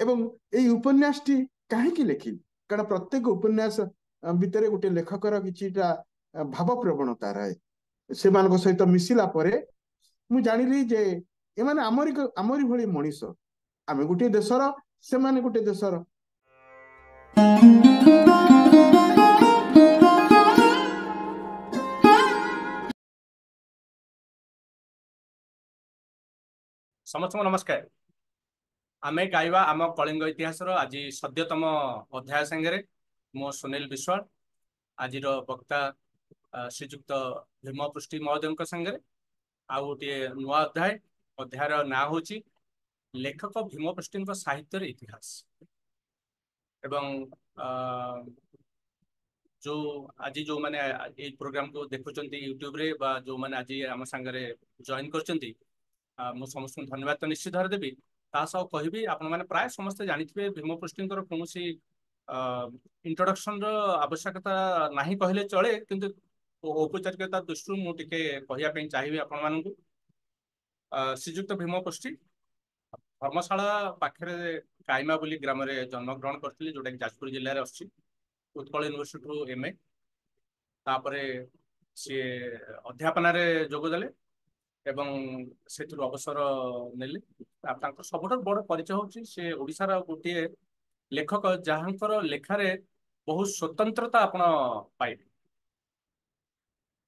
ଏବଂ এই ଉପନ୍ୟାସଟି କାହିଁକି ଲେଖିଲି କାରଣ ପ୍ରତ୍ୟେକ ଉପନ୍ୟାସ ଭିତରେ ଗୋଟେ ଲେଖକର କିଛିଟା ଭାବ ପ୍ରବଣତା ରହେ। ସେମାନଙ୍କ ସହିତ ମିଶିଲା ପରେ ମୁଁ ଜାଣିଲି ଯେ ଏମାନେ ଆମରି ଭଳି ମଣିଷ, ଆମେ ଗୋଟିଏ ଦେଶର, ସେମାନେ ଗୋଟେ ଦେଶର। ସମସ୍ତଙ୍କୁ ନମସ୍କାର। ଆମେ ଗାଇବା ଆମ କଳିଙ୍ଗ ଇତିହାସର ଆଜି ସଦ୍ୟତମ ଅଧ୍ୟାୟ ସାଙ୍ଗରେ ମୁଁ ସୁନୀଲ ବିଶ୍ୱାଳ, ଆଜିର ବକ୍ତା ଶ୍ରୀଯୁକ୍ତ ଭୀମ ପୃଷ୍ଟି ମହୋଦୟଙ୍କ ସାଙ୍ଗରେ ଆଉ ଗୋଟିଏ ନୂଆ ଅଧ୍ୟାୟର ନାଁ ହେଉଛି ଲେଖକ ଭୀମ ପୃଷ୍ଟିଙ୍କ ସାହିତ୍ୟର ଇତିହାସ। ଏବଂ ଆଜି ଯୋଉମାନେ ଏଇ ପ୍ରୋଗ୍ରାମକୁ ଦେଖୁଛନ୍ତି ୟୁଟ୍ୟୁବରେ ବା ଯୋଉମାନେ ଆଜି ଆମ ସାଙ୍ଗରେ ଜଏନ୍ କରିଛନ୍ତି, ମୁଁ ସମସ୍ତଙ୍କୁ ଧନ୍ୟବାଦ ତ ନିଶ୍ଚିତ ଭାବରେ ଦେବି। ତା ସହ କହିବି ଆପଣମାନେ ପ୍ରାୟ ସମସ୍ତେ ଜାଣିଥିବେ ଭୀମ ପୃଷ୍ଟିଙ୍କର କୌଣସି ଇଣ୍ଟ୍ରୋଡକ୍ସନର ଆବଶ୍ୟକତା ନାହିଁ କହିଲେ ଚଳେ, କିନ୍ତୁ ଔପଚାରିକତା ଦୃଷ୍ଟିରୁ ମୁଁ ଟିକେ କହିବା ପାଇଁ ଚାହିଁବି ଆପଣମାନଙ୍କୁ। ଶ୍ରୀଯୁକ୍ତ ଭୀମ ପୃଷ୍ଟି ଧର୍ମଶାଳା ପାଖରେ କାଇମା ବୋଲି ଗ୍ରାମରେ ଜନ୍ମଗ୍ରହଣ କରିଥିଲେ, ଯୋଉଟାକି ଯାଜପୁର ଜିଲ୍ଲାରେ ଆସୁଛି। ଉତ୍କଳ ୟୁନିଭର୍ସିଟିରୁ MA, ତାପରେ ସିଏ ଅଧ୍ୟାପନାରେ ଯୋଗ ଦେଲେ ଏବଂ ସେଥିରୁ ଅବସର ନେଲେ। ତାଙ୍କର ସବୁଠାରୁ ବଡ଼ ପରିଚୟ ହେଉଛି ସେ ଓଡ଼ିଶାର ଗୋଟିଏ ଲେଖକ ଯାହାଙ୍କର ଲେଖାରେ ବହୁତ ସ୍ୱତନ୍ତ୍ରତା ଆପଣ ପାଇବେ।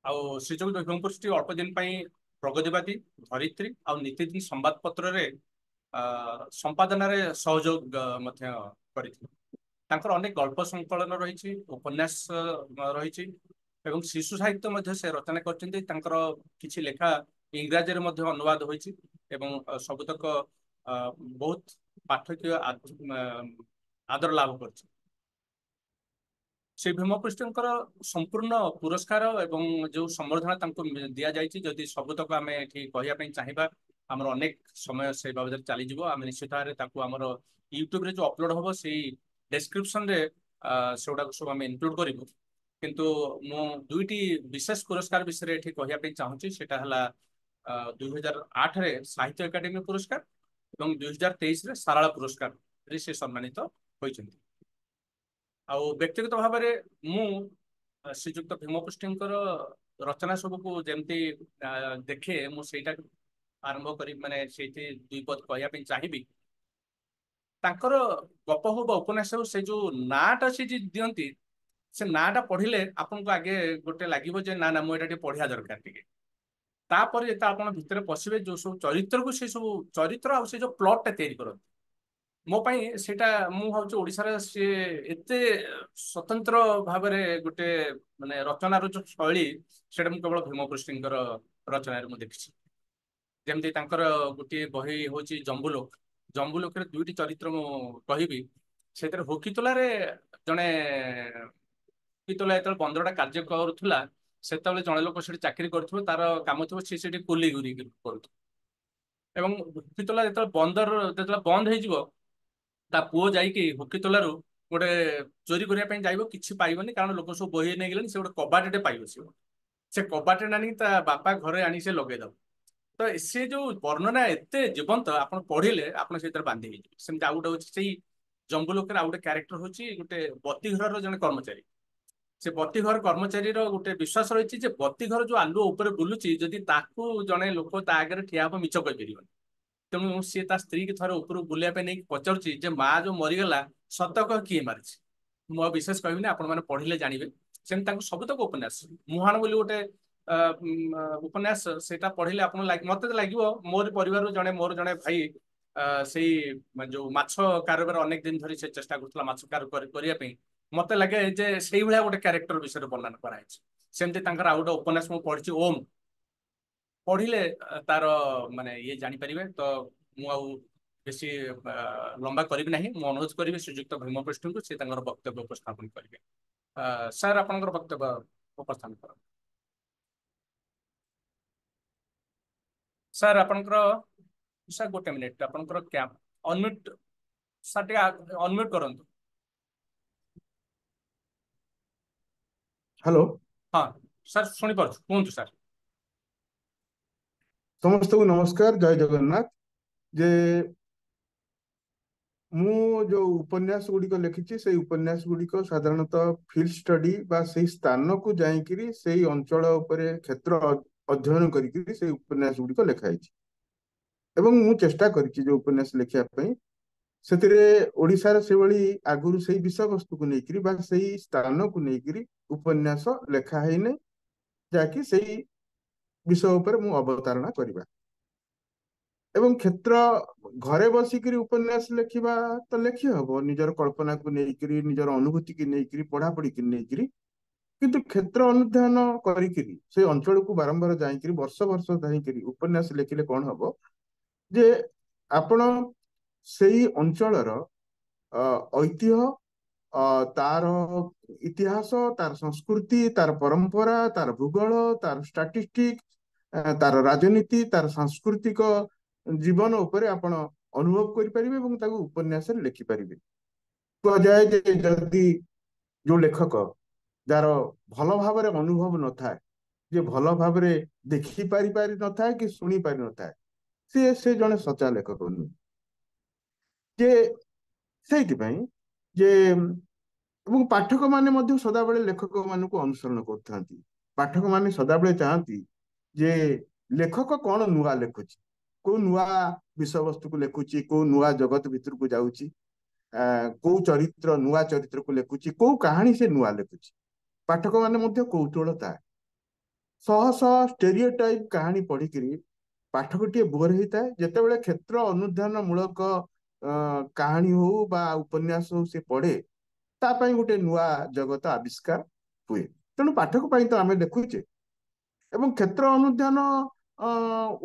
ଆଉ ଶ୍ରୀଯୁକ୍ତ ଭୀମ ପୃଷ୍ଟି ଅଳ୍ପ ଦିନ ପାଇଁ ପ୍ରଗତିବାଦୀ, ଧରିତ୍ରୀ ଆଉ ନୀତିଦିନ ସମ୍ବାଦପତ୍ରରେ ସମ୍ପାଦନାରେ ସହଯୋଗ ମଧ୍ୟ କରିଥିଲେ। ତାଙ୍କର ଅନେକ ଗଳ୍ପ ସଂକଳନ ରହିଛି, ଉପନ୍ୟାସ ରହିଛି ଏବଂ ଶିଶୁ ସାହିତ୍ୟ ମଧ୍ୟ ସେ ରଚନା କରିଛନ୍ତି। ତାଙ୍କର କିଛି ଲେଖା ଇଂରାଜୀରେ ମଧ୍ୟ ଅନୁବାଦ ହୋଇଛି ଏବଂ ସବୁତକ ବହୁତ ପାଠକୀୟ ଆଦର ଲାଭ କରିଛି। ଶ୍ରୀ ଭୀମ ପୃଷ୍ଟିଙ୍କର ସମ୍ପୂର୍ଣ୍ଣ ପୁରସ୍କାର ଏବଂ ଯେଉଁ ସମ୍ବର୍ଦ୍ଧନା ତାଙ୍କୁ ଦିଆଯାଇଛି, ଯଦି ସବୁତକ ଆମେ ଏଠି କହିବା ପାଇଁ ଚାହିଁବା ଆମର ଅନେକ ସମୟ ସେ ବାବଦରେ ଚାଲିଯିବ। ଆମେ ନିଶ୍ଚିତ ଭାବରେ ତାକୁ ଆମର ୟୁଟ୍ୟୁବରେ ଯେଉଁ ଅପଲୋଡ ହେବ ସେଇ ଡେସ୍କ୍ରିପସନରେ ସେଗୁଡ଼ାକ ସବୁ ଆମେ ଇନକ୍ଲୁଡ କରିବୁ। କିନ୍ତୁ ମୁଁ ଦୁଇଟି ବିଶେଷ ପୁରସ୍କାର ବିଷୟରେ ଏଠି କହିବା ପାଇଁ ଚାହୁଁଛି। ସେଟା ହେଲା 2008ରେ ସାହିତ୍ୟ ଏକାଡେମୀ ପୁରସ୍କାର ଏବଂ 2023ରେ ସାରଳା ପୁରସ୍କାରରେ ସେ ସମ୍ମାନିତ ହୋଇଛନ୍ତି। ଆଉ ବ୍ୟକ୍ତିଗତ ଭାବରେ ମୁଁ ଶ୍ରୀଯୁକ୍ତ ଭୀମ ପୃଷ୍ଟିଙ୍କର ରଚନା ସବୁକୁ ଯେମିତି ଦେଖେ, ମୁଁ ସେଇଟା ଆରମ୍ଭ କରି ମାନେ ସେଇଠି ଦୁଇ ପଦ କହିବା ପାଇଁ ଚାହିଁବି। ତାଙ୍କର ଗପ ହଉ ବା ଉପନ୍ୟାସ ହଉ, ସେ ଯୋଉ ନାଁଟା ସେ ଦିଅନ୍ତି, ସେ ନାଁଟା ପଢିଲେ ଆପଣଙ୍କୁ ଆଗେ ଗୋଟେ ଲାଗିବ ଯେ ନା ନା ମୁଁ ଏଇଟା ଟିକେ ପଢିବା ଦରକାର ଟିକେ। ତାପରେ ଯେତେବେଳେ ଆପଣ ଭିତରେ ପଶିବେ, ଯୋଉ ସବୁ ଚରିତ୍ରକୁ ସେ ସବୁ ଚରିତ୍ର ଆଉ ସେ ଯୋଉ ପ୍ଲଟଟା ତିଆରି କରନ୍ତି, ମୋ ପାଇଁ ସେଇଟା ମୁଁ ଭାବୁଛି ଓଡ଼ିଶାର ସିଏ ଏତେ ସ୍ୱତନ୍ତ୍ର ଭାବରେ ଗୋଟେ ମାନେ ରଚନାର ଯୋଉ ଶୈଳୀ, ସେଇଟା ମୁଁ କେବଳ ଭୀମ ପୃଷ୍ଟିଙ୍କର ରଚନାରେ ମୁଁ ଦେଖିଛି। ଯେମିତି ତାଙ୍କର ଗୋଟିଏ ବହି ହଉଛି ଜମ୍ବୁଲୋକ। ଜମ୍ବୁଲୋକରେ ଦୁଇଟି ଚରିତ୍ର ମୁଁ କହିବି। ସେଥିରେ ହୁକିତୋଲାରେ ଜଣେ ହୁକିତୋଲା ଯେତେବେଳେ ବନ୍ଦରଟା କାର୍ଯ୍ୟ କରୁଥିଲା, ସେତେବେଳେ ଜଣେ ଲୋକ ସେଠି ଚାକିରି କରୁଥିବ, ତାର କାମ ଥିବ ସେ ସେଠି କୁଲିଗୁରି କରୁଥିବ ଏବଂ ହୁକିତୋଲା ଯେତେବେଳେ ବନ୍ଦ ହେଇଯିବ, ତା ପୁଅ ଯାଇକି ହୁକିତୋଲାରୁ ଗୋଟେ ଚୋରି କରିବା ପାଇଁ ଯାଇବ, କିଛି ପାଇବନି କାରଣ ଲୋକ ସବୁ ବହି ନେଇଗଲେଣି। ସେ ଗୋଟେ କବାଟଟେ ପାଇବ, ସେ କବାଟରେ ଆଣିକି ତା ବାପା ଘରେ ଆଣିକି ସେ ଲଗେଇଦବ। ତ ସେ ଯୋଉ ବର୍ଣ୍ଣନା ଏତେ ଜୀବନ୍ତ, ଆପଣ ପଢିଲେ ଆପଣ ସେଥିରେ ବାନ୍ଧି ହେଇଯିବେ। ସେମିତି ଆଉ ଗୋଟେ ହଉଛି ସେଇ ଜମ୍ବୁଲୋକରେ ଆଉ ଗୋଟେ କ୍ୟାରେକ୍ଟର ହଉଛି ଗୋଟେ ବତୀଘରର ଜଣେ କର୍ମଚାରୀ। ସେ ବତୀଘର କର୍ମଚାରୀର ଗୋଟେ ବିଶ୍ୱାସ ରହିଛି ଯେ ବତୀଘର ଯୋଉ ଆଲୁଅ ଉପରେ ବୁଲୁଛି, ଯଦି ତାକୁ ଜଣେ ଲୋକ ତା ଆଗରେ ଠିଆ ହବ ମିଛ କହିପାରିବନି। ତେଣୁ ସିଏ ତା ସ୍ତ୍ରୀକି ଥରେ ଉପରକୁ ବୁଲିବା ପାଇଁ ନେଇକି ପଚାରୁଛି ଯେ ମା ଯୋଉ ମରିଗଲା ସତ କହ କିଏ ମାରିଛି। ମୁଁ ଆଉ ବିଶେଷ କହିବିନି, ଆପଣମାନେ ପଢିଲେ ଜାଣିବେ। ସେମିତି ତାଙ୍କୁ ସବୁତକ ଉପନ୍ୟାସ, ମୁହାଣ ବୋଲି ଗୋଟେ ଉପନ୍ୟାସ, ସେଇଟା ପଢିଲେ ଆପଣ ମତେ ଲାଗିବ ମୋର ପରିବାରରୁ ମୋର ଜଣେ ଭାଇ ସେଇ ଯୋଉ ମାଛ କାରବାର ଅନେକ ଦିନ ଧରି ସେ ଚେଷ୍ଟା କରୁଥିଲା ମାଛ କାରବାର କରିବା ପାଇଁ। ମତେ ଲାଗେ ଯେ ସେଇଭଳିଆ ଗୋଟେ କ୍ୟାରେକ୍ଟର ବିଷୟରେ ବର୍ଣ୍ଣନା କରାଯାଇଛି। ସେମିତି ତାଙ୍କର ଆଉ ଗୋଟେ ଉପନ୍ୟାସ ମୁଁ ପଢିଛି ଓମ୍, ପଢିଲେ ତାର ମାନେ ଇଏ ଜାଣିପାରିବେ। ତ ମୁଁ ଆଉ ବେଶୀ ଲମ୍ବା କରିବି ନାହିଁ। ମୁଁ ଅନୁରୋଧ କରିବି ଶ୍ରୀଯୁକ୍ତ ଭୀମ ପୃଷ୍ଟିଙ୍କୁ ସେ ତାଙ୍କର ବକ୍ତବ୍ୟ ଉପସ୍ଥାପନ କରିବେ। ସାର୍ ଆପଣଙ୍କର ବକ୍ତବ୍ୟ ଉପସ୍ଥାପନ କରନ୍ତୁ। ସାର୍ ଆପଣଙ୍କର, ସାର୍ ଗୋଟେ ମିନିଟ୍, ଆପଣଙ୍କର ଅନମ୍ୟୁଟ୍, ସାର୍ ଟିକେ ଅନମ୍ୟୁଟ୍ କରନ୍ତୁ। ହ୍ୟାଲୋ। ହଁ ସାର୍ ଶୁଣିପାରୁଛୁ, କୁହନ୍ତୁ ସାର୍। ସମସ୍ତଙ୍କୁ ନମସ୍କାର, ଜୟ ଜଗନ୍ନାଥ। ଯେ ମୁଁ ଯୋଉ ଉପନ୍ୟାସ ଗୁଡିକ ଲେଖିଛି ସେଇ ଉପନ୍ୟାସ ଗୁଡିକ ସାଧାରଣତଃ ଫିଲ୍ଡ ଷ୍ଟଡି ବା ସେଇ ସ୍ଥାନକୁ ଯାଇକିରି ସେଇ ଅଞ୍ଚଳ ଉପରେ କ୍ଷେତ୍ର ଅଧ୍ୟୟନ କରିକିରି ସେଇ ଉପନ୍ୟାସ ଗୁଡିକ ଲେଖା ହେଇଛି। ଏବଂ ମୁଁ ଚେଷ୍ଟା କରିଛି ଯୋଉ ଉପନ୍ୟାସ ଲେଖିବା ପାଇଁ, ସେଥିରେ ଓଡିଶାର ସେଭଳି ଆଗରୁ ସେଇ ବିଷୟବସ୍ତୁକୁ ନେଇକିରି ବା ସେଇ ସ୍ଥାନକୁ ନେଇକିରି ଉପନ୍ୟାସ ଲେଖା ହେଇନି, ଯାହାକି ସେଇ ବିଷୟ ଉପରେ ମୁଁ ଅବତାରଣା କରିବା। ଏବଂ କ୍ଷେତ୍ର ଘରେ ବସିକିରି ଉପନ୍ୟାସ ଲେଖିବା ତ ଲେଖି ହବ ନିଜର କଳ୍ପନାକୁ ନେଇକିରି, ନିଜର ଅନୁଭୂତିକି ନେଇକିରି, ପଢାପଢିକି ନେଇକିରି। କିନ୍ତୁ କ୍ଷେତ୍ର ଅନୁଧ୍ୟାନ କରିକିରି ସେଇ ଅଞ୍ଚଳକୁ ବାରମ୍ବାର ଯାଇକିରି ବର୍ଷ ବର୍ଷ ଯାଇକିରି ଉପନ୍ୟାସ ଲେଖିଲେ କଣ ହବ ଯେ ଆପଣ ସେଇ ଅଞ୍ଚଳର ଐତିହ୍ୟ, ତାର ଇତିହାସ, ତାର ସଂସ୍କୃତି, ତାର ପରମ୍ପରା, ତାର ଭୂଗୋଳ, ତାର ଷ୍ଟାଟିଷ୍ଟିକ, ତାର ରାଜନୀତି, ତାର ସାଂସ୍କୃତିକ ଜୀବନ ଉପରେ ଆପଣ ଅନୁଭବ କରିପାରିବେ ଏବଂ ତାକୁ ଉପନ୍ୟାସରେ ଲେଖିପାରିବେ। କୁହାଯାଏ ଯେ ଯଦି ଯୋଉ ଲେଖକ ଯାହାର ଭଲ ଭାବରେ ଅନୁଭବ ନଥାଏ, ଯେ ଭଲ ଭାବରେ ଦେଖି ପାରି ନଥାଏ କି ଶୁଣି ପାରି ନଥାଏ, ସେ ଜଣେ ସଚା ଲେଖକ ନୁହେଁ। ଯେ ସେଇଥିପାଇଁ ଯେ ଏବଂ ପାଠକ ମାନେ ମଧ୍ୟ ସଦାବେଳେ ଲେଖକ ମାନଙ୍କୁ ଅନୁସରଣ କରୁଥାନ୍ତି। ପାଠକ ମାନେ ସଦାବେଳେ ଚାହାନ୍ତି ଯେ ଲେଖକ କଣ ନୂଆ ଲେଖୁଛି, କୋଉ ନୂଆ ବିଷୟବସ୍ତୁକୁ ଲେଖୁଛି, କୋଉ ନୂଆ ଜଗତ ଭିତରକୁ ଯାଉଛି, କୋଉ ଚରିତ୍ର ନୂଆ ଚରିତ୍ରକୁ ଲେଖୁଛି, କୋଉ କାହାଣୀ ସେ ନୂଆ ଲେଖୁଛି। ପାଠକ ମାନେ ମଧ୍ୟ କୌତୁହଳ ଥାଏ। ଶହ ଶହ ଷ୍ଟେରିଓ ଟାଇପ କାହାଣୀ ପଢିକିରି ପାଠକଟିଏ ବୋର ହେଇଥାଏ। ଯେତେବେଳେ କ୍ଷେତ୍ର ଅନୁଧ୍ୟାନ ମୂଳକ କାହାଣୀ ହଉ ବା ଉପନ୍ୟାସ ହଉ ସେ ପଢେ, ତା ପାଇଁ ଗୋଟେ ନୂଆ ଜଗତ ଆବିଷ୍କାର ହୁଏ। ତେଣୁ ପାଠକ ପାଇଁ ତ ଆମେ ଲେଖୁଛେ। ଏବଂ କ୍ଷେତ୍ର ଅନୁଧ୍ୟାନ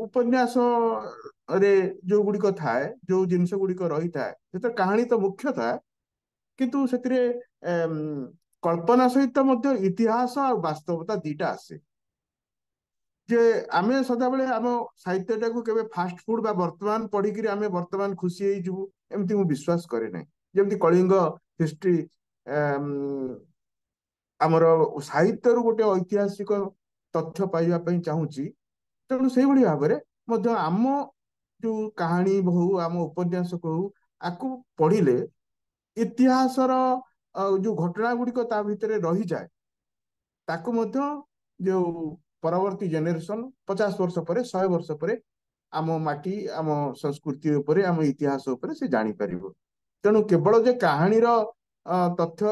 ଉପନ୍ୟାସରେ ଯୋଉ ଗୁଡିକ ଥାଏ, ଯୋଉ ଜିନିଷ ଗୁଡିକ ରହିଥାଏ, ସେଥିରେ କାହାଣୀ ତ ମୁଖ୍ୟ ଥାଏ, କିନ୍ତୁ ସେଥିରେ କଳ୍ପନା ସହିତ ମଧ୍ୟ ଇତିହାସ ଆଉ ବାସ୍ତବତା ଦିଟା ଆସେ। ଯେ ଆମେ ସଦାବେଳେ ଆମ ସାହିତ୍ୟଟାକୁ କେବେ ଫାଷ୍ଟ ଫୁଡ ବା ବର୍ତ୍ତମାନ ପଢିକିରି ଆମେ ବର୍ତ୍ତମାନ ଖୁସି ହେଇଯିବୁ, ଏମିତି ମୁଁ ବିଶ୍ୱାସ କରେ ନାହିଁ। ଯେମିତି କଳିଙ୍ଗ ହିଷ୍ଟ୍ରି ଆମର ସାହିତ୍ୟରୁ ଗୋଟେ ଐତିହାସିକ ତଥ୍ୟ ପାଇବା ପାଇଁ ଚାହୁଁଛି, ତେଣୁ ସେଇଭଳି ଭାବରେ ମଧ୍ୟ ଆମ ଯୋଉ କାହାଣୀ ହଉ, ଆମ ଉପନ୍ୟାସକୁ ହଉ, ଆକୁ ପଢିଲେ ଇତିହାସର ଯୋଉ ଘଟଣା ଗୁଡିକ ତା ଭିତରେ ରହିଯାଏ, ତାକୁ ମଧ୍ୟ ଯୋଉ ପରବର୍ତ୍ତୀ ଜେନେରେସନ 50 ବର୍ଷ ପରେ, 100 ବର୍ଷ ପରେ ଆମ ମାଟି, ଆମ ସଂସ୍କୃତି ଉପରେ, ଆମ ଇତିହାସ ଉପରେ ସେ ଜାଣିପାରିବ। ତେଣୁ କେବଳ ଯେ କାହାଣୀର ତଥ୍ୟ,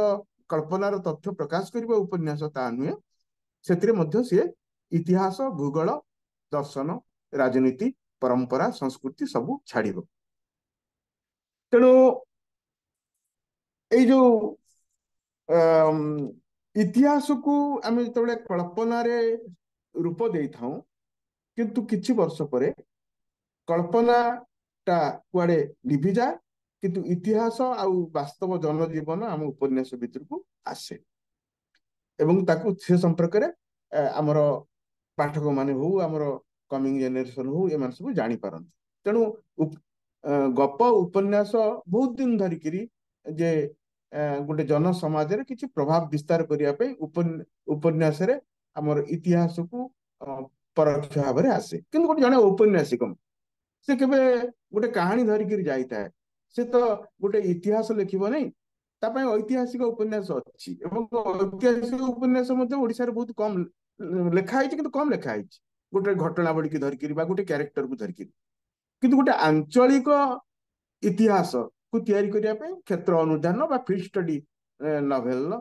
କଳ୍ପନାର ତଥ୍ୟ ପ୍ରକାଶ କରିବ ଉପନ୍ୟାସ, ତାହା ନୁହେଁ। ସେଥିରେ ମଧ୍ୟ ସିଏ ଇତିହାସ, ଭୂଗୋଳ, ଦର୍ଶନ, ରାଜନୀତି, ପରମ୍ପରା, ସଂସ୍କୃତି ସବୁ ଛାଡିବ। ତେଣୁ ଏଇ ଯୋଉ ଇତିହାସକୁ ଆମେ ଯେତେବେଳେ କଳ୍ପନାରେ ରୂପ ଦେଇଥାଉ, କିନ୍ତୁ କିଛି ବର୍ଷ ପରେ କଳ୍ପନା ଟା କୁଆଡେ ଲିଭିଯାଏ, କିନ୍ତୁ ଇତିହାସ ଆଉ ବାସ୍ତବ ଜନଜୀବନ ଆମ ଉପନ୍ୟାସ ଭିତରକୁ ଆସେ ଏବଂ ତାକୁ ସେ ସମ୍ପର୍କରେ ଆମର ପାଠକ ମାନେ ହଉ, ଆମର କମିଂ ଜେନେରେସନ ହଉ, ଏମାନେ ସବୁ ଜାଣିପାରନ୍ତି। ତେଣୁ ଗପ ଉପନ୍ୟାସ ବହୁତ ଦିନ ଧରିକିରି ଯେ ଗୋଟେ ଜନ ସମାଜରେ କିଛି ପ୍ରଭାବ ବିସ୍ତାର କରିବା ପାଇଁ ଉପନ୍ୟାସରେ ଆମର ଇତିହାସକୁ ପରୋକ୍ଷ ଭାବରେ ଆସେ। କିନ୍ତୁ ଗୋଟେ ଜଣେ ଔପନ୍ୟାସିକ ସେ କେବେ ଗୋଟେ କାହାଣୀ ଧରିକିରି ଯାଇଥାଏ, ସେ ତ ଗୋଟେ ଇତିହାସ ଲେଖିବ ନାହିଁ। ତା ପାଇଁ ଐତିହାସିକ ଉପନ୍ୟାସ ଅଛି ଏବଂ ଐତିହାସିକ ଉପନ୍ୟାସ ମଧ୍ୟ ଓଡିଶାରେ ବହୁତ କମ ଲେଖା ହେଇଛି, କିନ୍ତୁ କମ ଲେଖା ହେଇଛି ଗୋଟେ ଘଟଣାବଳୀକି ଧରିକିରି ବା ଗୋଟେ କ୍ୟାରେକ୍ଟରକୁ ଧରିକିରି। କିନ୍ତୁ ଗୋଟେ ଆଞ୍ଚଳିକ ଇତିହାସକୁ ତିଆରି କରିବା ପାଇଁ କ୍ଷେତ୍ର ଅନୁଧ୍ୟାନ ବା ଫିଲ୍ଡ ଷ୍ଟଡି ନଭେଲର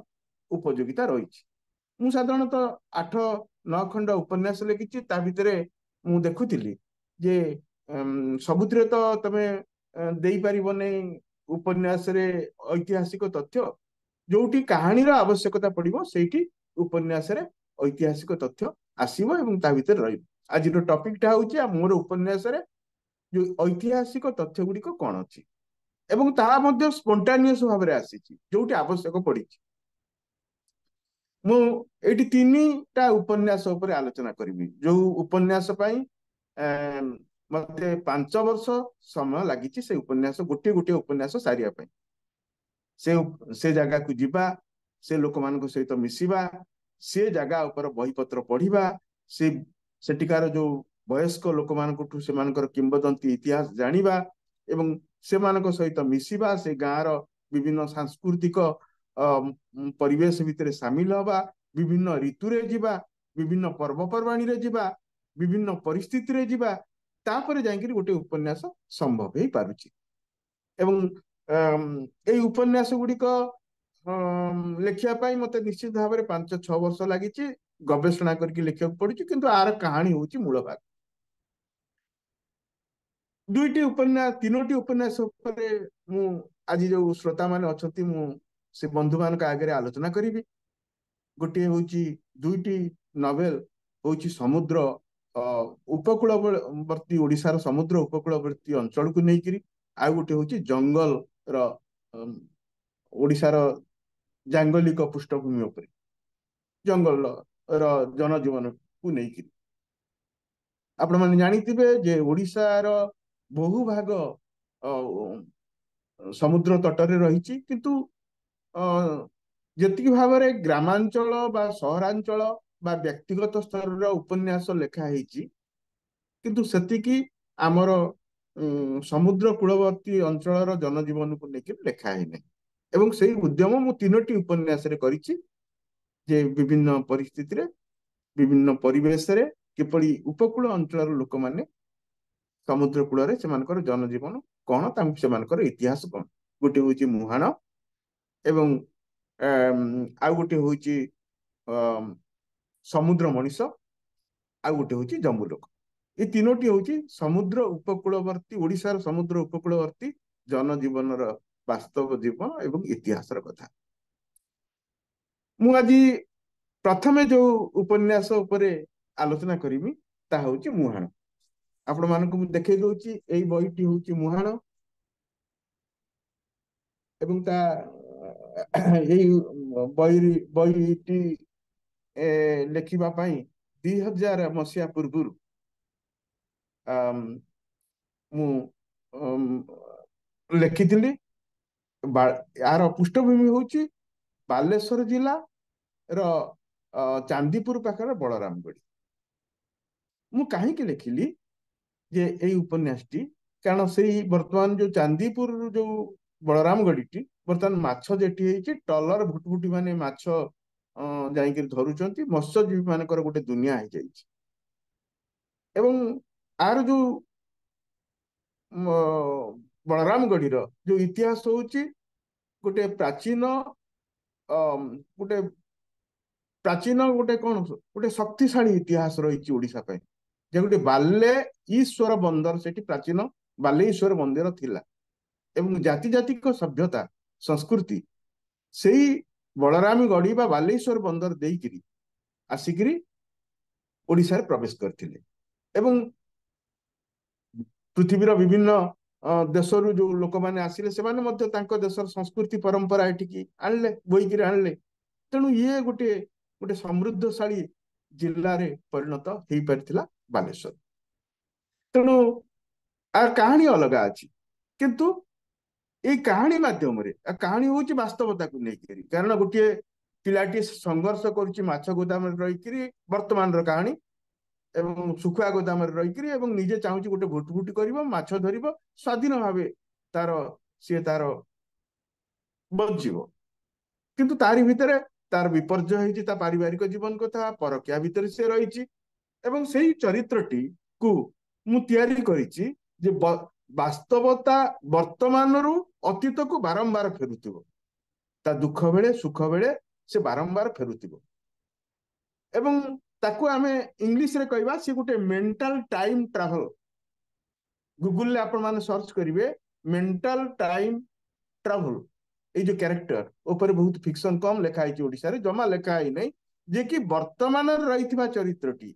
ଉପଯୋଗିତା ରହିଛି। ମୁଁ ସାଧାରଣତଃ 8-9 ଖଣ୍ଡ ଉପନ୍ୟାସ ଲେଖିଛି। ତା ଭିତରେ ମୁଁ ଦେଖୁଥିଲି ଯେ ସବୁଥିରେ ତ ତମେ ଦେଇପାରିବନି ଉପନ୍ୟାସରେ ଐତିହାସିକ ତଥ୍ୟ। ଯୋଉଠି କାହାଣୀର ଆବଶ୍ୟକତା ପଡିବ, ସେଇଠି ଉପନ୍ୟାସରେ ଐତିହାସିକ ତଥ୍ୟ ଆସିବ ଏବଂ ତା ଭିତରେ ରହିବ। ଆଜିର ଟପିକଟା ହଉଛି ମୋର ଉପନ୍ୟାସରେ ଯୋଉ ଐତିହାସିକ ତଥ୍ୟ ଗୁଡିକ କଣ ଅଛି, ଏବଂ ତାହା ମଧ୍ୟ ସ୍ପଣ୍ଟାନିୟସ ଭାବରେ ଆସିଛି ଯୋଉଠି ଆବଶ୍ୟକ ପଡିଛି। ମୁଁ ଏଇଠି 3ଟା ଉପନ୍ୟାସ ଉପରେ ଆଲୋଚନା କରିବି, ଯୋଉ ଉପନ୍ୟାସ ପାଇଁ ମତେ 5 ବର୍ଷ ସମୟ ଲାଗିଛି ସେ ଉପନ୍ୟାସ, ଗୋଟିଏ ଗୋଟିଏ ଉପନ୍ୟାସ ସାରିବା ପାଇଁ। ସେ ଜାଗାକୁ ଯିବା, ସେ ଲୋକମାନଙ୍କ ସହିତ ମିଶିବା, ସେ ଜାଗା ଉପରେ ବହିପତ୍ର ପଢିବା, ସେଠିକାର ଯୋଉ ବୟସ୍କ ଲୋକମାନଙ୍କଠୁ ସେମାନଙ୍କର କିମ୍ବଦନ୍ତୀ ଇତିହାସ ଜାଣିବା ଏବଂ ସେମାନଙ୍କ ସହିତ ମିଶିବା, ସେ ଗାଁର ବିଭିନ୍ନ ସାଂସ୍କୃତିକ ପରିବେଶ ଭିତରେ ସାମିଲ ହବା, ବିଭିନ୍ନ ଋତୁରେ ଯିବା, ବିଭିନ୍ନ ପର୍ବପର୍ବାଣୀରେ ଯିବା, ବିଭିନ୍ନ ପରିସ୍ଥିତିରେ ଯିବା, ତାପରେ ଯାଇକିରି ଗୋଟେ ଉପନ୍ୟାସ ସମ୍ଭବ ହେଇପାରୁଛି। ଏବଂ ଏଇ ଉପନ୍ୟାସ ଗୁଡିକ ଲେଖିବା ପାଇଁ ମତେ ନିଶ୍ଚିତ ଭାବରେ 5-6 ବର୍ଷ ଲାଗିଛି, ଗବେଷଣା କରିକି ଲେଖିବାକୁ ପଡୁଛି, କିନ୍ତୁ ଆର କାହାଣୀ ହଉଛି ମୂଳ ଭାଗ। ତିନୋଟି ଉପନ୍ୟାସ ଉପରେ ମୁଁ ଆଜି ଯୋଉ ଶ୍ରୋତା ମାନେ ଅଛନ୍ତି, ମୁଁ ସେ ବନ୍ଧୁ ମାନଙ୍କ ଆଗରେ ଆଲୋଚନା କରିବି। ଗୋଟିଏ ହଉଛି, ଦୁଇଟି ନଭେଲ ହଉଛି ସମୁଦ୍ର ଉପକୂଳବର୍ତ୍ତୀ, ଓଡିଶାର ସମୁଦ୍ର ଉପକୂଳବର୍ତ୍ତୀ ଅଞ୍ଚଳକୁ ନେଇକିରି, ଆଉ ଗୋଟେ ହଉଛି ଜଙ୍ଗଲର ଓଡିଶାର ଜାଙ୍ଗଲିକ ପୃଷ୍ଠଭୂମି ଉପରେ, ଜଙ୍ଗଲର ଜନଜୀବନକୁ ନେଇକିରି। ଆପଣମାନେ ଜାଣିଥିବେ ଯେ ଓଡିଶାର ବହୁ ଭାଗ ସମୁଦ୍ର ତଟରେ ରହିଛି, କିନ୍ତୁ ଯେତିକି ଭାବରେ ଗ୍ରାମାଞ୍ଚଳ ବା ସହରାଞ୍ଚଳ ବା ବ୍ୟକ୍ତିଗତ ସ୍ତରର ଉପନ୍ୟାସ ଲେଖା ହେଇଛି, କିନ୍ତୁ ସେତିକି ଆମର ସମୁଦ୍ର କୂଳବର୍ତ୍ତୀ ଅଞ୍ଚଳର ଜନଜୀବନକୁ ନେଇକି ଲେଖା ହେଇନାହିଁ। ଏବଂ ସେଇ ଉଦ୍ୟମ ମୁଁ 3ଟି ଉପନ୍ୟାସରେ କରିଛି, ଯେ ବିଭିନ୍ନ ପରିସ୍ଥିତିରେ, ବିଭିନ୍ନ ପରିବେଶରେ କିପରି ଉପକୂଳ ଅଞ୍ଚଳର ଲୋକମାନେ ସମୁଦ୍ର କୂଳରେ ସେମାନଙ୍କର ଜନଜୀବନ କଣ, ସେମାନଙ୍କର ଇତିହାସ କଣ। ଗୋଟେ ହଉଛି ମୁହାଣ, ଏବଂ ଆଉ ଗୋଟେ ହଉଛି ସମୁଦ୍ର ମଣିଷ, ଆଉ ଗୋଟେ ହଉଛି ଜମ୍ବୁଲୋକ। এই 3ଟି ହଉଛି ସମୁଦ୍ର ଉପକୂଳବର୍ତ୍ତୀ, ଓଡିଶାର ସମୁଦ୍ର ଉପକୂଳବର୍ତ୍ତୀ ଜନଜୀବନର ବାସ୍ତବ ଜୀବନ ଏବଂ ଇତିହାସର କଥା। ମୁଁ ଆଜି ପ୍ରଥମେ ଯୋଉ ଉପନ୍ୟାସ ଉପରେ ଆଲୋଚନା କରିବି ତାହା ହଉଛି ମୁହାଣ। ଆପଣମାନଙ୍କୁ ମୁଁ ଦେଖେଇ ଦଉଛି, ଏଇ ବହିଟି ହଉଛି ମୁହାଣ, ଏବଂ ତା ଏଇ ବହିଟି ଲେଖିବା ପାଇଁ 2000 ମସିହା ପୂର୍ବରୁ ମୁଁ ଲେଖିଥିଲି। यार पृष्ठभूमि हूँ बालेश्वर जिला चांदीपुर पाखर बलरामगढ़ी। मु कहीं लिखिली जे यही उपन्यासटी, कारण से वर्तमान जो चांदीपुर जो बलरामगढ़ी बर्तमान माछ जेटी टलर भुटभुटी माने माछ जाइक धरुचंती, मत्स्यजीवी मानकर गोटे दुनिया हो जाइए। एवं आर जो बलरामगढ़ी जो इतिहास होची गोटे प्राचीन गोटे प्राचीन गोटे कौन गोटे शक्तिशाली इतिहास रही ओडिशा पे, जे गोटे बाले ईश्वर बंदर से प्राचीन बालेश्वर मंदिर थिला, एवं जाति जातिक सभ्यता संस्कृति से बलरामगढ़ी बा बालेश्वर बंदर देकिरी आसिकिरी ओडिशा रे प्रवेश करथिले। एवं पृथ्वीर विभिन्न देशरू जो लोक मैंने आसिले से देशर संस्कृति परंपरा एटिकी आणले, बोईकिरी आणले। तेणु ये गोटे गोटे समृद्धशाली जिल्ला रे परिणत हो पारिथिला बालेश्वर। तेणु आर कहानी अलग अछि, किंतु ये कहानी माध्यम रे कहानी होची वास्तवता को लेकर, कारण गोटे पिलाटी संघर्ष करुची माछ गोदाम रही वर्तमान रो कहानी, एवं सुखुआ गोदाम रही निजे चाहूँ गोटे भुटभुटी कर माछ धर स्वाधीन भाव तार सी तार बचीब, किंतु तारी भितर तार विपर्जय होता पारिवारिक जीवन कथा परकिया भितर से रही। एवं से चरित्रटी को मु तैयारी करिछि जे वास्तवता वर्तमान रु अतीत को बारंबार फेरुथिबो, ता दुख बेले सुख बेले से बारंबार फेरुथिबो। एवं ताकू आमे इंग्लिश रे कहबा से गोटे मेंटल टाइम ट्रैवल। गूगल ले आपण माने सर्च करिवे मेंटल टाइम ट्रैवल, ये जो कैरेक्टर ऊपर बहुत फिक्शन कम लिखा है ओडिशा रे, जमा लिखा ही नहीं जे कि वर्तमान रही चरित्रटी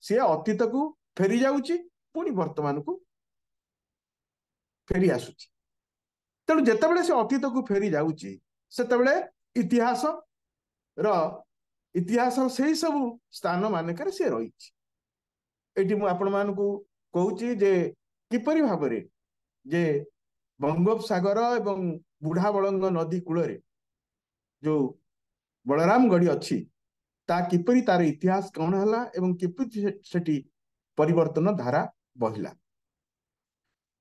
सी अतीत को फेरी जाउची पुणी वर्तमान को फेरी आसुची। तेणु जेतेबेले से अतीत को फेरी जाउची सेतेबेले इतिहास से सब स्थान मानक से रही। ये मुझे आपण मानकू कहूची जे किपरि भाबरे जे बंगोपसागर एवं बुढ़ा बड़ंग नदी कूल जो बलरामगढ़ी अच्छी ता किपरि तार इतिहास कौन है एवं किपरि सेठी परिवर्तन धारा बहिला।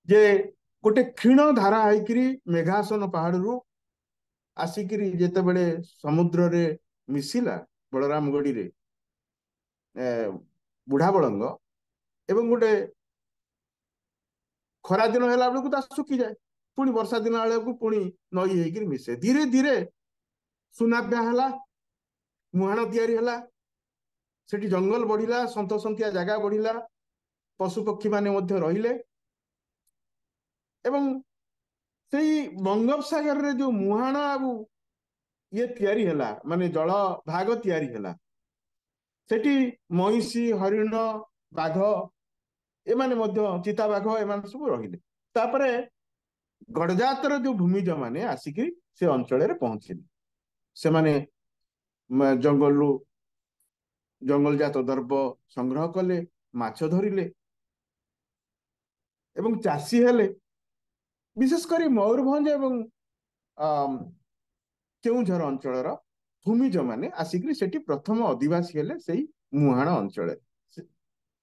जे गोटे क्षीण धारा होइकरी मेघासन पहाड़रू आसिकरी जेतेबेले समुद्र रे मिसिला बलरामगढ़ी रे बुढ़ा बड़ंग एवं गोटे खरा दिन है बेलू सुखी जाए पुणी वर्षा दिन बेलू पुणी नई होकर मिसे धीरे धीरे सुनाब्या है मुहाण तैयारी है सेठी जंगल बढ़िला सन्तसंतिया जगह बढ़िला पशु पक्षी माने मध्य रहिले एवं सेई बंगोपसागर रे जो मुहाण आबू ये तैयारी है माने जल भाग तैयारी है सेठी महिषी हरिण बाघ एमाने मध्य चिता बाघ एमान सब रहिले तापरे गड़जातर जो भूमिज माने आसिकी से अंचल रे पहुंचिले से माने जंगल रु जंगल जात द्रव्य संग्रह कले माछ धरिले एवं चाषी हेले विशेषकर मयूरभंज एवं केउझर अंचल भूमिज माने आसिकी सेठी प्रथम आदिवासी हेले सेई मुहाण अंचल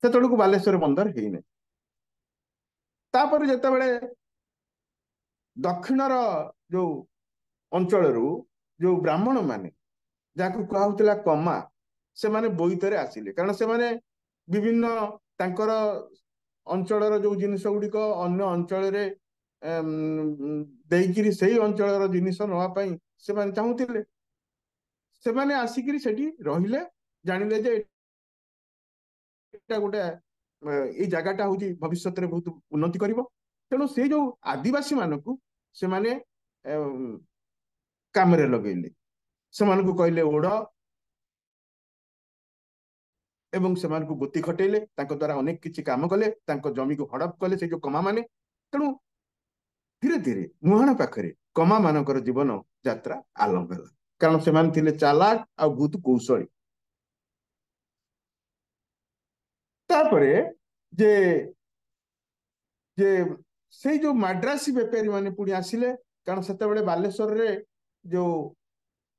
से बालेश्वर बंदर हेने तापर जेतेबेले दक्षिणर जो अंचल जो ब्राह्मण माने जाकु कहउतला कमा से माने बोईतरे आसिले कारण से माने विभिन्न तांकर अंचलर जो जिनिस गुड़िक अन्य अंचल रे देइकिरी सही अंचलर जिनिस नवा पई से माने चाहुतिले से माने आसिकिरी सेठी रहिले जानिले जे एटा गोटे ए जगहटा हूँ भविष्य में बहुत उन्नति कर तेणु से जो आदिवासी मानक से माने काम लगेले से कहले ओढ़ एवं से गोती खटेले द्वारा अनेक किसी काम कले जमी को हड़प कले से जो कमा माने तेणु धीरे धीरे मुहाण पाखरे कमा मानकर जीवन यात्रा आरंभ है कारण से माने चालाक आ बहुत कौशली तापरे जे जे से जो मद्रासी बेपारी माने पुणी आसिले कारण से बालेश्वर रे जो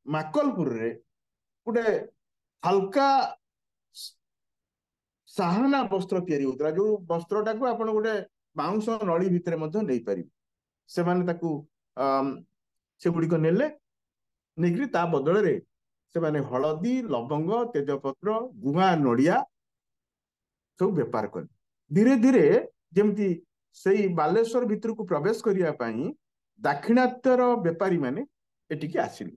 माकलपुर रे गोटे हल्का साहाना वस्त्र तैयारी होता जो वस्त्रटा को आपण गोटे बाउंश नली भितर नहीं पारि से माने ताकू से गुड़िक नेले नेकरी ता बदल रे से माने हलदी लवंग तेजपत्र गुआ नड़िया सब बेपार कले धीरे धीरे जमती से बालेश्वर भितर को प्रवेश करने दाक्षिणात्यर बेपारी माने एटिकी आसिले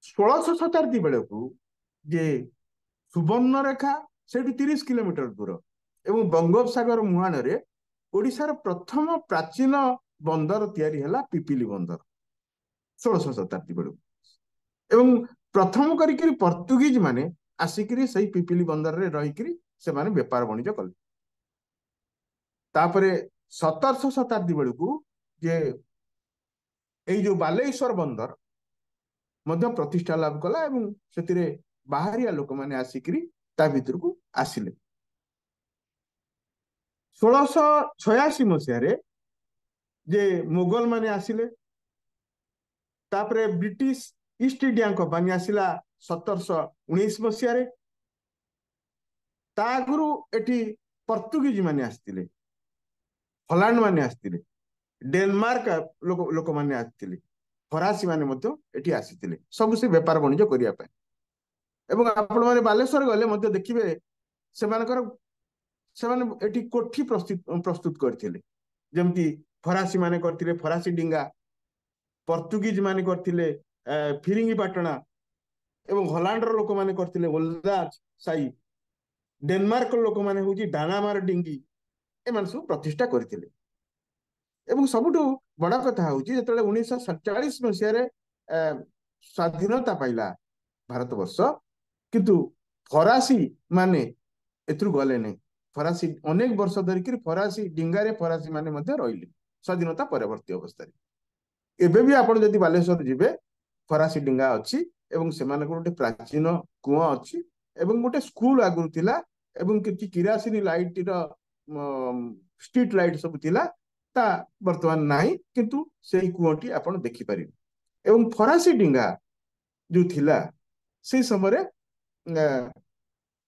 1600 शताब्दी बेलू जे सुवर्णरेखा से 30 किलोमीटर दूर एवं बंगोपसागर मुहाण रे ओडिशार प्रथम प्राचीन बंदर तैयारी है पिपिली बंदर 1600 शताब्दी बेलू एवं प्रथम करी पर्तुगीज माने आसिकी से पिपिली बंदर रे रही से माने बेपार वाणिज्य कले तापरे 1700 शताब्दी बेलू जे एई जो बालेश्वर बंदर मध्य प्रतिष्ठा लाभ कला एवं से बाहरिया लोक माने आसिकी ता भीतर को आसिले 1686 मसीह जे मुगल माने आसिले तापरे ब्रिटिश ईस्ट इंडिया कंपनी आसिला 1719 मसीह आगु एटी पर्तुगीज माने आसतिले हलांड माने आसतिले डेनमार्क लोक माने आसतिले फरासी माने मध्य एटी आसीतिले सब से व्यापार वाणिज्य करिया पे एवं आपण माने बालेश्वर गले मध्य देखिबे से माने एटी कोठी प्रस्तुत करथिले जेमती फरासी माने करथिले फरासी डिंगा पर्तुगीज माने करथिले फिरिंगी पाटणा एवं हलांडर लोक माने करथिले ओल्दाज साई डेनमार्क लोक माने होची डानामार डिंगी एमान सब प्रतिष्ठा करथिले एवं सबुठु बड़ा कथा होची जेतले 1947 मसीह स्वाधीनता पाइला भारत वर्ष किंतु फरासी माने एथरु गले नहीं फरासी अनेक वर्ष धरिक फरासी डिंगारे फरासी माने मध्य रहिले स्वाधीनता परवर्ती अवस्था एबे भी आपण जदि बालेश्वर जिबे फरासी डिंगा अच्छी एवं सेमानक गोटे प्राचीन कुआ अच्छी एवं गोटे स्कूल आगु थिला एवं किछि किरासिनी लाइट रो स्ट्रीट लाइट सब थिला ता वर्तमान नाही किंतु सेही कुआटी आपण देखि परिबे एवं फरासी डिंगा जो थिला से समय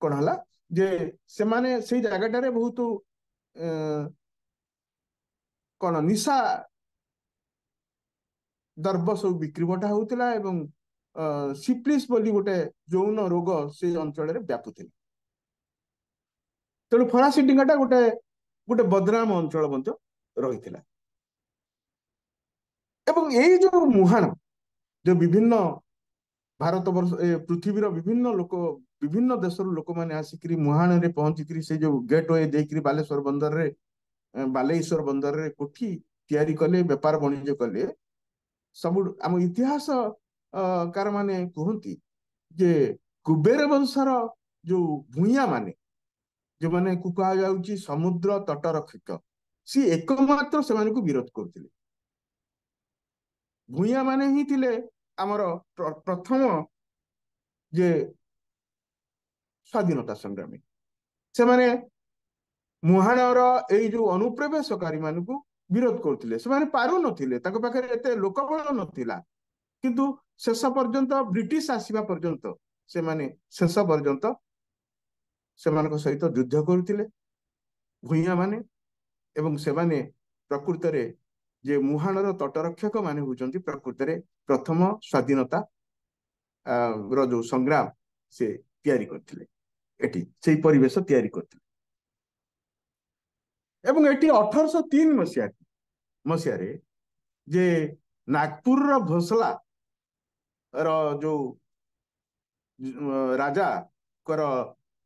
कौन हला जे से माने से जगटारे बहुत କଣ ନିଶା ଦ୍ରବ୍ୟ ସବୁ ବିକ୍ରି ବଟା ହଉଥିଲା ଏବଂ ସିପ୍ଲିସ୍ ବୋଲି ଗୋଟେ ଯୌନ ରୋଗ ସେ ଅଞ୍ଚଳରେ ବ୍ୟାପୁଥିଲା। ତେଣୁ ଫରାସିଟିଙ୍ଗାଟା ଗୋଟେ ଗୋଟେ ବଦନାମ ଅଞ୍ଚଳ ମଧ୍ୟ ରହିଥିଲା। ଏବଂ ଏଇ ଯୋଉ ମୁହାଣ ଯୋଉ ବିଭିନ୍ନ ଭାରତ ବର୍ଷ ପୃଥିବୀର ବିଭିନ୍ନ ଲୋକ ବିଭିନ୍ନ ଦେଶରୁ ଲୋକମାନେ ଆସିକିରି ମୁହାଣରେ ପହଞ୍ଚିକିରି ସେ ଯୋଉ ଗେଟ୍ ୱେ ଦେଇକିରି ବାଲେଶ୍ୱର ବନ୍ଦରରେ ବାଲେଶ୍ୱର ବନ୍ଦରରେ କୋଠି ତିଆରି କଲେ, ବେପାର ବାଣିଜ୍ୟ କଲେ। ସବୁ ଆମ ଇତିହାସ କାର ମାନେ କୁହନ୍ତି ଯେ କୁବେର ବଂଶର ଯୋଉ ଭୂଇଁଆ ମାନେ, ଯୋଉମାନଙ୍କୁ କୁହାଯାଉଛି ସମୁଦ୍ର ତଟରକ୍ଷକ, ସିଏ ଏକମାତ୍ର ସେମାନଙ୍କୁ ବିରୋଧ କରୁଥିଲେ। ଭୂଇଁଆ ମାନେ ହିଁ ଥିଲେ ଆମର ପ୍ରଥମ ଯେ ସ୍ୱାଧୀନତା ସଂଗ୍ରାମୀ। ସେମାନେ ମୁହାଣର ଏଇ ଯୋଉ ଅନୁପ୍ରବେଶକାରୀ ମାନଙ୍କୁ ବିରୋଧ କରୁଥିଲେ। ସେମାନେ ପାରୁନଥିଲେ, ତାଙ୍କ ପାଖରେ ଏତେ ଲୋକବଳ ନଥିଲା, କିନ୍ତୁ ଶେଷ ପର୍ଯ୍ୟନ୍ତ ବ୍ରିଟିଶ ଆସିବା ପର୍ଯ୍ୟନ୍ତ ସେମାନେ ଶେଷ ପର୍ଯ୍ୟନ୍ତ ସେମାନଙ୍କ ସହିତ ଯୁଦ୍ଧ କରୁଥିଲେ ଭୂଇଁଆ ମାନେ। ଏବଂ ସେମାନେ ପ୍ରକୃତରେ ଯେ ମୁହାଣର ତଟରକ୍ଷକ ମାନେ ହଉଛନ୍ତି ପ୍ରକୃତରେ ପ୍ରଥମ ସ୍ୱାଧୀନତା ର ଯୋଉ ସଂଗ୍ରାମ ସେ ତିଆରି କରିଥିଲେ, ଏଠି ସେଇ ପରିବେଶ ତିଆରି କରିଥିଲେ। ଏବଂ ଏଠି 1803 ମସିହାରେ ଯେ ନାଗପୁରର ଭୋସଲା ର ଯୋଉ ରାଜାଙ୍କର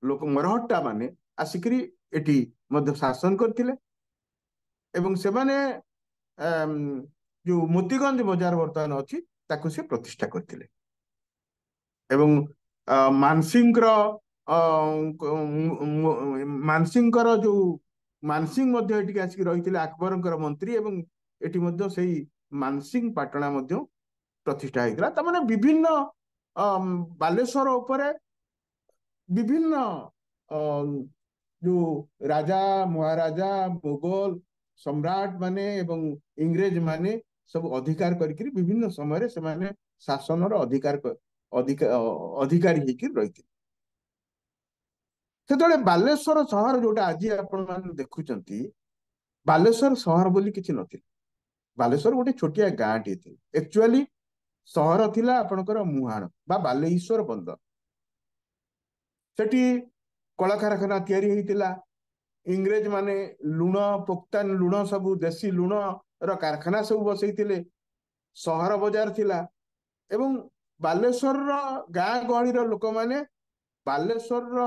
ଲୋକ ମରହଟ୍ଟା ମାନେ ଆସିକିରି ଏଠି ମଧ୍ୟ ଶାସନ କରିଥିଲେ। ଏବଂ ସେମାନେ ଯୋଉ ମୋତିଗଞ୍ଜ ବଜାର ବର୍ତ୍ତମାନ ଅଛି ତାକୁ ସେ ପ୍ରତିଷ୍ଠା କରିଥିଲେ। ଏବଂ ମାନସିଂଙ୍କର ମାନସିଂଙ୍କର ଯୋଉ ମାନସିଂ ମଧ୍ୟ ଏଠିକି ଆସିକି ରହିଥିଲେ ଆକବରଙ୍କର ମନ୍ତ୍ରୀ, ଏବଂ ଏଠି ମଧ୍ୟ ସେଇ ମାନସିଂ ପାଟଣା ମଧ୍ୟ ପ୍ରତିଷ୍ଠା ହେଇଥିଲା। ତାମାନେ ବିଭିନ୍ନ ବାଲେଶ୍ୱର ଉପରେ ବିଭିନ୍ନ ଯୋଉ ରାଜା ମହାରାଜା ମୋଗଲ ସମ୍ରାଟ ମାନେ ଏବଂ ଇଂରେଜ ମାନେ ସବୁ ଅଧିକାର କରିକିରି ବିଭିନ୍ନ ସମୟରେ ସେମାନେ ଶାସନର ଅଧିକାରୀ ହେଇକି ରହିଥିଲେ। ସେତେବେଳେ ବାଲେଶ୍ୱର ସହର ଯୋଉଟା ଆଜି ଆପଣ ମାନେ ଦେଖୁଛନ୍ତି, ବାଲେଶ୍ୱର ସହର ବୋଲି କିଛି ନଥିଲା। ବାଲେଶ୍ୱର ଗୋଟେ ଛୋଟିଆ ଗାଁଟିଏ ଥିଲା। ଆକ୍ଚୁଆଲି ସହର ଥିଲା ଆପଣଙ୍କର ମୁହାଣ ବା ବାଲେଶ୍ୱର ବନ୍ଦର। ସେଠି କଳକାରଖାନା ତିଆରି ହେଇଥିଲା। ଇଂରେଜ ମାନେ ଲୁଣ ପୋକ୍ତାନ ଲୁଣ ସବୁ ଦେଶୀ ଲୁଣ ର କାରଖାନା ସବୁ ବସେଇଥିଲେ। ସହର ବଜାର ଥିଲା। ଏବଂ ବାଲେଶ୍ୱରର ଗାଁ ଗହଳିର ଲୋକମାନେ ବାଲେଶ୍ୱରର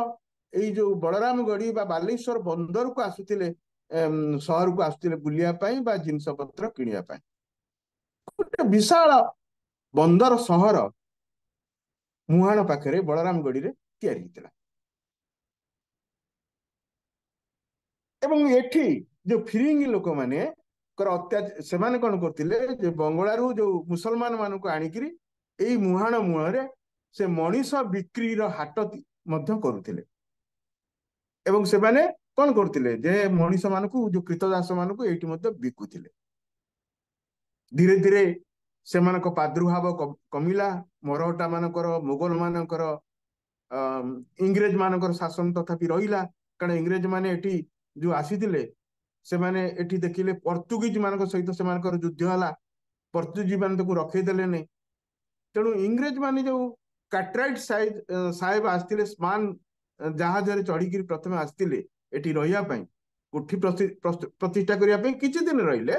ଏଇ ଯୋଉ ବଳରାମଗଡି ବା ବାଲେଶ୍ୱର ବନ୍ଦରକୁ ଆସୁଥିଲେ, ସହରକୁ ଆସୁଥିଲେ ବୁଲିବା ପାଇଁ ବା ଜିନିଷ ପତ୍ର କିଣିବା ପାଇଁ। ଗୋଟେ ବିଶାଳ ବନ୍ଦର ସହର ମୁହାଣ ପାଖରେ ବଳରାମଗଡିରେ ତିଆରି ହେଇଥିଲା। ଏବଂ ଏଠି ଯୋଉ ଫିରିଙ୍ଗି ଲୋକମାନେ ସେମାନେ କଣ କରୁଥିଲେ, ଯେ ବଙ୍ଗଳାରୁ ଯୋଉ ମୁସଲମାନ ମାନଙ୍କୁ ଆଣିକିରି ଏଇ ମୁହାଣ ମୂଳରେ ସେ ମଣିଷ ବିକ୍ରିର ହାଟ ମଧ୍ୟ କରୁଥିଲେ। ଏବଂ ସେମାନେ କଣ କରୁଥିଲେ, ଯେ ମଣିଷ ମାନଙ୍କୁ ଯୋଉ କ୍ରୀତଦାସ ମାନଙ୍କୁ ଏଇଠି ମଧ୍ୟ ବିକୁଥିଲେ। ଧୀରେ ଧୀରେ ସେମାନଙ୍କ ପ୍ରାଦୁର୍ଭାବ କମିଲା। ମରହଟ୍ଟା ମାନଙ୍କର, ମୋଗଲ ମାନଙ୍କର, ଇଂରେଜ ମାନଙ୍କର ଶାସନ ତଥାପି ରହିଲା। କାରଣ ଇଂରେଜ ମାନେ ଏଠି ଯୋଉ ଆସିଥିଲେ, ସେମାନେ ଏଠି ଦେଖିଲେ ପର୍ତ୍ତୁଗୀଜ ମାନଙ୍କ ସହିତ ସେମାନଙ୍କର ଯୁଦ୍ଧ ହେଲା। ପର୍ତ୍ତୁଗୀଜ ମାନେ ତାକୁ ରଖେଇ ଦେଲେନି। ତେଣୁ ଇଂରେଜ ମାନେ ଯୋଉ କାଟ୍ରାଇଟ ସାହେବ ଆସିଥିଲେ, ସ୍ମାନ ଜାହାଜରେ ଚଢିକିରି ପ୍ରଥମେ ଆସିଥିଲେ ଏଠି ରହିବା ପାଇଁ, କୋଠି ପ୍ରତିଷ୍ଠା କରିବା ପାଇଁ କିଛି ଦିନ ରହିଲେ।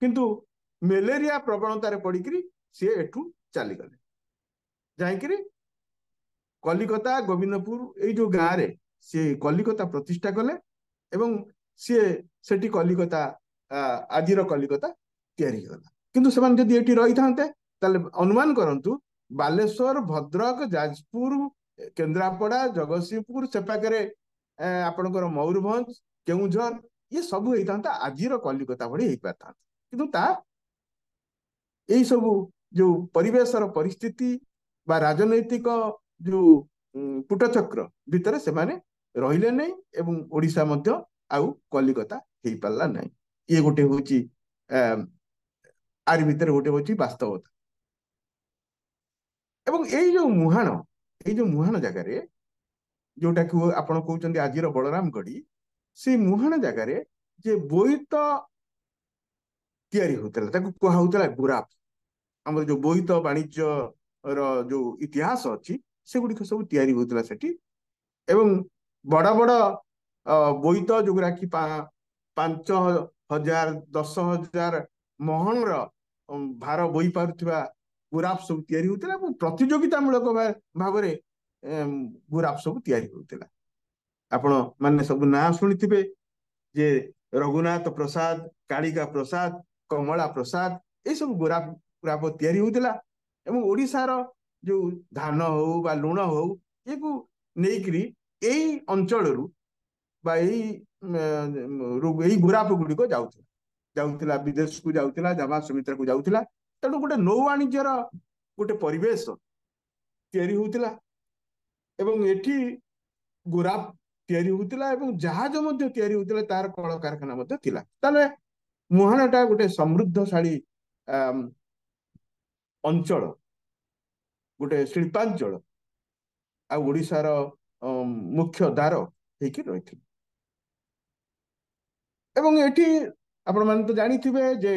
କିନ୍ତୁ ମ୍ୟାଲେରିଆ ପ୍ରବଣତାରେ ପଡିକିରି ସିଏ ଏଠୁ ଚାଲିଗଲେ। ଯାଇକିରି କଲିକତା ଗୋବିନ୍ଦପୁର ଏଇ ଯୋଉ ଗାଁରେ ସିଏ କଲିକତା ପ୍ରତିଷ୍ଠା କଲେ। ଏବଂ ସିଏ ସେଠି କଲିକତା ଆଜିର କଲିକତା ତିଆରି ହେଇଗଲା। କିନ୍ତୁ ସେମାନେ ଯଦି ଏଠି ରହିଥାନ୍ତେ, ତାହେଲେ ଅନୁମାନ କରନ୍ତୁ ବାଲେଶ୍ୱର, ଭଦ୍ରକ, ଯାଜପୁର, କେନ୍ଦ୍ରାପଡା, ଜଗତସିଂହପୁର, ସେ ପାଖରେ ଆପଣଙ୍କର ମୟୂରଭଞ୍ଜ, କେଉଁଝର, ଇଏ ସବୁ ହେଇଥାନ୍ତା ଆଜିର କଲିକତା ଭଳି ହେଇପାରିଥାନ୍ତା। କିନ୍ତୁ ଏଇ ସବୁ ଯୋଉ ପରିବେଶର ପରିସ୍ଥିତି ବା ରାଜନୈତିକ ଯୋଉ ପୁଟଚକ୍ର ଭିତରେ ସେମାନେ ରହିଲେ ନାହିଁ। ଏବଂ ଓଡିଶା ମଧ୍ୟ ଆଉ କଲିକତା ହେଇପାରିଲା ନାହିଁ। ଇଏ ଗୋଟେ ହଉଛି ଆରି ଭିତରେ ଗୋଟେ ହଉଛି ବାସ୍ତବତା। ଏବଂ ଏଇ ଯୋଉ ମୁହାଣ ଜାଗାରେ ଯୋଉଟାକୁ ଆପଣ କହୁଛନ୍ତି ଆଜିର ବଳରାମଗଡି, ସେଇ ମୁହାଣ ଜାଗାରେ ଯେ ବୋଇତ ତିଆରି ହଉଥିଲା, ତାକୁ କୁହାହଉଥିଲା ଗୁରାପ। ଆମର ଯୋଉ ବୋଇତ ବାଣିଜ୍ୟ ର ଯୋଉ ଇତିହାସ ଅଛି ସେଗୁଡିକ ସବୁ ତିଆରି ହଉଥିଲା ସେଠି। ଏବଂ ବଡ ବଡ ବୋଇତ ଯୋଉଗୁରା କି 5,000 10,000 ମହଣର ଭାର ବୋଇ ପାରୁଥିବା ଗୁରାପ ସବୁ ତିଆରି ହଉଥିଲା ଏବଂ ପ୍ରତିଯୋଗିତାମୂଳକ ଭାବରେ ଗୁରାପ ସବୁ ତିଆରି ହଉଥିଲା। ଆପଣ ମାନେ ସବୁ ନାଁ ଶୁଣିଥିବେ ଯେ ରଘୁନାଥ ପ୍ରସାଦ, କାଳିକା ପ୍ରସାଦ, କମଳା ପ୍ରସାଦ, ଏସବୁ ଗୁରାପ ତିଆରି ହଉଥିଲା। ଏବଂ ଓଡ଼ିଶାର ଯୋଉ ଧାନ ହଉ ବା ଲୁଣ ହଉ ଏକୁ ନେଇକରି ଏଇ ଅଞ୍ଚଳରୁ ବା ଏଇ ଗୁରାପ ଗୁଡିକ ଯାଉଥିଲା ବିଦେଶକୁ ଯାଉଥିଲା, ଜାମା ସୁମିତ୍ରାକୁ ଯାଉଥିଲା। ତେଣୁ ଗୋଟେ ନୌ ବାଣିଜ୍ୟର ଗୋଟେ ପରିବେଶ ତିଆରି ହଉଥିଲା ଏବଂ ଏଠି ଗୁରାପ ତିଆରି ହଉଥିଲା ଏବଂ ଜାହାଜ ମଧ୍ୟ ତିଆରି ହଉଥିଲା, ତାର କଳକାରଖାନା ମଧ୍ୟ ଥିଲା। ତାହେଲେ ମୁହାଣଟା ଗୋଟେ ସମୃଦ୍ଧଶାଳୀ ଅଞ୍ଚଳ, ଗୋଟେ ଶିଳ୍ପାଞ୍ଚଳ ଆଉ ଓଡ଼ିଶାର ମୁଖ୍ୟ ଦ୍ୱାର ହେଇକି ରହିଥିଲା। ଏବଂ ଏଠି ଆପଣମାନେ ତ ଜାଣିଥିବେ ଯେ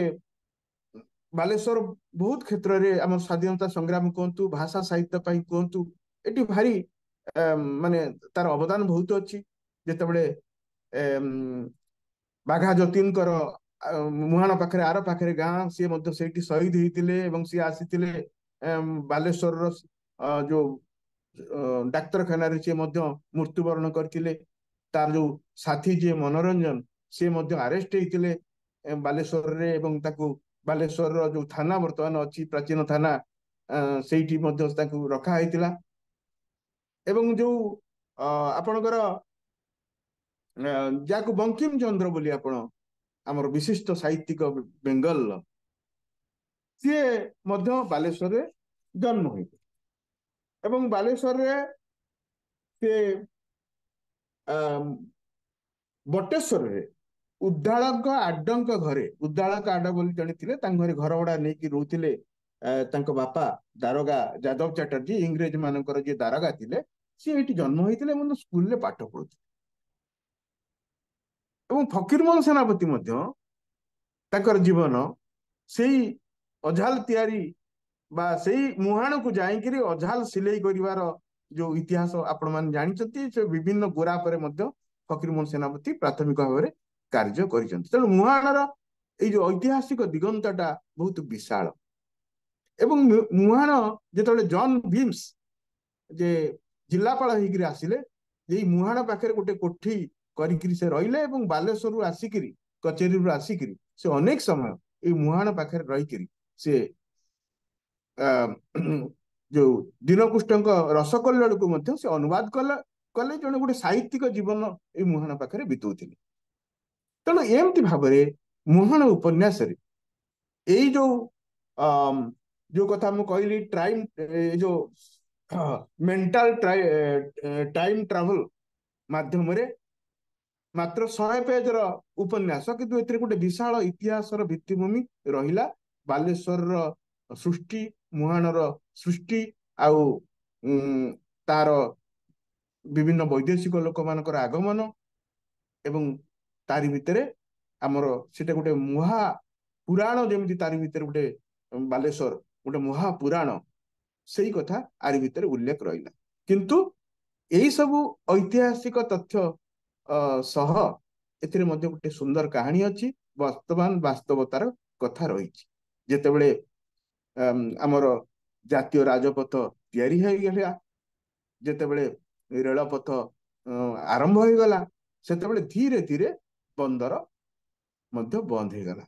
ବାଲେଶ୍ୱର ବହୁତ କ୍ଷେତ୍ରରେ ଆମର ସ୍ୱାଧୀନତା ସଂଗ୍ରାମ କୁହନ୍ତୁ, ଭାଷା ସାହିତ୍ୟ ପାଇଁ କୁହନ୍ତୁ, ଏଠି ଭାରି ମାନେ ତାର ଅବଦାନ ବହୁତ ଅଛି। ଯେତେବେଳେ ବାଘା ଯତୀନଙ୍କର ମୁହାଣ ପାଖରେ ଆର ପାଖରେ ଗାଁ, ସିଏ ମଧ୍ୟ ସେଇଠି ଶହୀଦ ହେଇଥିଲେ ଏବଂ ସିଏ ଆସିଥିଲେ ବାଲେଶ୍ୱରର ଯୋଉ ଡାକ୍ତରଖାନାରେ ସିଏ ମଧ୍ୟ ମୃତ୍ୟୁବରଣ କରିଥିଲେ। ତାର ଯୋଉ ସାଥୀ ଯିଏ ମନୋରଞ୍ଜନ, ସିଏ ମଧ୍ୟ ଆରେଷ୍ଟ ହେଇଥିଲେ ବାଲେଶ୍ୱରରେ ଏବଂ ତାକୁ ବାଲେଶ୍ୱରର ଯୋଉ ଥାନା ବର୍ତ୍ତମାନ ଅଛି ପ୍ରାଚୀନ ଥାନା, ସେଇଠି ମଧ୍ୟ ତାକୁ ରଖା ହେଇଥିଲା। ଏବଂ ଯୋଉ ଆପଣଙ୍କର ଯାହାକୁ ବଙ୍କିମ ଚନ୍ଦ୍ର ବୋଲି ଆପଣ ଆମର ବିଶିଷ୍ଟ ସାହିତ୍ୟିକ ବେଙ୍ଗଲର, ସିଏ ମଧ୍ୟ ବାଲେଶ୍ୱରରେ ଜନ୍ମ ହୋଇଥିଲେ ଏବଂ ବାଲେଶ୍ୱରରେ ସେ ବଟେଶ୍ୱରରେ ଉଦ୍ଦାଳକ ଆଡଙ୍କ ଘରେ, ଉଦ୍ଦାଳକ ଆଡ ବୋଲି ଜଣେ ଥିଲେ, ତାଙ୍କ ଘରେ ଘର ଭଡା ନେଇକି ରହୁଥିଲେ ତାଙ୍କ ବାପା ଦାରୋଗା ଯାଦବ ଚାଟାର୍ଜୀ, ଇଂରେଜ ମାନଙ୍କର ଯିଏ ଦାରୋଗା ଥିଲେ, ସିଏ ଏଇଠି ଜନ୍ମ ହେଇଥିଲେ ଏବଂ ସ୍କୁଲରେ ପାଠ ପଢୁଥିଲେ। ଏବଂ ଫକୀରମୋହନ ସେନାପତି ମଧ୍ୟ ତାଙ୍କର ଜୀବନ ସେଇ ଅଝାଲ ତିଆରି ବା ସେଇ ମୁହାଣକୁ ଯାଇକିରି ଅଝାଲ ସିଲେଇ କରିବାର ଯୋଉ ଇତିହାସ ଆପଣ ମାନେ ଜାଣିଛନ୍ତି, ସେ ବିଭିନ୍ନ ଗୁରାପରେ ମଧ୍ୟ ଫକୀରମୋହନ ସେନାପତି ପ୍ରାଥମିକ ଭାବରେ କାର୍ଯ୍ୟ କରିଛନ୍ତି। ତେଣୁ ମୁହାଣର ଏଇ ଯୋଉ ଐତିହାସିକ ଦିଗନ୍ତଟା ବହୁତ ବିଶାଳ। ଏବଂ ମୁହାଣ ଯେତେବେଳେ ଜନ୍ ଭୀମ୍ସ ଯେ ଜିଲ୍ଲାପାଳ ହେଇକିରି ଆସିଲେ, ଏଇ ମୁହାଣ ପାଖରେ ଗୋଟେ କୋଠି କରିକିରି ସେ ରହିଲେ ଏବଂ ବାଲେଶ୍ୱରରୁ ଆସିକିରି, କଚେରୀରୁ ଆସିକିରି ସେ ଅନେକ ସମୟ ଏଇ ମୁହାଣ ପାଖରେ ରହିକିରି ସେ ଯୋଉ ଦୀନକୁଷ୍ଟଙ୍କ ରସକଲ୍ଲୋଳକୁ ମଧ୍ୟ ସେ ଅନୁବାଦ କଲେ ଜଣେ ଗୋଟେ ସାହିତ୍ୟିକ ଜୀବନ ଏଇ ମୁହାଣ ପାଖରେ ବିତଉଥିଲେ। ତେଣୁ ଏମିତି ଭାବରେ ମୁହାଣ ଉପନ୍ୟାସରେ ଏଇ ଯୋଉ କଥା ମୁଁ କହିଲି ଏ ଯୋଉ ମେଣ୍ଟାଲ ଟାଇମ ଟ୍ରାଭେଲ ମାଧ୍ୟମରେ ମାତ୍ର 100 ପେଜର ଉପନ୍ୟାସ, କିନ୍ତୁ ଏଥିରେ ଗୋଟେ ବିଶାଳ ଇତିହାସର ଭିତ୍ତିଭୂମି ରହିଲା। ବାଲେଶ୍ୱରର ସୃଷ୍ଟି, ମୁହାଣର ସୃଷ୍ଟି ଆଉ ତାର ବିଭିନ୍ନ ବୈଦେଶିକ ଲୋକମାନଙ୍କର ଆଗମନ ଏବଂ ତାରି ଭିତରେ ଆମର ସେଟା ଗୋଟେ ମହା ପୁରାଣ, ଯେମିତି ତାରି ଭିତରେ ଗୋଟେ ବାଲେଶ୍ୱର ଗୋଟେ ମହାପୁରାଣ, ସେଇ କଥା ଆରି ଭିତରେ ଉଲ୍ଲେଖ ରହିଲା। କିନ୍ତୁ ଏଇ ସବୁ ଐତିହାସିକ ତଥ୍ୟ ସହ ଏଥିରେ ମଧ୍ୟ ଗୋଟେ ସୁନ୍ଦର କାହାଣୀ ଅଛି, ବର୍ତ୍ତମାନ ବାସ୍ତବତାର କଥା ରହିଛି। ଯେତେବେଳେ ଆମର ଜାତୀୟ ରାଜପଥ ତିଆରି ହେଇଗଲା, ଯେତେବେଳେ ରେଳପଥ ଆରମ୍ଭ ହେଇଗଲା, ସେତେବେଳେ ଧୀରେ ଧୀରେ ବନ୍ଦର ମଧ୍ୟ ବନ୍ଦ ହେଇଗଲା।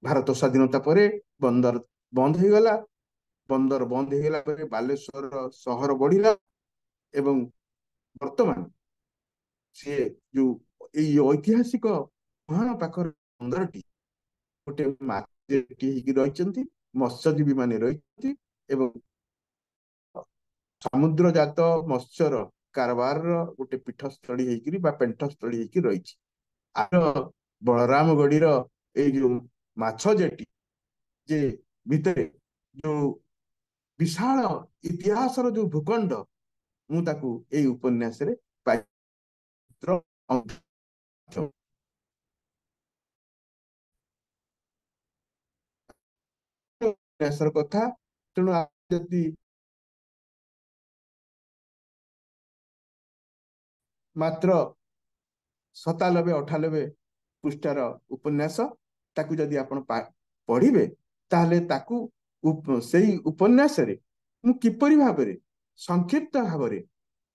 ଭାରତ ସ୍ୱାଧୀନତା ପରେ ବନ୍ଦର ବନ୍ଦ ହେଇଗଲା। ବନ୍ଦର ବନ୍ଦ ହେଇଗଲା ପରେ ବାଲେଶ୍ୱରର ସହର ବଢିଲା ଏବଂ ବର୍ତ୍ତମାନ ସିଏ ଯୋଉ ଏଇ ଐତିହାସିକ ମୁହାଣ ପାଖର ବନ୍ଦରଟି ଗୋଟେ ମାଟି ହେଇକି ରହିଛନ୍ତି, ମତ୍ସ୍ୟଜୀବୀ ମାନେ ରହିଛନ୍ତି ଏବଂ ସମୁଦ୍ରଜାତ ମତ୍ସ୍ୟର କାରବାରର ଗୋଟେ ପୀଠସ୍ଥଳୀ ହେଇକିରି ବା ପେଣ୍ଠସ୍ଥଳୀ ହେଇକି ରହିଛି। ଆର ବଳରାମଗଡିର ଏଇ ଯୋଉ ମାଛ ଜେଟି ଯେ ଭିତରେ ଯୋଉ ବିଶାଳ ଇତିହାସର ଯୋଉ ଭୂଖଣ୍ଡ, ମୁଁ ତାକୁ ଏଇ ଉପନ୍ୟାସରେ ପାଇ। ଉପନ୍ୟାସର କଥା। ତେଣୁ ଯଦି ମାତ୍ର 97-98 ପୃଷ୍ଠାର ଉପନ୍ୟାସ ତାକୁ ଯଦି ଆପଣ ପଢିବେ ତାହେଲେ ତାକୁ ସେଇ ଉପନ୍ୟାସରେ ମୁଁ କିପରି ଭାବରେ ସଂକ୍ଷିପ୍ତ ଭାବରେ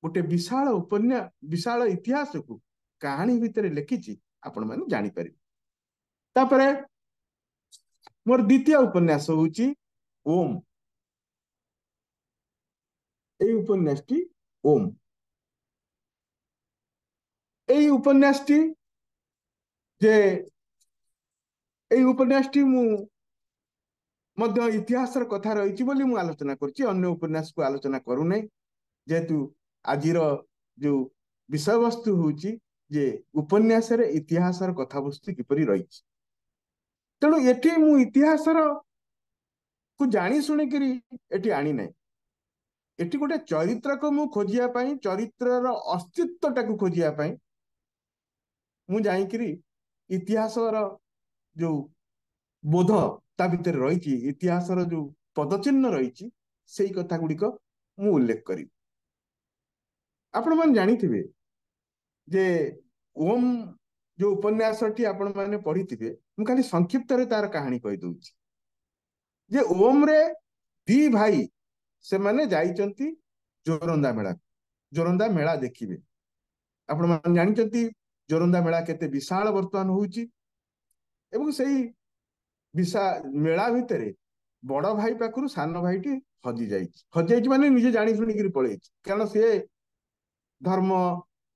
ଗୋଟେ ବିଶାଳ ଇତିହାସକୁ କାହାଣୀ ଭିତରେ ଲେଖିଛି ଆପଣ ମାନେ ଜାଣିପାରିବେ। ତାପରେ ମୋର ଦ୍ୱିତୀୟ ଉପନ୍ୟାସ ହଉଛି ଓମ୍। এই উপন্যাসটি ওম। এই উপন্যাসটি যে এই উপন্যাসটি ମୁଁ ମଧ୍ୟ ଇତିହାସର କଥା ରହିଛି ବୋଲି ମୁଁ ଆଲୋଚନା କରୁଛି, ଅନ୍ୟ ଉପନ୍ୟାସକୁ ଆଲୋଚନା କରୁନାହିଁ। ଯେହେତୁ ଆଜିର ଯୋଉ ବିଷୟବସ୍ତୁ ହଉଛି ଯେ ଉପନ୍ୟାସରେ ଇତିହାସର କଥାବସ୍ତୁ କିପରି ରହିଛି, ତେଣୁ ଏଠି ମୁଁ ଇତିହାସର କୁ ଜାଣି ଶୁଣିକିରି ଏଠି ଆଣି ନାହିଁ। ଏଠି ଗୋଟେ ଚରିତ୍ରକୁ ମୁଁ ଖୋଜିବା ପାଇଁ, ଚରିତ୍ରର ଅସ୍ତିତ୍ୱଟାକୁ ଖୋଜିବା ପାଇଁ ମୁଁ ଯାଇକିରି ଇତିହାସର ଯୋଉ ବୋଧ ତା ଭିତରେ ରହିଛି, ଇତିହାସର ଯୋଉ ପଦଚିହ୍ନ ରହିଛି, ସେଇ କଥା ଗୁଡିକ ମୁଁ ଉଲ୍ଲେଖ କରିବି। ଆପଣମାନେ ଜାଣିଥିବେ ଯେ ଓମ୍ ଯୋଉ ଉପନ୍ୟାସଟି ଆପଣ ମାନେ ପଢିଥିବେ, ମୁଁ ଖାଲି ସଂକ୍ଷିପ୍ତରେ ତାର କାହାଣୀ କହିଦଉଛି ଯେ ଓମ୍ରେ ଦି ଭାଇ ସେମାନେ ଯାଇଛନ୍ତି ଜୋରନ୍ଦା ମେଳା। ଜୋରନ୍ଦା ମେଳା ଦେଖିବେ। ଆପଣ ମାନେ ଜାଣିଛନ୍ତି ଜୋରନ୍ଦା ମେଳା କେତେ ବିଶାଳ ବର୍ତ୍ତମାନ ହଉଛି, ଏବଂ ସେଇ ମେଳା ଭିତରେ ବଡ ଭାଇ ପାଖରୁ ସାନ ଭାଇଟି ହଜିଯାଇଛି ମାନେ ନିଜେ ଜାଣି ଶୁଣିକିରି ପଳେଇଛି। କାରଣ ସିଏ ଧର୍ମ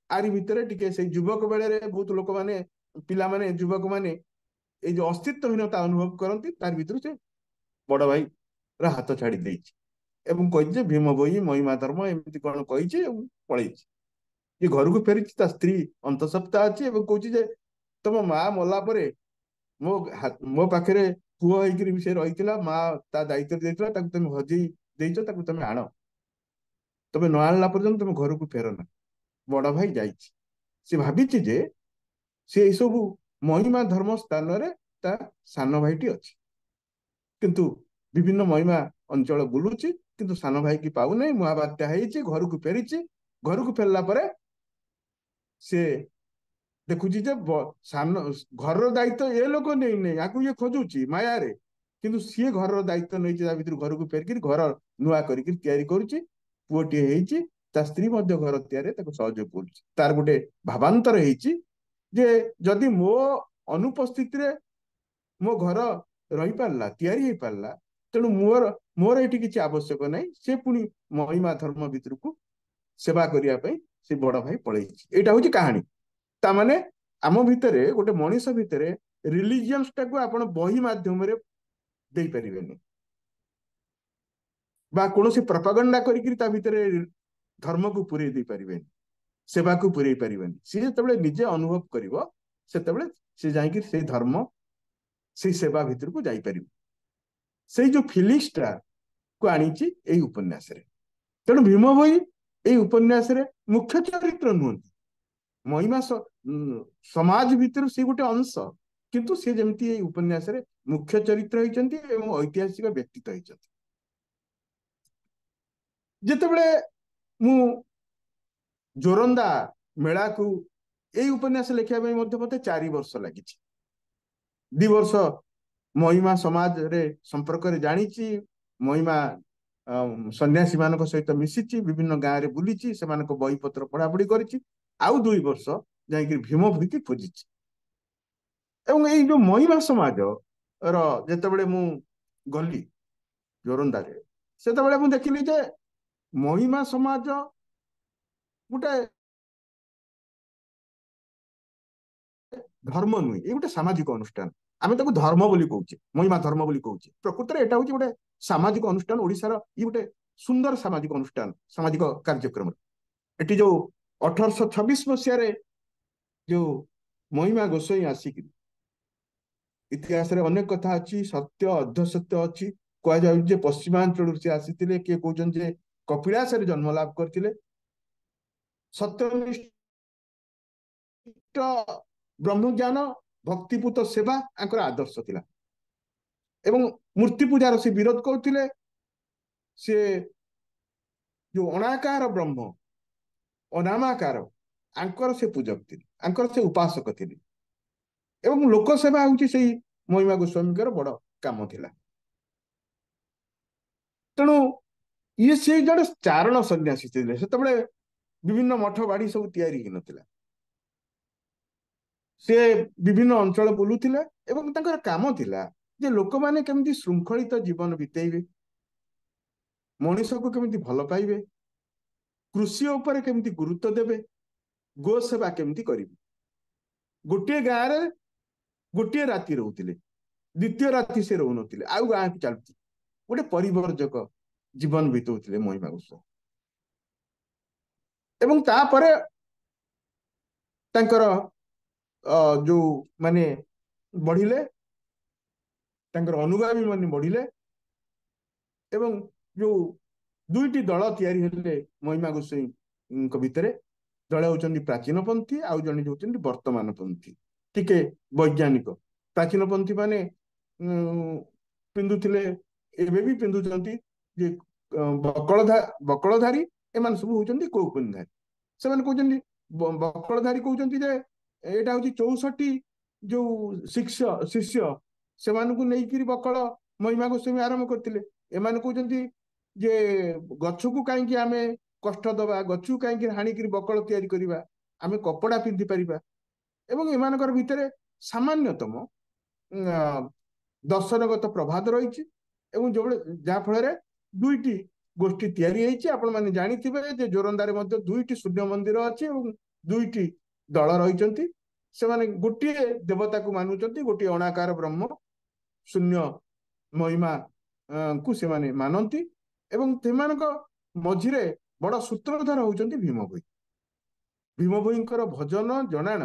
ଆରି ଭିତରେ ଟିକେ ସେଇ ଯୁବକ ବେଳରେ ବହୁତ ଲୋକମାନେ, ପିଲାମାନେ, ଯୁବକ ମାନେ ଏଇ ଯୋଉ ଅସ୍ତିତ୍ୱହୀନତା ଅନୁଭବ କରନ୍ତି, ତାର ଭିତରୁ ସେ ବଡ ଭାଇ ର ହାତ ଛାଡି ଦେଇଛି ଏବଂ କହିଛି ଯେ ଭୀମ ଭୋଇ ମହିମା ଧର୍ମ ଏମିତି କଣ କହିଛି ଏବଂ ପଳେଇଛି। ଏ ଘରକୁ ଫେରିଛି, ତା ସ୍ତ୍ରୀ ଅନ୍ତଃସତ୍ତ୍ୱା ଅଛି ଏବଂ କହୁଛି ଯେ ତମ ମା ମଲା ପରେ ମୋ ପାଖରେ ପୁଅ ହେଇକିରି ବି ସେ ରହିଥିଲା, ମା ତା ଦାୟିତ୍ୱ ଦେଇଥିଲା, ତାକୁ ତମେ ହଜେଇ ଦେଇଛ, ତାକୁ ତମେ ଆଣ, ତମେ ନ ଆଣିଲା ପର୍ଯ୍ୟନ୍ତ ତମେ ଘରକୁ ଫେର ନା। ବଡ ଭାଇ ଯାଇଛି, ସେ ଭାବିଛି ଯେ ସେ ଏସବୁ ମହିମା ଧର୍ମ ସ୍ଥାନରେ ତା ସାନ ଭାଇଟି ଅଛି, କିନ୍ତୁ ବିଭିନ୍ନ ମହିମା ଅଞ୍ଚଳ ବୁଲୁଛି, କିନ୍ତୁ ସାନ ଭାଇକି ପାଉନାହିଁ। ମହାବାତ୍ୟା ହେଇଛି, ଘରକୁ ଫେରିଛି। ଘରକୁ ଫେରିଲା ପରେ ସେ ଦେଖୁଛି ଯେ ଘରର ଦାୟିତ୍ୱ ଏ ଲୋକ ନେଇନି, ଆକୁ ଇଏ ଖୋଜୁଛି ମାୟାରେ, କିନ୍ତୁ ସିଏ ଘରର ଦାୟିତ୍ୱ ନେଇଛି। ତା ଭିତରୁ ଘରକୁ ଫେରିକିରି ଘର ନୂଆ କରିକି ତିଆରି କରୁଛି। ପୁଅଟିଏ ହେଇଛି, ତା ସ୍ତ୍ରୀ ମଧ୍ୟ ଘର ତିଆରି ତାକୁ ସହଯୋଗ କରୁଛି। ତାର ଗୋଟେ ଭାବାନ୍ତର ହେଇଛି ଯେ ଯଦି ମୋ ଅନୁପସ୍ଥିତିରେ ମୋ ଘର ରହିପାରିଲା, ତିଆରି ହେଇପାରିଲା, ତେଣୁ ମୋର ଏଠି କିଛି ଆବଶ୍ୟକ ନାହିଁ। ସେ ପୁଣି ମହିମା ଧର୍ମ ଭିତରକୁ ସେବା କରିବା ପାଇଁ ସେ ବଡ ଭାଇ ପଳେଇଛି। ଏଇଟା ହଉଛି କାହାଣୀ। ତାମାନେ ଆମ ଭିତରେ, ଗୋଟେ ମଣିଷ ଭିତରେ ରିଲିଜିୟନ୍ସ ଟାକୁ ଆପଣ ବହି ମାଧ୍ୟମରେ ଦେଇପାରିବେନି, ବା କୌଣସି ପ୍ରପାଗଣ୍ଡା କରିକି ତା ଭିତରେ ଧର୍ମକୁ ପୁରେଇ ଦେଇପାରିବେନି, ସେବାକୁ ପୁରେଇ ପାରିବେନି। ସିଏ ଯେତେବେଳେ ନିଜେ ଅନୁଭବ କରିବ, ସେତେବେଳେ ସେ ଯାଇକି ସେଇ ଧର୍ମ, ସେଇ ସେବା ଭିତରକୁ ଯାଇପାରିବ। ସେଇ ଯୋଉ ଫିଲିଂସଟା କୁ ଆଣିଛି ଏଇ ଉପନ୍ୟାସରେ। ତେଣୁ ଭୀମ ଭୋଇ ଏଇ ଉପନ୍ୟାସରେ ମୁଖ୍ୟ ଚରିତ୍ର ନୁହନ୍ତି, ମହିମା ସମାଜ ଭିତରୁ ସେ ଗୋଟେ ଅଂଶ, କିନ୍ତୁ ସେ ଯେମିତି ଏଇ ଉପନ୍ୟାସରେ ମୁଖ୍ୟ ଚରିତ୍ର ହେଇଛନ୍ତି ଏବଂ ଐତିହାସିକ ବ୍ୟକ୍ତିତ୍ୱ ହେଇଛନ୍ତି। ଯେତେବେଳେ ମୁଁ ଜୋରନ୍ଦା ମେଳାକୁ ଏଇ ଉପନ୍ୟାସ ଲେଖିବା ପାଇଁ ମଧ୍ୟ ମତେ 4 ବର୍ଷ ଲାଗିଛି। 2 ବର୍ଷ ମହିମା ସମାଜରେ ସମ୍ପର୍କରେ ଜାଣିଛି, ମହିମା ସନ୍ନ୍ୟାସୀ ମାନଙ୍କ ସହିତ ମିଶିଛି, ବିଭିନ୍ନ ଗାଁରେ ବୁଲିଛି, ସେମାନଙ୍କ ବହିପତ୍ର ପଢାପଢି କରିଛି। ଆଉ 2 ବର୍ଷ ଯାଇକି ଭୀମ ଭୋଇକି ଖୋଜିଛି। ଏବଂ ଏଇ ଯୋଉ ମହିମା ସମାଜ ର ଯେତେବେଳେ ମୁଁ ଗଲି ଜୋରନ୍ଦାରେ, ସେତେବେଳେ ମୁଁ ଦେଖିଲି ଯେ ମହିମା ସମାଜ ଗୋଟେ ଧର୍ମ ନୁହେଁ, ଏ ଗୋଟେ ସାମାଜିକ ଅନୁଷ୍ଠାନ। ଆମେ ତାକୁ ଧର୍ମ ବୋଲି କହୁଛେ, ମହିମା ଧର୍ମ ବୋଲି କହୁଛେ। ପ୍ରକୃତରେ ଏଟା ହଉଛି ଗୋଟେ ସାମାଜିକ ଅନୁଷ୍ଠାନ। ଓଡିଶାର ଇଏ ଗୋଟେ ସୁନ୍ଦର ସାମାଜିକ ଅନୁଷ୍ଠାନ, ସାମାଜିକ କାର୍ଯ୍ୟକ୍ରମ। ଏଠି ଯୋଉ 1826 ମସିହାରେ ଯୋଉ ମହିମା ଗୋସାଇଁ ଆସିକି, ଇତିହାସରେ ଅନେକ କଥା ଅଛି, ସତ୍ୟ ଅର୍ଦ୍ଧସତ୍ୟ ଅଛି। କୁହାଯାଉଛି ଯେ ପଶ୍ଚିମାଞ୍ଚଳରୁ ସେ ଆସିଥିଲେ, କିଏ କହୁଛନ୍ତି ଯେ କପିଳାସରେ ଜନ୍ମ ଲାଭ କରିଥିଲେ। ସତ୍ୟନିଷ୍ଠ ବ୍ରହ୍ମଜ୍ଞାନ, ଭକ୍ତିପୂତ ସେବା ଆଙ୍କର ଆଦର୍ଶ ଥିଲା। ଏବଂ ମୂର୍ତ୍ତି ପୂଜାର ସେ ବିରୋଧ କରୁଥିଲେ। ସେ ଯୋଉ ଅଣାକାର ବ୍ରହ୍ମ, ଅନାମାକାର, ଆଙ୍କର ସେ ପୂଜକ ଥିଲେ, ଆଙ୍କର ସେ ଉପାସକ ଥିଲେ। ଏବଂ ଲୋକ ସେବା ହଉଛି ସେଇ ମହିମା ଗୋସ୍ୱାମୀଙ୍କର ବଡ କାମ ଥିଲା। ତେଣୁ ସେ ଜଣେ ଚାରଣ ସନ୍ନ୍ୟାସୀ ଥିଲେ। ସେତେବେଳେ ବିଭିନ୍ନ ମଠ ବାଡି ସବୁ ତିଆରି ହେଇନଥିଲା। ସେ ବିଭିନ୍ନ ଅଞ୍ଚଳ ବୁଲୁଥିଲେ ଏବଂ ତାଙ୍କର କାମ ଥିଲା ଯେ ଲୋକମାନେ କେମିତି ଶୃଙ୍ଖଳିତ ଜୀବନ ବିତେଇବେ, ମଣିଷକୁ କେମିତି ଭଲ ପାଇବେ, କୃଷି ଉପରେ କେମିତି ଗୁରୁତ୍ୱ ଦେବେ, ଗୋ ସେବା କେମିତି କରିବେ। ଗୋଟିଏ ଗାଁରେ ଗୋଟିଏ ରାତି ରହୁଥିଲେ, ଦ୍ୱିତୀୟ ରାତି ସେ ରହୁନଥିଲେ, ଆଉ ଗାଁକୁ ଚାଲୁଥିଲେ। ଗୋଟେ ପରିବର୍ଜକ ଜୀବନ ବିତଉଥିଲେ ମହିମା ଗୋସ୍ୱାମୀ। ଏବଂ ତାପରେ ତାଙ୍କର ଯୋଉ ମାନେ ବଢିଲେ, ତାଙ୍କର ଅନୁଗାମୀ ମାନେ ବଢିଲେ ଏବଂ ଯୋଉ ଦୁଇଟି ଦଳ ତିଆରି ହେଲେ ମହିମା ଗୋସ୍ୱାମୀଙ୍କ ଭିତରେ। ଜଣେ ହଉଛନ୍ତି ପ୍ରାଚୀନ ପନ୍ଥୀ, ଆଉ ଜଣେ ହଉଛନ୍ତି ବର୍ତ୍ତମାନ ପନ୍ଥୀ, ଟିକେ ବୈଜ୍ଞାନିକ। ପ୍ରାଚୀନ ପନ୍ଥୀ ମାନେ ପିନ୍ଧୁଥିଲେ, ଏବେ ବି ପିନ୍ଧୁଛନ୍ତି ଯେ ବକଳଧାରୀ। ଏମାନେ ସବୁ ହଉଛନ୍ତି କୌପୁନୀଧାରୀ। ସେମାନେ କହୁଛନ୍ତି, ବକଳଧାରୀ କହୁଛନ୍ତି ଯେ ଏଇଟା ହଉଛି 64 ଯୋଉ ଶିଷ୍ୟ ସେମାନଙ୍କୁ ନେଇକିରି ବକଳ ମହିମା ଗୋସ୍ୱାମୀ ଆରମ୍ଭ କରିଥିଲେ। ଏମାନେ କହୁଛନ୍ତି ଯେ ଗଛକୁ କାହିଁକି ଆମେ କଷ୍ଟ ଦବା, ଗଛକୁ କାହିଁକି ହାଣିକିରି ବକଳ ତିଆରି କରିବା, ଆମେ କପଡା ପିନ୍ଧି ପାରିବା। ଏବଂ ଏମାନଙ୍କର ଭିତରେ ସାମାନ୍ୟତମ ଦର୍ଶନଗତ ପ୍ରଭାତ ରହିଛି। ଏବଂ ଯାହା ଫଳରେ ଦୁଇଟି ଗୋଷ୍ଠୀ ତିଆରି ହେଇଛି। ଆପଣ ମାନେ ଜାଣିଥିବେ ଯେ ଜୋରନ୍ଦାରେ ମଧ୍ୟ 2ଟି ସୂର୍ଯ୍ୟ ମନ୍ଦିର ଅଛି ଏବଂ 2ଟି ଦଳ ରହିଛନ୍ତି। ସେମାନେ ଗୋଟିଏ ଦେବତାକୁ ମାନୁଛନ୍ତି, ଗୋଟିଏ ଅଣାକାର ବ୍ରହ୍ମ ଶୂନ୍ୟ ମହିମା କୁ ସେମାନେ ମାନନ୍ତି। ଏବଂ ସେମାନଙ୍କ ମଝିରେ ବଡ ସୂତ୍ରଧର ହଉଛନ୍ତି ଭୀମ ଭୋଇ। ଭୀମ ଭୋଇଙ୍କର ଭଜନ ଜଣାଣ,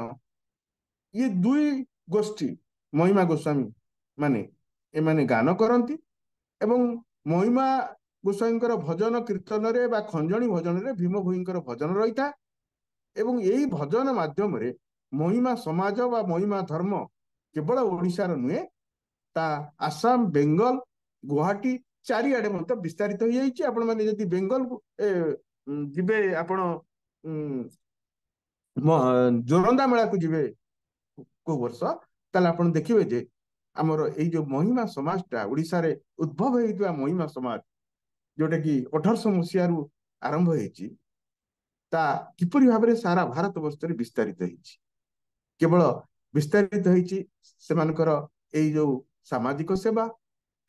ଇଏ ଦୁଇ ଗୋଷ୍ଠୀ ମହିମା ଗୋସ୍ୱାମୀ ମାନେ ଏମାନେ ଗାନ କରନ୍ତି। ଏବଂ ମହିମା ଗୋସ୍ୱାମୀଙ୍କର ଭଜନ କୀର୍ତ୍ତନରେ ବା ଖଞ୍ଜଣି ଭଜନରେ ଭୀମ ଭୋଇଙ୍କର ଭଜନ ରହିଥାଏ। ଏବଂ ଏଇ ଭଜନ ମାଧ୍ୟମରେ ମହିମା ସମାଜ ବା ମହିମା ଧର୍ମ କେବଳ ଓଡ଼ିଶାର ନୁହେଁ, ତା ଆସାମ, ବେଙ୍ଗଲ, ଗୁଆହାଟୀ ଚାରିଆଡେ ମଧ୍ୟ ବିସ୍ତାରିତ ହେଇଯାଇଛି। ଆପଣ ମାନେ ଯଦି ବେଙ୍ଗଲ ଯିବେ, ଆପଣ ଜୋରନ୍ଦା ମେଳାକୁ ଯିବେ କୋଉ ବର୍ଷ, ତାହେଲେ ଆପଣ ଦେଖିବେ ଯେ ଆମର ଏଇ ଯୋଉ ମହିମା ସମାଜଟା ଓଡ଼ିଶାରେ ଉଦ୍ଭବ ହେଇଥିବା ମହିମା ସମାଜ, ଯୋଉଟା କି 1800 ମସିହାରୁ ଆରମ୍ଭ ହେଇଛି, ତା କିପରି ଭାବରେ ସାରା ଭାରତ ବର୍ଷରେ ବିସ୍ତାରିତ ହେଇଛି। କେବଳ ବିସ୍ତାରିତ ହେଇଛି ସେମାନଙ୍କର ଏଇ ଯୋଉ ସାମାଜିକ ସେବା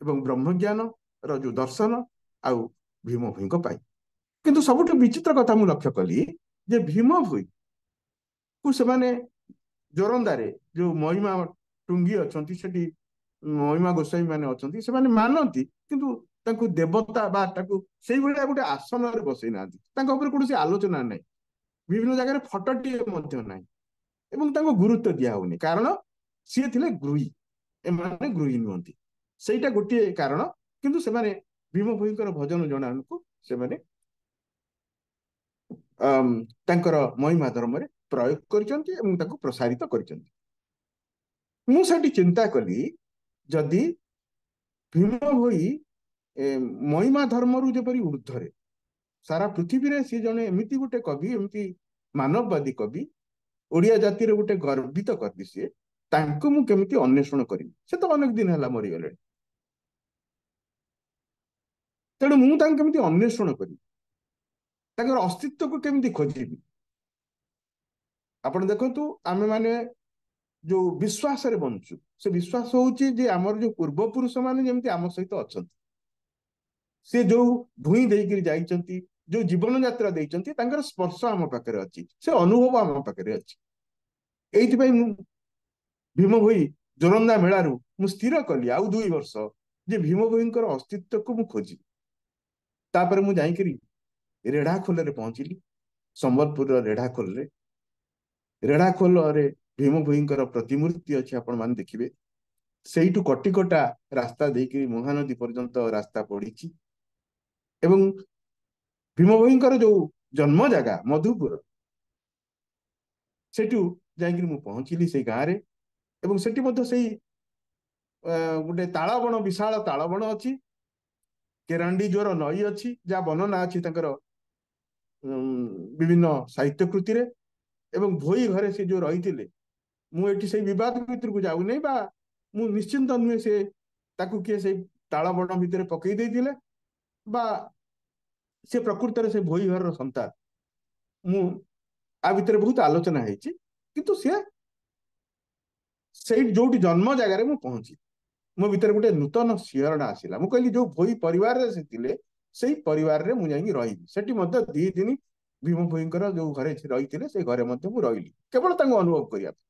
ଏବଂ ବ୍ରହ୍ମଜ୍ଞାନ ର ଯୋଉ ଦର୍ଶନ ଆଉ ଭୀମ ଭୋଇଙ୍କ ପାଇଁ। କିନ୍ତୁ ସବୁଠୁ ବିଚିତ୍ର କଥା ମୁଁ ଲକ୍ଷ୍ୟ କଲି ଯେ ଭୀମ ଭୋଇ କୁ ସେମାନେ ଜୋରନ୍ଦାରେ ଯୋଉ ମହିମା ଟୁଙ୍ଗି ଅଛନ୍ତି, ସେଠି ମହିମା ଗୋସ୍ୱାମୀ ମାନେ ଅଛନ୍ତି, ସେମାନେ ମାନନ୍ତି, କିନ୍ତୁ ତାଙ୍କୁ ଦେବତା ବା ତାକୁ ସେଇଭଳିଆ ଗୋଟେ ଆସନରେ ବସେଇ ନାହାନ୍ତି। ତାଙ୍କ ଉପରେ କୌଣସି ଆଲୋଚନା ନାହିଁ, ବିଭିନ୍ନ ଜାଗାରେ ଫଟୋଟିଏ ମଧ୍ୟ ନାହିଁ ଏବଂ ତାଙ୍କୁ ଗୁରୁତ୍ୱ ଦିଆ ହଉନି। କାରଣ ସିଏ ଥିଲେ ଗୃହୀ, ଏମାନେ ଗୃହୀ ନୁହନ୍ତି। ସେଇଟା ଗୋଟିଏ କାରଣ। କିନ୍ତୁ ସେମାନେ ଭୀମ ଭୋଇଙ୍କର ଭଜନ ଜଣାଣକୁ ସେମାନେ ତାଙ୍କର ମହିମା ଧର୍ମରେ ପ୍ରୟୋଗ କରିଛନ୍ତି ଏବଂ ତାକୁ ପ୍ରସାରିତ କରିଛନ୍ତି। ମୁଁ ସେଠି ଚିନ୍ତା କଲି, ଯଦି ଭୀମ ଭୋଇ ମହିମା ଧର୍ମରୁ ଯେପରି ଉର୍ଦ୍ଧ୍ୱରେ, ସାରା ପୃଥିବୀରେ ସିଏ ଜଣେ ଏମିତି ଗୋଟେ କବି, ଏମିତି ମାନବବାଦୀ କବି, ଓଡ଼ିଆ ଜାତିର ଗୋଟେ ଗର୍ବିତ କବି, ସିଏ, ତାଙ୍କୁ ମୁଁ କେମିତି ଅନ୍ୱେଷଣ କରିବି? ସେ ତ ଅନେକ ଦିନ ହେଲା ମରିଗଲେଣି। ତେଣୁ ମୁଁ ତାଙ୍କୁ କେମିତି ଅନ୍ୱେଷଣ କରିବି, ତାଙ୍କର ଅସ୍ତିତ୍ୱକୁ କେମିତି ଖୋଜିବି? ଆପଣ ଦେଖନ୍ତୁ, ଆମେ ମାନେ ଯୋଉ ବିଶ୍ୱାସରେ ବଞ୍ଚୁ, ସେ ବିଶ୍ୱାସ ହଉଛି ଯେ ଆମର ଯୋଉ ପୂର୍ବପୁରୁଷ ମାନେ ଯେମିତି ଆମ ସହିତ ଅଛନ୍ତି, ସେ ଯୋଉ ଭୂଇଁ ଦେଇକିରି ଯାଇଛନ୍ତି, ଯୋଉ ଜୀବନ ଯାତ୍ରା ଦେଇଛନ୍ତି, ତାଙ୍କର ସ୍ପର୍ଶ ଆମ ପାଖରେ ଅଛି, ସେ ଅନୁଭବ ଆମ ପାଖରେ ଅଛି। ଏଇଥିପାଇଁ ମୁଁ ଭୀମ ଭୋଇ ଜୋରନ୍ଦା ମେଳାରୁ ମୁଁ ସ୍ଥିର କଲି ଆଉ 2 ବର୍ଷ ଯେ ଭୀମ ଭୋଇଙ୍କର ଅସ୍ତିତ୍ୱକୁ ମୁଁ ଖୋଜିବି। ତାପରେ ମୁଁ ଯାଇକିରି ରେଢାଖୋଲରେ ପହଞ୍ଚିଲି, ସମ୍ବଲପୁରର ରେଢାଖୋଲରେ। ରେଢାଖୋଲରେ ଭୀମ ଭୋଇଙ୍କର ପ୍ରତିମୂର୍ତ୍ତି ଅଛି, ଆପଣ ମାନେ ଦେଖିବେ। ସେଇଠୁ କଟିକଟା ରାସ୍ତା ଦେଇକି ମହାନଦୀ ପର୍ଯ୍ୟନ୍ତ ରାସ୍ତା ପଡିଛି। ଏବଂ ଭୀମ ଭୋଇଙ୍କର ଯୋଉ ଜନ୍ମ ଜାଗା ମଧୁପୁର, ସେଠୁ ଯାଇକିରି ମୁଁ ପହଞ୍ଚିଲି ସେଇ ଗାଁରେ। ଏବଂ ସେଠି ମଧ୍ୟ ସେଇ ଗୋଟେ ତାଳବଣ, ବିଶାଳ ତାଳବଣ ଅଛି, କେରାଣ୍ଡି ଜ୍ୱର ନଈ ଅଛି, ଯାହା ବର୍ଣ୍ଣନା ଅଛି ତାଙ୍କର ବିଭିନ୍ନ ସାହିତ୍ୟ କୃତିରେ। ଏବଂ ଭୋଇ ଘରେ ସେ ଯୋଉ ରହିଥିଲେ, ମୁଁ ଏଠି ସେଇ ବିବାଦ ଭିତରକୁ ଯାଉନାହିଁ, ବା ମୁଁ ନିଶ୍ଚିନ୍ତ ନୁହେଁ ସେ ତାକୁ କିଏ ସେଇ ତାଳ ବଣ ଭିତରେ ପକେଇ ଦେଇଥିଲେ, ବା ସେ ପ୍ରକୃତରେ ସେ ଭୋଇ ଘରର ସନ୍ତାନ। ମୁଁ ଆ ଭିତରେ ବହୁତ ଆଲୋଚନା ହେଇଛି, କିନ୍ତୁ ସିଏ ସେଇ ଯୋଉଠି ଜନ୍ମ ଜାଗାରେ ମୁଁ ପହଞ୍ଚିଲି, ମୋ ଭିତରେ ଗୋଟେ ନୂତନ ଶିହରଣ ଆସିଲା। ମୁଁ କହିଲି ଯୋଉ ଭୋଇ ପରିବାରରେ ସେ ଥିଲେ, ସେଇ ପରିବାରରେ ମୁଁ ଯାଇକି ରହିବି। ସେଠି ମଧ୍ୟ 2 ଦିନ ଭୀମ ଭୋଇଙ୍କର ଯୋଉ ଘରେ ରହିଥିଲେ, ସେଇ ଘରେ ମଧ୍ୟ ମୁଁ ରହିଲି, କେବଳ ତାଙ୍କୁ ଅନୁଭବ କରିବା ପାଇଁ।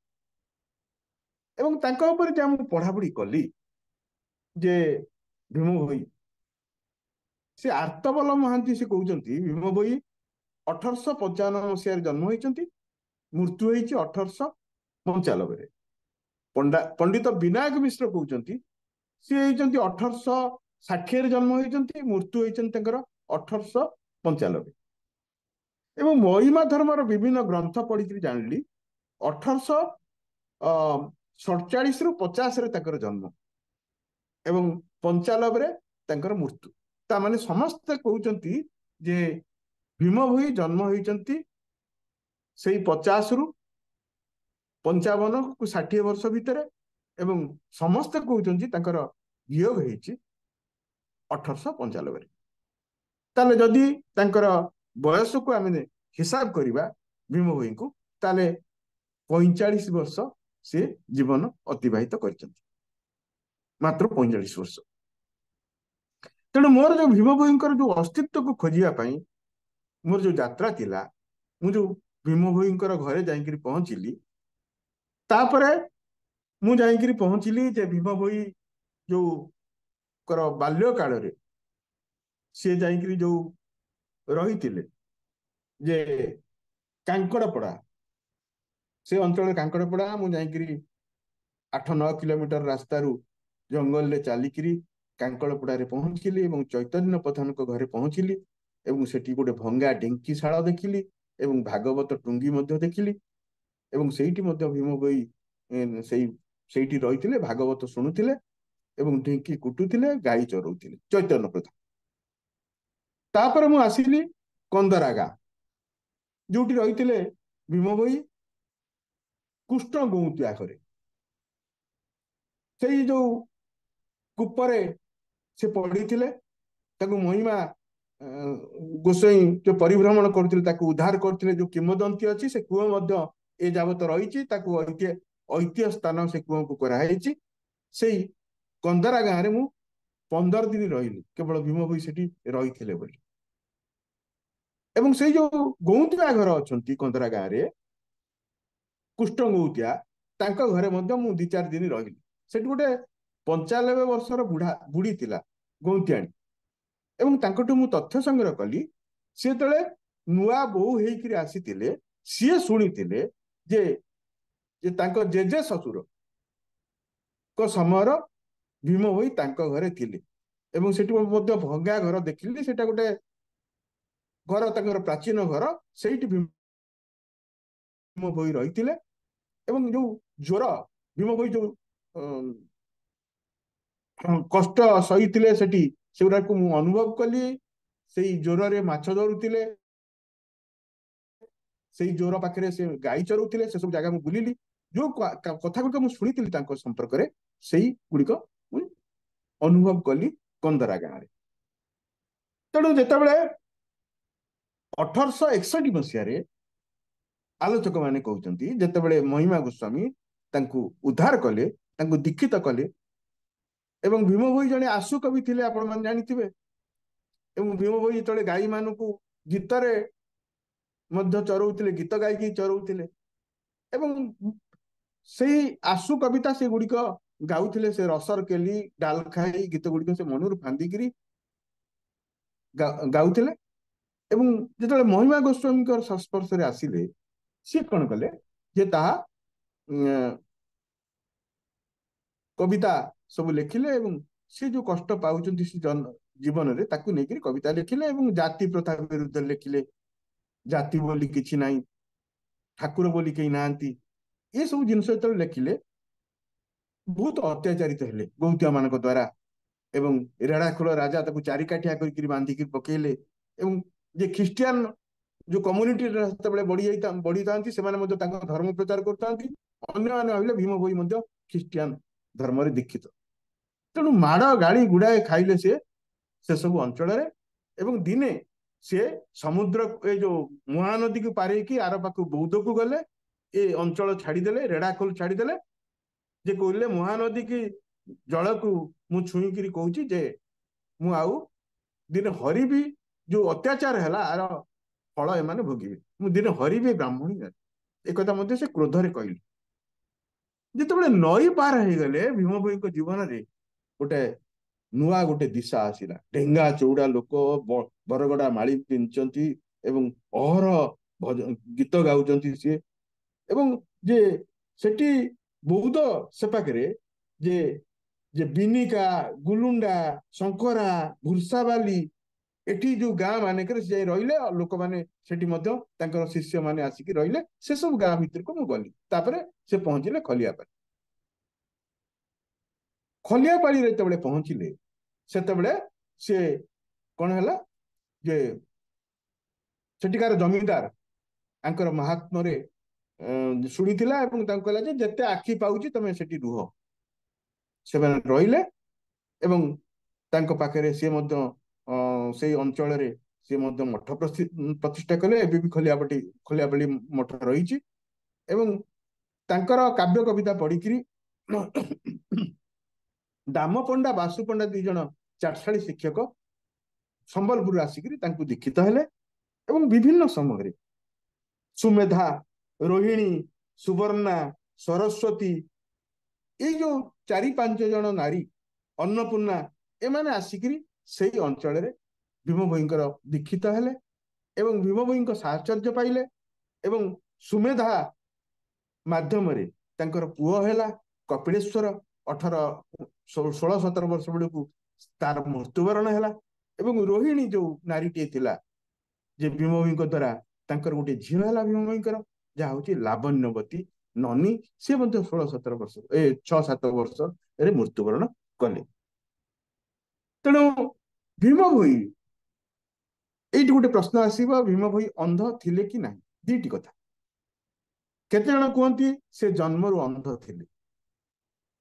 ଏବଂ ତାଙ୍କ ଉପରେ ଯାହା ମୁଁ ପଢାପଢି କଲି, ଯେ ଭୀମ ଭୋଇ, ସେ ଆର୍ତ୍ତବଲ୍ଲଭ ମହାନ୍ତି ସେ କହୁଛନ୍ତି ଭୀମ ଭୋଇ 1855 ମସିହାରେ ଜନ୍ମ ହୋଇଛନ୍ତି, ମୃତ୍ୟୁ ହେଇଛି 1895ରେ। ପଣ୍ଡିତ ବିନାୟକ ମିଶ୍ର କହୁଛନ୍ତି ସିଏ ହେଇଛନ୍ତି 1860ରେ ଜନ୍ମ ହେଇଛନ୍ତି, ମୃତ୍ୟୁ ହେଇଛନ୍ତି ତାଙ୍କର 1895। ଏବଂ ମହିମା ଧର୍ମର ବିଭିନ୍ନ ଗ୍ରନ୍ଥ ପଢିକିରି ଜାଣିଲି 1847ରୁ 50ରେ ତାଙ୍କର ଜନ୍ମ ଏବଂ 95ରେ ତାଙ୍କର ମୃତ୍ୟୁ। ତାମାନେ ସମସ୍ତେ କହୁଛନ୍ତି ଯେ ଭୀମ ଭୋଇ ଜନ୍ମ ହେଇଛନ୍ତି ସେଇ 50ରୁ 55 କୁ 60 ବର୍ଷ ଭିତରେ, ଏବଂ ସମସ୍ତେ କହୁଛନ୍ତି ତାଙ୍କର ବିୟୋଗ ହେଇଛି 1895ରେ। ତାହେଲେ ଯଦି ତାଙ୍କର ବୟସକୁ ଆମେ ହିସାବ କରିବା ଭୀମ ଭୋଇଙ୍କୁ, ତାହେଲେ 45 ବର୍ଷ ସେ ଜୀବନ ଅତିବାହିତ କରିଛନ୍ତି, ମାତ୍ର 45 ବର୍ଷ। ତେଣୁ ମୋର ଯୋଉ ଭୀମ ଭୋଇଙ୍କର ଯୋଉ ଅସ୍ତିତ୍ୱକୁ ଖୋଜିବା ପାଇଁ ମୋର ଯୋଉ ଯାତ୍ରା ଥିଲା, ମୁଁ ଯୋଉ ଭୀମ ଭୋଇଙ୍କର ଘରେ ଯାଇକିରି ପହଞ୍ଚିଲି, ତାପରେ ମୁଁ ଯାଇକିରି ପହଞ୍ଚିଲି ଯେ ଭୀମ ଭୋଇ ଯୋଉ ଙ୍କର ବାଲ୍ୟ କାଳରେ ସିଏ ଯାଇକିରି ଯୋଉ ରହିଥିଲେ, ଯେ କାଙ୍କଡପଡା, ସେ ଅଞ୍ଚଳରେ କାଙ୍କଡପଡା, ମୁଁ ଯାଇକିରି 8-9 କିଲୋମିଟର ରାସ୍ତାରୁ ଜଙ୍ଗଲରେ ଚାଲିକିରି କାଙ୍କଡପଡାରେ ପହଞ୍ଚିଲି ଏବଂ ଚୈତନ୍ୟ ପ୍ରଧାନଙ୍କ ଘରେ ପହଞ୍ଚିଲି। ଏବଂ ସେଠି ଗୋଟେ ଭଙ୍ଗା ଢିଙ୍କିଶାଳ ଦେଖିଲି ଏବଂ ଭାଗବତ ଟୁଙ୍ଗି ମଧ୍ୟ ଦେଖିଲି। ଏବଂ ସେଇଠି ମଧ୍ୟ ଭୀମ ଭୋଇ ସେଇଠି ରହିଥିଲେ, ଭାଗବତ ଶୁଣୁଥିଲେ ଏବଂ ଢିଙ୍କି କୁଟୁଥିଲେ, ଗାଈ ଚରଉଥିଲେ, ଚୈତନ୍ୟ ପ୍ରଧାନ। ତାପରେ ମୁଁ ଆସିଲି କନ୍ଦରା ଗାଁ, ଯୋଉଠି ରହିଥିଲେ ଭୀମ ଭୋଇ କୃଷ୍ଣ ଗୌତିଆ ଘରେ। ସେଇ ଯୋଉ କୂପରେ ସେ ପଢିଥିଲେ, ତାକୁ ମହିମା ଗୋସାଇଁ ଯୋଉ ପରିଭ୍ରମଣ କରୁଥିଲେ ତାକୁ ଉଦ୍ଧାର କରୁଥିଲେ, ଯୋଉ କିମ୍ବଦନ୍ତୀ ଅଛି, ସେ କୂଅ ମଧ୍ୟ ଏ ଯାବତ ରହିଛି, ତାକୁ ଐତିହ୍ୟ ସ୍ଥାନ ସେ କୂଅକୁ କରାହେଇଛି। ସେଇ କନ୍ଦରା ଗାଁରେ ମୁଁ 15 ଦିନ ରହିଲି, କେବଳ ଭୀମ ଭୋଇ ସେଠି ରହିଥିଲେ ବୋଲି। ଏବଂ ସେଇ ଯୋଉ ଗୌତିଆ ଘର ଅଛନ୍ତି କନ୍ଦରା ଗାଁରେ, କୃଷ୍ଣ ଗୌତିଆ, ତାଙ୍କ ଘରେ ମଧ୍ୟ ମୁଁ 2-4 ଦିନ ରହିଲି। ସେଠି ଗୋଟେ 95 ବର୍ଷର ବୁଢୀ ଥିଲା, ଗୌତିଆଣୀ। ଏବଂ ତାଙ୍କଠୁ ମୁଁ ତଥ୍ୟ ସଂଗ୍ରହ କଲି, ସେ ଯେତେବେଳେ ନୂଆ ବୋହୂ ହେଇକିରି ଆସିଥିଲେ, ସିଏ ଶୁଣିଥିଲେ ଯେ ତାଙ୍କ ଜେଜେ ଶ୍ୱଶୁରଙ୍କ ସମୟର ଭୀମ ଭୋଇ ତାଙ୍କ ଘରେ ଥିଲେ। ଏବଂ ସେଠି ମଧ୍ୟ ଭଙ୍ଗା ଘର ଦେଖିଲି, ସେଟା ଗୋଟେ ଘର, ତାଙ୍କର ପ୍ରାଚୀନ ଘର, ସେଇଠି ଭୀମ ଭୋଇ ରହିଥିଲେ। ଏବଂ ଯୋଉ ଜ୍ୱର, ଭୀମ ଭୋଇ ଯୋଉ କଷ୍ଟ ସହିଥିଲେ ସେଠି, ସେଗୁଡାକୁ ମୁଁ ଅନୁଭବ କଲି। ସେଇ ଜ୍ୱରରେ ମାଛ ଧରୁଥିଲେ, ସେଇ ଜ୍ୱର ପାଖରେ ସେ ଗାଈ ଚରଉଥିଲେ, ସେ ସବୁ ଜାଗା ମୁଁ ବୁଲିଲି। ଯୋଉ କଥା ଗୁଡ଼ିକ ମୁଁ ଶୁଣିଥିଲି ତାଙ୍କ ସମ୍ପର୍କରେ, ସେଇ ଗୁଡିକ ମୁଁ ଅନୁଭବ କଲି କନ୍ଦରା ଗାଁରେ। ତେଣୁ ଯେତେବେଳେ 1861 ମସିହାରେ ଆଲୋଚକ ମାନେ କହୁଛନ୍ତି, ଯେତେବେଳେ ମହିମା ଗୋସ୍ୱାମୀ ତାଙ୍କୁ ଉଦ୍ଧାର କଲେ, ତାଙ୍କୁ ଦୀକ୍ଷିତ କଲେ, ଏବଂ ଭୀମ ଭୋଇ ଜଣେ ଆଶୁ କବି ଥିଲେ, ଆପଣ ମାନେ ଜାଣିଥିବେ। ଏବଂ ଭୀମ ଭୋଇ ଯେତେବେଳେ ଗାଈ ମାନଙ୍କୁ ଗୀତରେ ମଧ୍ୟ ଚରଉଥିଲେ, ଗୀତ ଗାଇକି ଚରଉଥିଲେ, ଏବଂ ସେଇ ଆଶୁ କବିତା ସେଗୁଡିକ ଗାଉଥିଲେ, ସେ ରସର କେଲି ଡାଲ ଖାଇ ଗୀତ ଗୁଡିକ ସେ ମନରୁ ଫାନ୍ଦିକିରି ଗାଉଥିଲେ। ଏବଂ ଯେତେବେଳେ ମହିମା ଗୋସ୍ୱାମୀଙ୍କର ସଂସ୍ପର୍ଶରେ ଆସିଲେ, ସିଏ କଣ କଲେ ଯେ ତାହା କବିତା ସବୁ ଲେଖିଲେ, ଏବଂ ସେ ଯୋଉ କଷ୍ଟ ପାଉଛନ୍ତି ସେ ଜୀବନରେ, ତାକୁ ନେଇକରି କବିତା ଲେଖିଲେ। ଏବଂ ଜାତି ପ୍ରଥା ବିରୁଦ୍ଧରେ ଲେଖିଲେ, ଜାତି ବୋଲି କିଛି ନାହିଁ, ଠାକୁର ବୋଲି କେହି ନାହାନ୍ତି, ଏସବୁ ଜିନିଷ ଯେତେବେଳେ ଲେଖିଲେ, ବହୁତ ଅତ୍ୟାଚାରିତ ହେଲେ ଗୌତିଆ ମାନଙ୍କ ଦ୍ଵାରା ଏବଂ ରେଢାଖୋଳ ରାଜା ତାକୁ ଚାରିକାଠିଆ କରିକି ବାନ୍ଧିକି ପକେଇଲେ ଏବଂ ଯେ ଖ୍ରୀଷ୍ଟିଆନ ଯୋଉ କମ୍ୟୁନିଟି ସେତେବେଳେ ବଢିଥାନ୍ତି ସେମାନେ ମଧ୍ୟ ତାଙ୍କ ଧର୍ମ ପ୍ରଚାର କରୁଥାନ୍ତି। ଅନ୍ୟମାନେ ଭାବିଲେ ଭୀମ ଭୋଇ ମଧ୍ୟ ଖ୍ରୀଷ୍ଟିଆନ ଧର୍ମରେ ଦୀକ୍ଷିତ। ତେଣୁ ମାଡ଼ ଗାଳି ଗୁଡାଏ ଖାଇଲେ ସେ ସବୁ ଅଞ୍ଚଳରେ ଏବଂ ଦିନେ ସେ ସମୁଦ୍ର ଏ ଯୋଉ ମହାନଦୀକୁ ପାରେଇକି ଆର ପାଖକୁ ବୌଦ୍ଧକୁ ଗଲେ ଏ ଅଞ୍ଚଳ ଛାଡିଦେଲେ ରେଢାଖୋଲ ଛାଡିଦେଲେ ଯେ କହିଲେ ମହାନଦୀ କି ଜଳକୁ ମୁଁ ଛୁଇଁକିରି କହୁଛି ଯେ ମୁଁ ଆଉ ଦିନେ ହରିବି ଯୋଉ ଅତ୍ୟାଚାର ହେଲା ଆର ଫଳ ଏମାନେ ଭୋଗିବେ ମୁଁ ଦିନେ ହରିବି ବ୍ରାହ୍ମଣୀ ଜାତି ଏକଥା ମଧ୍ୟ ସେ କ୍ରୋଧରେ କହିଲେ। ଯେତେବେଳେ ନଈ ପାର ହେଇଗଲେ ଭୀମ ଭୋଇଙ୍କ ଜୀବନରେ ଗୋଟେ ଦିଶା ଆସିଲା। ଡେଙ୍ଗା ଚଉଡା ଲୋକ ବରଗଡା ମାଳି ପିନ୍ଧୁଛନ୍ତି ଏବଂ ଅହରହ ଗୀତ ଗାଉଛନ୍ତି ସିଏ ଏବଂ ଯେ ସେଠି ବୌଦ୍ଧ ସେ ପାଖରେ ଯେ ଯେ ବିନିକା ଗୁଲୁଣ୍ଡା ଶଙ୍କରା ଭୁର୍ସାବାଲି ଏଠି ଯୋଉ ଗାଁ ମାନଙ୍କରେ ସେ ଯାଇ ରହିଲେ ଲୋକମାନେ ସେଠି ମଧ୍ୟ ତାଙ୍କର ଶିଷ୍ୟ ମାନେ ଆସିକି ରହିଲେ। ସେ ସବୁ ଗାଁ ଭିତରକୁ ମୁଁ ଗଲି। ତାପରେ ସେ ପହଞ୍ଚିଲେ ଖଲିଆପାଳି। ଖଲିଆପାଳିରେ ଯେତେବେଳେ ପହଞ୍ଚିଲେ ସେତେବେଳେ ସେ କଣ ହେଲା ଯେ ସେଠିକାର ଜମିଦାର ତାଙ୍କର ମହାତ୍ମରେ ଶୁଣିଥିଲା ଏବଂ ତାଙ୍କୁ କହିଲା ଯେ ଯେତେ ଆଖି ପାଉଛି ତମେ ସେଠି ରୁହ। ସେମାନେ ରହିଲେ ଏବଂ ତାଙ୍କ ପାଖରେ ସିଏ ମଧ୍ୟ ସେଇ ଅଞ୍ଚଳରେ ସିଏ ମଧ୍ୟ ମଠ ପ୍ରତିଷ୍ଠା କଲେ। ଏବେ ବି ଖଲିଆପାଳି ମଠ ରହିଛି ଏବଂ ତାଙ୍କର କାବ୍ୟ କବିତା ପଢିକିରି ଦାମ ପଣ୍ଡା ବାସୁ ପଣ୍ଡା ଦି ଜଣ ଚାଟଶାଳୀ ଶିକ୍ଷକ ସମ୍ବଲପୁରରୁ ଆସିକିରି ତାଙ୍କୁ ଦୀକ୍ଷିତ ହେଲେ ଏବଂ ବିଭିନ୍ନ ସମୟରେ ସୁମେଧା ରୋହିଣୀ ସୁବର୍ଣ୍ଣା ସରସ୍ୱତୀ ଏଇ ଯୋଉ 4-5 ଜଣ ନାରୀ ଅନ୍ନପୂର୍ଣ୍ଣା ଏମାନେ ଆସିକିରି ସେଇ ଅଞ୍ଚଳରେ ଭୀମ ଭୋଇଙ୍କର ଦୀକ୍ଷିତ ହେଲେ ଏବଂ ଭୀମ ଭୋଇଙ୍କ ସାହଚର୍ଯ୍ୟ ପାଇଲେ ଏବଂ ସୁମେଧା ମାଧ୍ୟମରେ ତାଙ୍କର ପୁଅ ହେଲା କପିଳେଶ୍ୱର 16-17 ବର୍ଷ ବେଳକୁ ତାର ମୃତ୍ୟୁବରଣ ହେଲା ଏବଂ ରୋହିଣୀ ଯୋଉ ନାରୀଟିଏ ଥିଲା ଯେ ଭୀମ ଭୋଇଙ୍କ ଦ୍ଵାରା ତାଙ୍କର ଗୋଟେ ଝିଅ ହେଲା ଭୀମ ଭୋଇଙ୍କର ଯାହା ହଉଛି ଲାବଣ୍ୟବତୀ ନନୀ ସେ ମଧ୍ୟ 16-17 ବର୍ଷ 6-7 ବର୍ଷରେ ମୃତ୍ୟୁବରଣ କଲେ। ତେଣୁ ଭୀମ ଭୋଇ ଏଇଠି ଗୋଟେ ପ୍ରଶ୍ନ ଆସିବ ଭୀମ ଭୋଇ ଅନ୍ଧ ଥିଲେ କି ନାହିଁ? ଦିଟି କଥା। କେତେ ଜଣ କୁହନ୍ତି ସେ ଜନ୍ମରୁ ଅନ୍ଧ ଥିଲେ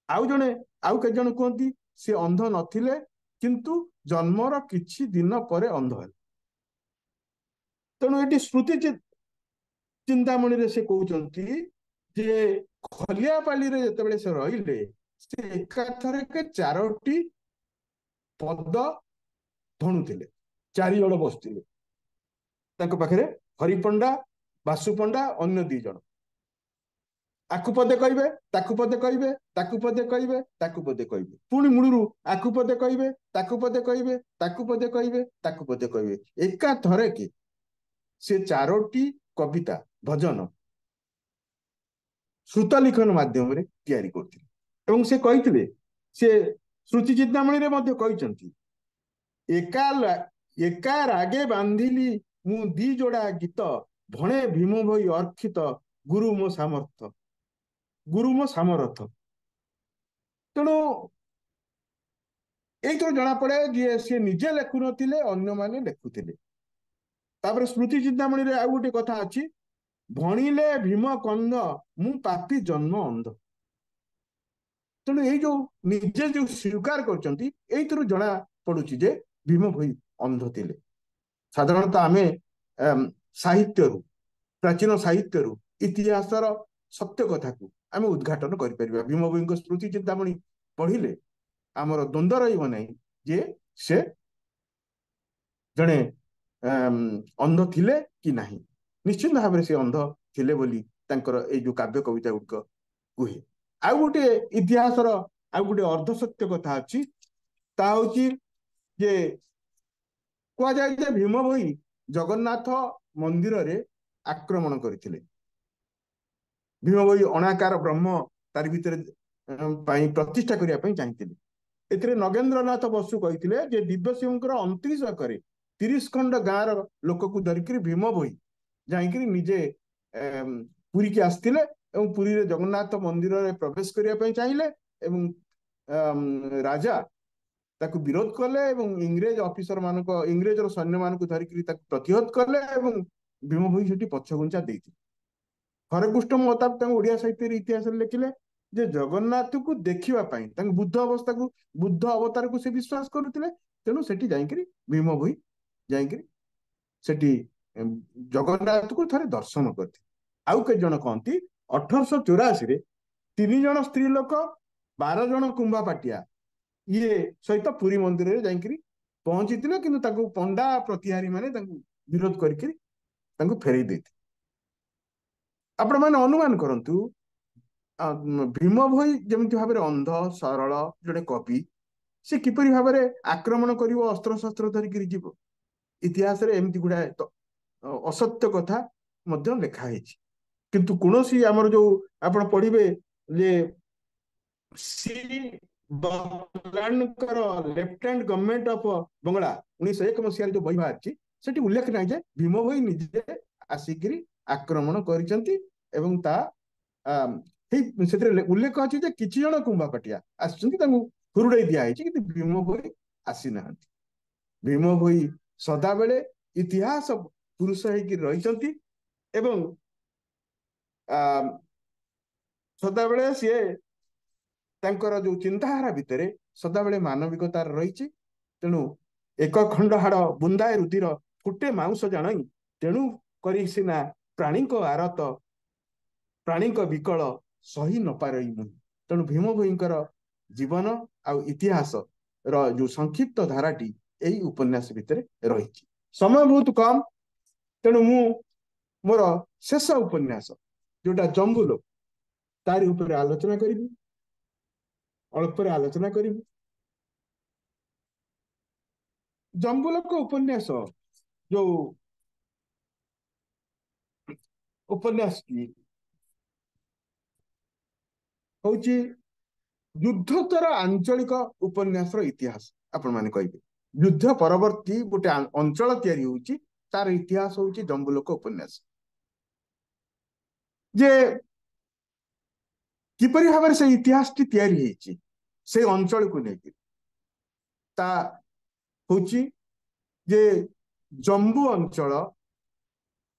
ଆଉ କେତେ ଜଣ କୁହନ୍ତି ସେ ଅନ୍ଧ ନଥିଲେ କିନ୍ତୁ ଜନ୍ମର କିଛି ଦିନ ପରେ ଅନ୍ଧ ହେଲେ। ତେଣୁ ଏଠି ସ୍ମୃତି ଚିନ୍ତାମଣିରେ ସେ କହୁଛନ୍ତି ଯେ ଖଲିଆପାଲିରେ ଯେତେବେଳେ ସେ ରହିଲେ ସେ ଏକାଥରକେ 4ଟି ପଦ ଧଣୁଥିଲେ। 4 ଜଣ ବସୁଥିଲେ ତାଙ୍କ ପାଖରେ ହରିପଣ୍ଡା ବାସୁ ପଣ୍ଡା ଅନ୍ୟ 2 ଜଣ ଆକୁ ପଦେ କହିବେ ତାକୁ ପଦେ କହିବେ ତାକୁ ପଦେ କହିବେ ତାକୁ ପଦେ କହିବେ ପୁଣି ମୂଳରୁ ଆକୁ ପଦେ କହିବେ ତାକୁ ପଦେ କହିବେ ତାକୁ ପଦେ କହିବେ ତାକୁ ପଦେ କହିବେ ଏକାଥରକେ ସେ 4ଟି କବିତା ଭଜନ ଶ୍ରୁତ ଲିଖନ ମାଧ୍ୟମରେ ତିଆରି କରୁଥିଲେ ଏବଂ ସେ କହିଥିଲେ ସେ ଶ୍ରୁତି ଚିନ୍ତାମଣିରେ ମଧ୍ୟ କହିଛନ୍ତି ଏକା ରାଗେ ବାନ୍ଧିଲି ମୁଁ 2 ଯୋଡ଼ା ଗୀତ ଭଣେ ଭୀମ ଭୋଇ ଅର୍ଖିତ ଗୁରୁ ମୋ ସାମରଥ। ତେଣୁ ଏଇଥିରୁ ଜଣାପଡେ ଯେ ସିଏ ନିଜେ ଲେଖୁନଥିଲେ ଅନ୍ୟମାନେ ଲେଖୁଥିଲେ। ତାପରେ ସ୍ମୃତି ଚିନ୍ତାମଣିରେ ଆଉ ଗୋଟେ କଥା ଅଛି ଭଣିଲେ ଭୀମ କନ୍ଧ ମୁଁ ପାପି ଜନ୍ମ ଅନ୍ଧ। ତେଣୁ ଏଇ ଯୋଉ ନିଜେ ଯୋଉ ସ୍ୱୀକାର କରୁଛନ୍ତି ଏଇଥିରୁ ଜଣା ପଡୁଛି ଯେ ଭୀମ ଭୋଇ ଅନ୍ଧ ଥିଲେ। ସାଧାରଣତଃ ଆମେ ସାହିତ୍ୟରୁ ପ୍ରାଚୀନ ସାହିତ୍ୟରୁ ଇତିହାସର ସତ୍ୟ କଥାକୁ ଆମେ ଉଦ୍ଘାଟନ କରିପାରିବା। ଭୀମ ଭୋଇଙ୍କ ସ୍ମୃତି ଚିନ୍ତାମଣି ପଢିଲେ ଆମର ଦ୍ୱନ୍ଦ୍ୱ ରହିବ ନାହିଁ ଯେ ସେ ଜଣେ ଅନ୍ଧ ଥିଲେ କି ନାହିଁ। ନିଶ୍ଚିନ୍ତ ଭାବରେ ସେ ଅନ୍ଧ ଥିଲେ ବୋଲି ତାଙ୍କର ଏଇ ଯୋଉ କାବ୍ୟ କବିତା ଗୁଡ଼ିକ କୁହେ। ଆଉ ଗୋଟେ ଇତିହାସର ଆଉ ଗୋଟେ ଅର୍ଦ୍ଧ ସତ୍ୟ କଥା ଅଛି ତା ହଉଛି ଯେ କୁହାଯାଏ ଯେ ଭୀମ ଭୋଇ ଜଗନ୍ନାଥ ମନ୍ଦିରରେ ଆକ୍ରମଣ କରିଥିଲେ। ଭୀମ ଭୋଇ ଅଣାକାର ବ୍ରହ୍ମ ତାରି ଭିତରେ ପାଇଁ ପ୍ରତିଷ୍ଠା କରିବା ପାଇଁ ଚାହିଁଥିଲେ। ଏଥିରେ ନଗେନ୍ଦ୍ରନାଥ ବସୁ କହିଥିଲେ ଯେ ଦିବ୍ୟସିଂହଙ୍କର 29 ଏକରେ 30 ଖଣ୍ଡ ଗାଁର ଲୋକକୁ ଧରିକିରି ଭୀମ ଭୋଇ ଯାଇକିରି ନିଜେ ପୁରୀକି ଆସିଥିଲେ ଏବଂ ପୁରୀରେ ଜଗନ୍ନାଥ ମନ୍ଦିରରେ ପ୍ରବେଶ କରିବା ପାଇଁ ଚାହିଁଲେ ଏବଂ ରାଜା ତାକୁ ବିରୋଧ କଲେ ଏବଂ ଇଂରେଜ ଅଫିସର ମାନଙ୍କ ଇଂରେଜର ସୈନ୍ୟ ମାନଙ୍କୁ ଧରିକିରି ତାକୁ ପ୍ରତିହତ କଲେ ଏବଂ ଭୀମ ଭୋଇ ସେଠି ପଛଘୁଞ୍ଚା ଦେଇଥିଲେ। ହରେକୃଷ୍ଣ ମହତାବ ତାଙ୍କ ଓଡିଆ ସାହିତ୍ୟରେ ଇତିହାସରେ ଲେଖିଲେ ଯେ ଜଗନ୍ନାଥକୁ ଦେଖିବା ପାଇଁ ତାଙ୍କ ବୁଦ୍ଧ ଅବତାରକୁ ସେ ବିଶ୍ୱାସ କରୁଥିଲେ। ତେଣୁ ସେଠି ଯାଇକିରି ଭୀମ ଭୋଇ ଯାଇକିରି ସେଠି ଜଗନ୍ନାଥକୁ ଥରେ ଦର୍ଶନ କରିଥିଲେ। ଆଉ କେତେ ଜଣ କହନ୍ତି 1884ରେ 3 ଜଣ ସ୍ତ୍ରୀ ଲୋକ 12 ଜଣ କୁମ୍ଭାପାଟିଆ ଇଏ ସହିତ ପୁରୀ ମନ୍ଦିରରେ ଯାଇକିରି ପହଞ୍ଚିଥିଲେ, କିନ୍ତୁ ତାଙ୍କୁ ପଣ୍ଡା ପ୍ରତିହାରୀ ମାନେ ତାଙ୍କୁ ବିରୋଧ କରିକିରି ତାଙ୍କୁ ଫେରେଇ ଦେଇଥିଲେ। ଆପଣ ମାନେ ଅନୁମାନ କରନ୍ତୁ ଭୀମ ଭୋଇ ଯେମିତି ଭାବରେ ଅନ୍ଧ ସରଳ ଜଣେ କବି, ସେ କିପରି ଭାବରେ ଆକ୍ରମଣ କରିବ ଅସ୍ତ୍ରଶସ୍ତ୍ର ଧରିକିରି ଯିବ। ଇତିହାସରେ ଏମିତି ଗୁଡାଏ ଅସତ୍ୟ କଥା ମଧ୍ୟ ଲେଖା ହେଇଛି। କିନ୍ତୁ କୌଣସି ଆମର ଯୋଉ ଆପଣ ପଢିବେ ଯେ ବଙ୍ଗଳାଙ୍କର ଲେଫ୍ଟନାଣ୍ଟ ଗଭର୍ଣ୍ଣମେଣ୍ଟ ଅଫ ବଙ୍ଗଳା 1901 ଯୋଉ ବହି ବାହାରିଛି ସେଠି ଉଲ୍ଲେଖ ନାହିଁ ଯେ ଭୀମ ଭୋଇ ନିଜେ ଆସିକିରି ଆକ୍ରମଣ କରିଛନ୍ତି ଏବଂ ସେଥିରେ ଉଲ୍ଲେଖ ଅଛି ଯେ କିଛି ଜଣ କୁମ୍ଭାପାଟିଆ ଆସିଛନ୍ତି, ତାଙ୍କୁ ହୁରୁଡେଇ ଦିଆହେଇଛି, କିନ୍ତୁ ଭୀମ ଭୋଇ ଆସିନାହାନ୍ତି। ଭୀମ ଭୋଇ ସଦାବେଳେ ଇତିହାସ ପୁରୁଷ ହେଇକି ରହିଛନ୍ତି ଏବଂ ସଦାବେଳେ ସିଏ ତାଙ୍କର ଯୋଉ ଚିନ୍ତାଧାରା ଭିତରେ ସଦାବେଳେ ମାନବିକତାର ରହିଛି। ତେଣୁ ଏକ ଖଣ୍ଡ ହାଡ଼ ବୁନ୍ଦାଏ ରୁଧିର ଫୁଟେ ମାଉଁସ ଜାଣଇ, ତେଣୁ କରି ସିନା ପ୍ରାଣୀଙ୍କ ଆରତ ପ୍ରାଣୀଙ୍କ ବିକଳ ସହି ନପାରଇ ମୁଁ। ତେଣୁ ଭୀମ ଭୋଇଙ୍କର ଜୀବନ ଆଉ ଇତିହାସ ର ଯୋଉ ସଂକ୍ଷିପ୍ତ ଧାରାଟି ଏଇ ଉପନ୍ୟାସ ଭିତରେ ରହିଛି। ସମୟ ବହୁତ କମ, ତେଣୁ ମୁଁ ମୋର ଶେଷ ଉପନ୍ୟାସ ଯୋଉଟା ଜମ୍ବୁଲୋକ ତାରି ଉପରେ ଆଲୋଚନା କରିବି, ଅଳ୍ପରେ ଆଲୋଚନା କରିବି। ଜମ୍ବୁଲୋକ ଉପନ୍ୟାସ ଯୋଉ ଉପନ୍ୟାସଟି ହଉଛି ଯୁଦ୍ଧୋତ୍ତର ଆଞ୍ଚଳିକ ଉପନ୍ୟାସର ଇତିହାସ। ଆପଣ ମାନେ କହିବେ ଯୁଦ୍ଧ ପରବର୍ତ୍ତୀ ଗୋଟେ ଅଞ୍ଚଳ ତିଆରି ହଉଛି, ତାର ଇତିହାସ ହଉଛି ଜମ୍ବୁଲୋକ ଉପନ୍ୟାସ। ଯେ କିପରି ଭାବରେ ସେ ଇତିହାସଟି ତିଆରି ହେଇଛି ସେ ଅଞ୍ଚଳକୁ ନେଇକି, ତା ହଉଛି ଯେ ଜମ୍ବୁ ଅଞ୍ଚଳ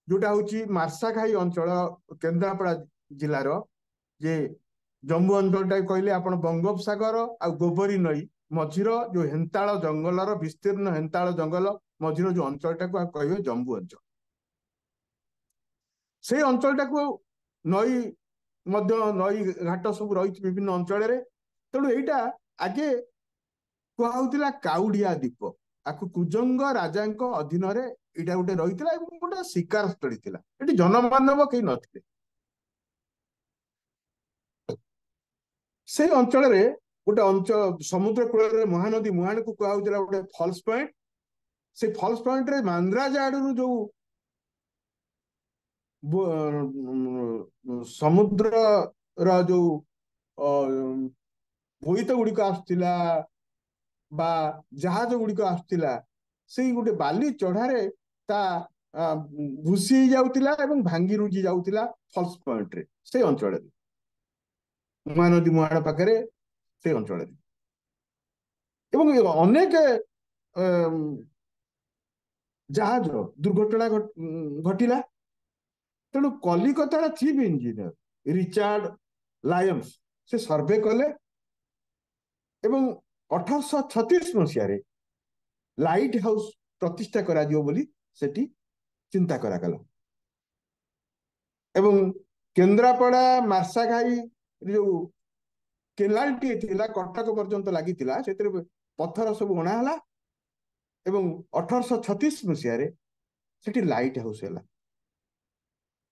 ଯୋଉଟା ହଉଛି ମାର୍ଶାଘାଇ ଅଞ୍ଚଳ କେନ୍ଦ୍ରାପଡା ଜିଲ୍ଲାର, ଯେ ଜମ୍ବୁ ଅଞ୍ଚଳଟା କହିଲେ ଆପଣ ବଙ୍ଗୋପସାଗର ଆଉ ଗୋବରୀ ନଈ ମଝିର ଯୋଉ ହେନ୍ତାଳ ଜଙ୍ଗଲର ବିସ୍ତୀର୍ଣ୍ଣ ହେନ୍ତାଳ ଜଙ୍ଗଲ ମଝିର ଯୋଉ ଅଞ୍ଚଳଟାକୁ କହିବେ ଜମ୍ବୁ ଅଞ୍ଚଳ। ସେଇ ଅଞ୍ଚଳଟାକୁ ନଈ ମଧ୍ୟ ନଈ ଘାଟ ସବୁ ରହିଛି ବିଭିନ୍ନ ଅଞ୍ଚଳରେ। ତେଣୁ ଏଇଟା ଆଗେ କୁହାହଉଥିଲା କାଉଡିଆ ଦ୍ୱୀପ। ଆକୁ କୁଜଙ୍ଗ ରାଜାଙ୍କ ଅଧୀନରେ ଏଇଟା ଗୋଟେ ରହିଥିଲା ଏବଂ ଗୋଟେ ଶିକାର ସ୍ଥଳୀ ଥିଲା। ଏଠି ଜନମାନବ କେହି ନଥିଲେ। ସେଇ ଅଞ୍ଚଳରେ ଗୋଟେ ଅଞ୍ଚଳ ସମୁଦ୍ର କୂଳରେ ମହାନଦୀ ମୁହାଣକୁ କୁହାହଉଥିଲା ଗୋଟେ ଫଲ୍ସ ପଏଣ୍ଟ। ସେଇ ଫଲ୍ସ ପଏଣ୍ଟରେ ମାନ୍ଦ୍ରାଜ ଆଡରୁ ଯୋଉ ସମୁଦ୍ରର ଯୋଉ ବୋଇତ ଗୁଡିକ ଆସୁଥିଲା ବା ଜାହାଜ ଗୁଡିକ ଆସୁଥିଲା, ସେଇ ଗୋଟେ ବାଲି ଚଢାରେ ତା ଭୁସି ହେଇଯାଉଥିଲା ଏବଂ ଭାଙ୍ଗି ରୁଜି ଯାଉଥିଲା ଫଲ୍ସ ପଏଣ୍ଟରେ, ସେଇ ଅଞ୍ଚଳରେ ମହାନଦୀ ମୁହାଣ ପାଖରେ ସେଇ ଅଞ୍ଚଳରେ। ଏବଂ ଅନେକ ଜାହାଜ ଦୁର୍ଘଟଣା ଘଟିଲା। ତେଣୁ କଲିକତାର ଚିଫ୍ ଇଞ୍ଜିନିୟର ରିଚାର୍ଡ ଲାୟନ୍ସ ସେ ସର୍ଭେ କଲେ ଏବଂ 1836 ଲାଇଟ ହାଉସ ପ୍ରତିଷ୍ଠା କରାଯିବ ବୋଲି ସେଠି ଚିନ୍ତା କରାଗଲା। ଏବଂ କେନ୍ଦ୍ରାପଡା ମାର୍ଶାଘାଇ ଯୋଉ କେନାଲଟିଏ ଥିଲା କଟକ ପର୍ଯ୍ୟନ୍ତ ଲାଗିଥିଲା, ସେଥିରେ ପଥର ସବୁ ଅଣା ହେଲା ଏବଂ 1836 ସେଠି ଲାଇଟ ହାଉସ ହେଲା।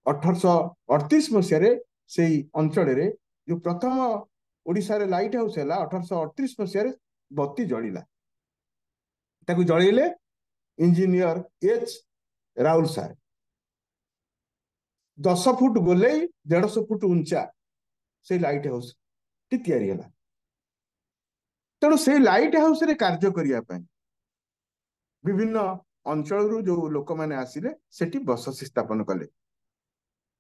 1838 ସେଇ ଅଞ୍ଚଳରେ ଯୋଉ ପ୍ରଥମ ଓଡିଶାରେ ଲାଇଟ ହାଉସ ହେଲା, 1838 ବତି ଜଳିଲା। ତାକୁ ଜଳେଇଲେ ଇଞ୍ଜିନିୟର ଏଚ ରାଉଲ ସାର୍। 10 ଫୁଟ ଗୋଲେଇ 150 ଫୁଟ ଉଞ୍ଚା ସେଇ ଲାଇଟ ହାଉସ ଟି ତିଆରି ହେଲା। ତେଣୁ ସେଇ ଲାଇଟ ହାଉସରେ କାର୍ଯ୍ୟ କରିବା ପାଇଁ ବିଭିନ୍ନ ଅଞ୍ଚଳରୁ ଯୋଉ ଲୋକମାନେ ଆସିଲେ ସେଠି ବସତି ସ୍ଥାପନ କଲେ,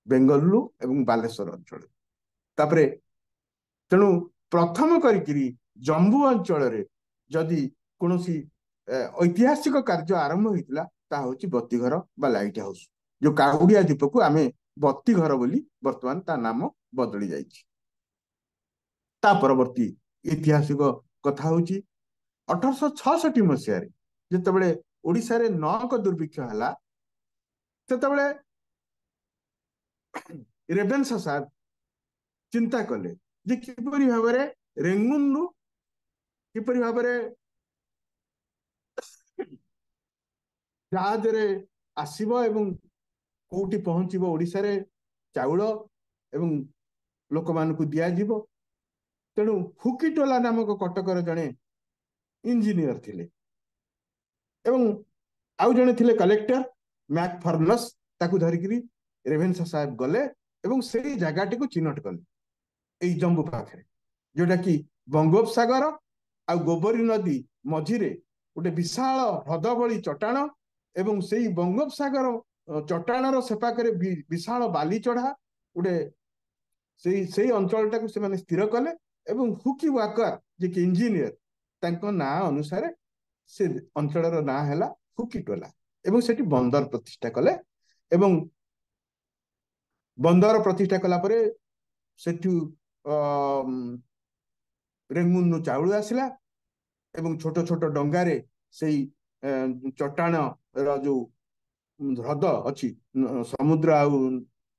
ବେଙ୍ଗଲୁରୁ ଏବଂ ବାଲେଶ୍ୱର ଅଞ୍ଚଳ। ତାପରେ ତେଣୁ प्रथम करी जम्बू अंचल जदि कौन ऐतिहासिक कार्य आरंभ होता ता हूँ बत्तीघर बा लाइट हाउस जो काउड़िया द्वीप को आम बत्तीघर बोली वर्तमान ता नाम बदली जाइए। ता परवर्ती ऐतिहासिक कथा हूँ 1866 मसीह जिते ओडिशा रे नौक दुर्भिक्ष है सेतबेले रेवेन्सा साहब चिंता कले जे किपरि भाबरे रेंगुन रु किपरि भाबरे जहाज रे आसीबो एवं कोउटी पहुंचीबो ओडिशा रे चाउल एवं लोक मानकु दिया जीवो। तेणु हुकीटोला नामक कटकर जड़े इंजीनियर थिले एवं आउ जड़े थिले कलेक्टर मैकफर्नस ताकू धरिकी रेवेन्सा साहेब गले एवं से जगह को चिन्हट कले यही जम्बू पाखे जोटा कि बंगोपसागर आ गोबरी नदी मझिरे गोटे विशाल ह्रद भली चट्टाण एवं से बंगोपसागर चट्टाणर सेपाखे विशाल बाली चढ़ा गोटे से अंचल टाक से स्थिर कले एवं हुकी वाकर जे कि इंजीनियर तांको ना अनुसार से अंचल ना है हुकीटोला एवं सेठी बंदर प्रतिष्ठा कले एवं बंदर प्रतिष्ठा कला परे सेठू रेंगुन चाउल आसला एवं छोट छोट डंगारे से चट्टाण जो ह्रद अच्छी समुद्र आ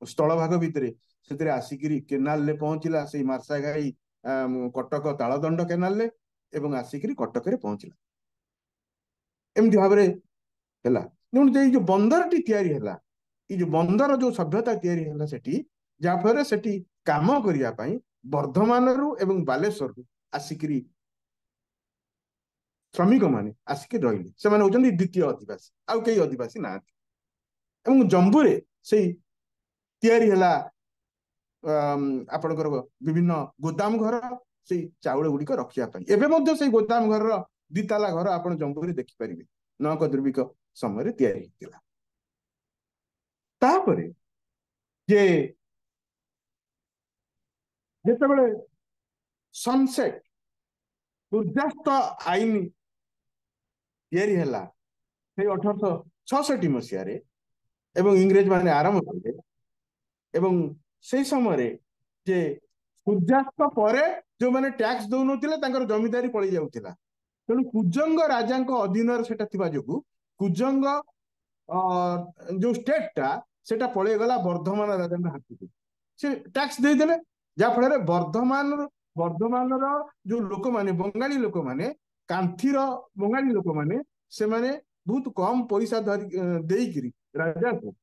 स्थल भाग भितर से आसिकी केनाल ले पहुंचला से मार्साघाई कटक तालदंड केनाल ले एवं आसिकी कटक रे पहुंचला एमती भाव तेणु जो बंदर टी तैयारी है ये जो बंदर जो सभ्यता तैयारी है सेठी जहाँफल सेठी काम करने वर्धमान रु एवं बालेश्वर रु आसिकी श्रमिक माने आसिकी रही से होती द्वितीय आदिवासी आउ कई आदिवासी ना जम्बू रे से तैयारी है आपणकर विभिन्न गोदाम घर से चाउल गुड़िक रखापी एवं से गोदाम घर दिताला घर आप जम्बू रे देखिपारे नौक दुर्भिक्ष समय तैयारी होता तापरे जे जितेबाला सनसेट सूर्यास्त आईन तैयारी है 1866 मसीह एवं इंग्रेज माने आरंभ कले एवं से समय जे सूर्यास्त पर जो माने टैक्स दौ नथिले जमीदारी पड़ जाउथिला तेणु कुजंग राजा अधीन जो कुजंग जो स्टेट टा सेटा पड़े गला वर्धमान राजा हाथ को से टैक्स देदेले जहाँफल वर्धमान जो लोक माने बंगाली लोक माने कांथीर बंगाली लोक माने से माने बहुत कम पैसा देकरी राजा को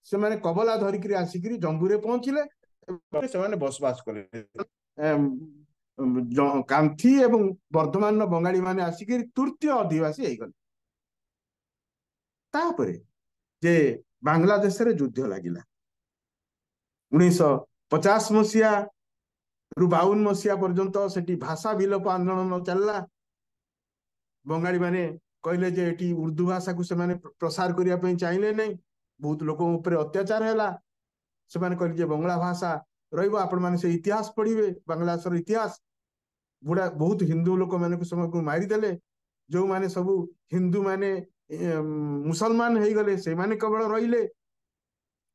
से माने कबला धरिकी आसिकी जम्बू पहुंचले से बसवास कले कांथी एवं वर्धमान बंगाली माने आसिकी तृतीय अधिवासी हो गले तापरे जे बांग्लादेश रे युद्ध लगिला 1950 मसीहा रु 52 मसीहा पर्यंत सेठी भाषा विलोप आंदोलन चलला बंगाली माने कहले जे एटी उर्दू भाषा को से प्रसार करने चाहिए नहीं बहुत लोक अत्याचार है से कहले जे बंगला भाषा रहिबो आपण माने से इतिहास पढ़िबे बांग्लादेश इतिहास बुढ़ा बहुत हिंदू लोक माने समय को मारिदेले जो माने सबू हिंदू माने मुसलमान हो गले से माने केवल रहिले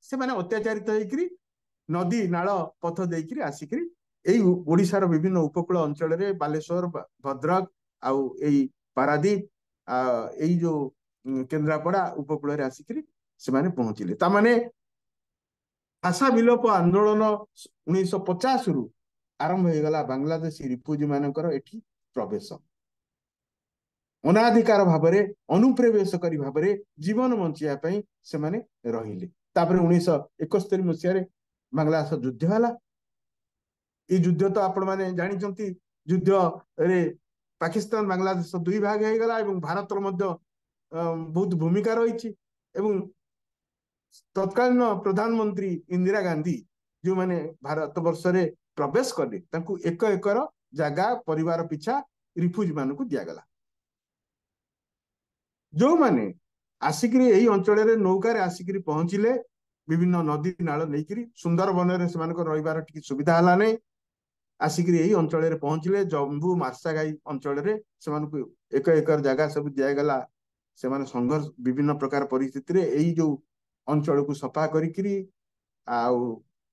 से माने अत्याचारित होकरी नदी नाल पथ देकरी आसिकी यही ओडिशार विभिन्न उपकूल अंचल में बालेश्वर भद्रक आउ यही पारादीप यही जो केन्द्रापड़ा उपकूल आसिकी से पहुंचले तामाने भाषा विलोप आंदोलन 1950 रु आरंभ हो गला बांग्लादेशी रिफ्यूजी मानकर एठी प्रवेश अनाधिकार भाव अनुप्रवेश करी भाव जीवन बंचाई से रहिले तापर 1971 मसीह बांग्लादेश युद्ध है ये युद्ध तो आपण मैंने जानते युद्ध रे पाकिस्तान बांग्लादेश दुई भाग हो गला भारत बहुत भूमिका रही तत्कालीन प्रधानमंत्री इंदिरा गांधी जो माने भारत वर्ष रे प्रवेश कले एक एकर जगह परिवार पिछा रिफ्यूजी मान को दिगला जो माने आसिकी यही अंचल नौकार आसिकी पहुंचले विभिन्न नदी नाल नहीं सुंदरबन में से रही सुविधा है नहीं ଆସିକିରି ଏଇ ଅଞ୍ଚଳରେ ପହଞ୍ଚିଲେ। ଜମ୍ବୁ ମାର୍ଶାଘାଇ ଅଞ୍ଚଳରେ ସେମାନଙ୍କୁ ଏକ ଏକର ଜାଗା ସବୁ ଦିଆଗଲା। ସେମାନେ ସଂଘର୍ଷ ବିଭିନ୍ନ ପ୍ରକାର ପରିସ୍ଥିତିରେ ଏଇ ଯୋଉ ଅଞ୍ଚଳକୁ ସଫା କରିକିରି ଆଉ